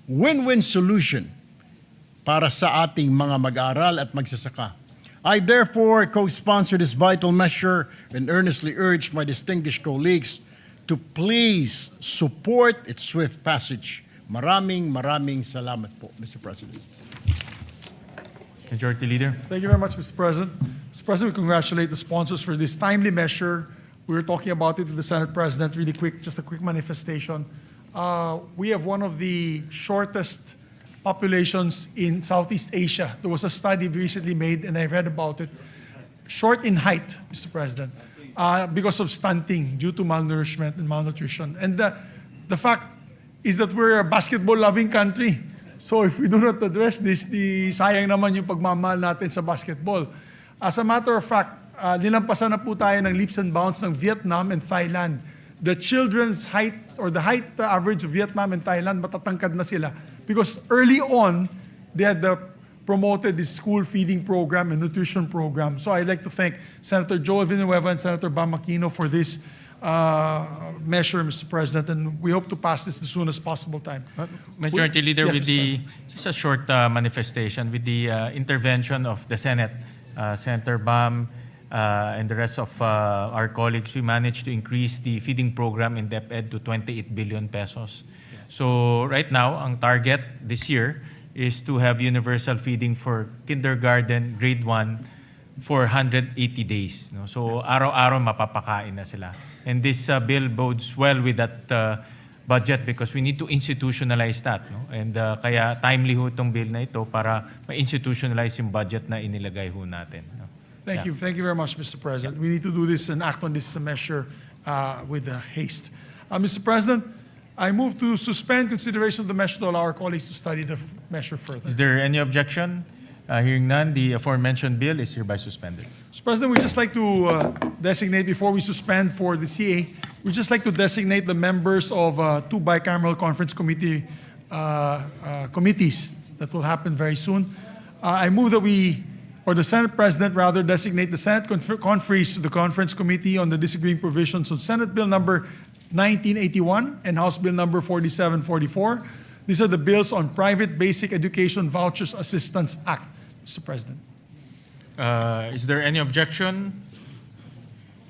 Win-win solution para sa ating mga mag-aaral at magsasaka. I therefore co-sponsor this vital measure and earnestly urge my distinguished colleagues to please support its swift passage. Maraming salamat po, Mr. President. Majority Leader. Thank you very much, Mr. President. Mr. President, we congratulate the sponsors for this timely measure. We were talking about it with the Senate President really quick, just a quick manifestation. We have one of the shortest populations in Southeast Asia. There was a study recently made, and I read about it. Short in height, Mr. President, because of stunting due to malnourishment and malnutrition. And the fact is that we're a basketball-loving country. So if we do not address this, sayang naman yung pagmamahal natin sa basketball. As a matter of fact, nilampasan na po tayo ng leaps and bounds ng Vietnam and Thailand. The children's height or the height average of Vietnam and Thailand, matatangkad na sila. Because early on, they had promoted the school feeding program and nutrition program. So I'd like to thank Senator Joel Villanueva and Senator Bam Aquino for this measure, Mr. President, and we hope to pass this as soon as possible time. Majority Leader, Yes, with Mr. the just a short manifestation with the intervention of the Senate, Senator Bam, and the rest of our colleagues, we managed to increase the feeding program in DepEd to 28 billion pesos. So right now, ang target this year is to have universal feeding for kindergarten, grade 1, for 180 days. No? So araw-araw mapapakain na sila. And this bill bodes well with that budget because we need to institutionalize that. No? And kaya timely ho itong bill na ito para ma-institutionalize yung budget na inilagay ho natin. No? Thank you. Thank you very much, Mr. President. We need to do this and act on this measure with haste. Mr. President, I move to suspend consideration of the measure to allow our colleagues to study the measure further. Is there any objection? Hearing none, the aforementioned bill is hereby suspended. Mr. President, we'd just like to designate, before we suspend for the CA, we'd just like to designate the members of two bicameral conference committees that will happen very soon. I move that the Senate President rather designate the Senate conferees to the Conference Committee on the Disagreeing Provisions on Senate Bill number 1981 and House Bill number 4744. These are the bills on Private Basic Education Vouchers Assistance Act, Mr. President. Is there any objection?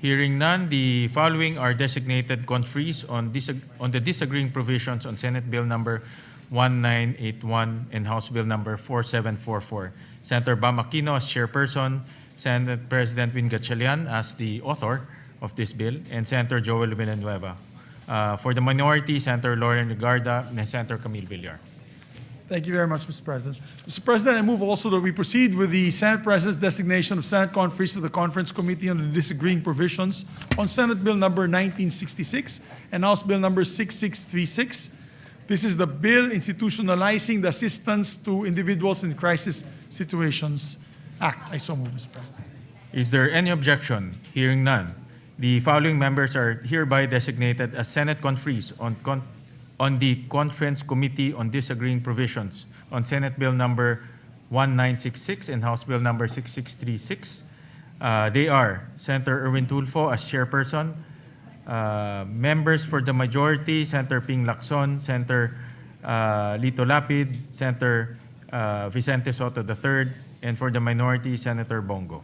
Hearing none, the following are designated conferees on the disagreeing provisions on Senate Bill number 1981 and House Bill number 4744. Senator Bam Aquino as chairperson, Senate President Win Gatchalian as the author of this bill, and Senator Joel Villanueva. For the minority, Senator Lauren Legarda and Senator Camille Villar. Thank you very much, Mr. President. Mr. President, I move also that we proceed with the Senate President's designation of Senate conferees to the Conference Committee on the Disagreeing Provisions on Senate Bill number 1966 and House Bill number 6636. This is the bill institutionalizing the Assistance to Individuals in Crisis Situations Act. I so move, Mr. President. Is there any objection? Hearing none, the following members are hereby designated as Senate conferees on the Conference Committee on Disagreeing Provisions on Senate Bill number 1966 and House Bill number 6636. They are Senator Erwin Tulfo as chairperson, members for the majority, Senator Ping Lacson, Senator Lito Lapid, Senator Vicente Soto III, and for the minority, Senator Bongo.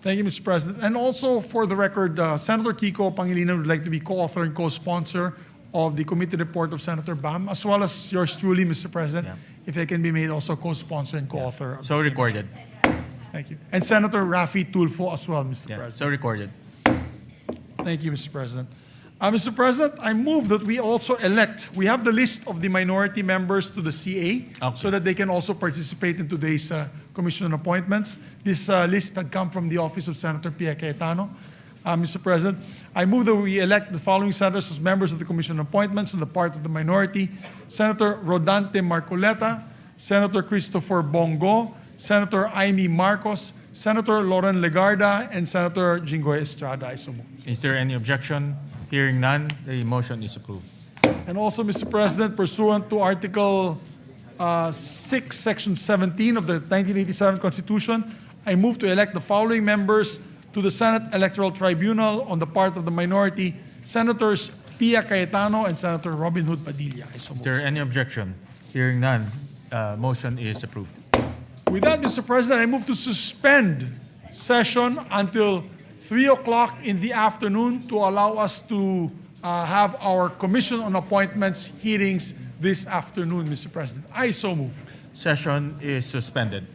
Thank you, Mr. President. And also, for the record, Senator Kiko Pangilinan would like to be co-author and co-sponsor of the committee report of Senator Bam, as well as yours truly, Mr. President, if I can be made also co-sponsor and co-author. So recorded. Thank you. And Senator Rafi Tulfo as well, Mr. President. So recorded. Thank you, Mr. President. Mr. President, I move that we also we have the list of the minority members to the CA so that they can also participate in today's commission on appointments. This list had come from the office of Senator Pia Cayetano. Mr. President, I move that we elect the following senators as members of the commission on appointments on the part of the minority: Senator Rodante Marcoleta, Senator Christopher Bongo, Senator Aimee Marcos, Senator Lauren Legarda, and Senator Jinggoy Estrada. I so move. Is there any objection? Hearing none, the motion is approved. And also, Mr. President, pursuant to Article 6, Section 17 of the 1987 Constitution, I move to elect the following members to the Senate Electoral Tribunal on the part of the minority: Senators Pia Cayetano and Senator Robin Hood Padilla. I so move. Is there any objection? Hearing none, motion is approved. With that, Mr. President, I move to suspend session until 3 o'clock in the afternoon to allow us to have our Commission on Appointments hearings this afternoon, Mr. President. I so move. Session is suspended.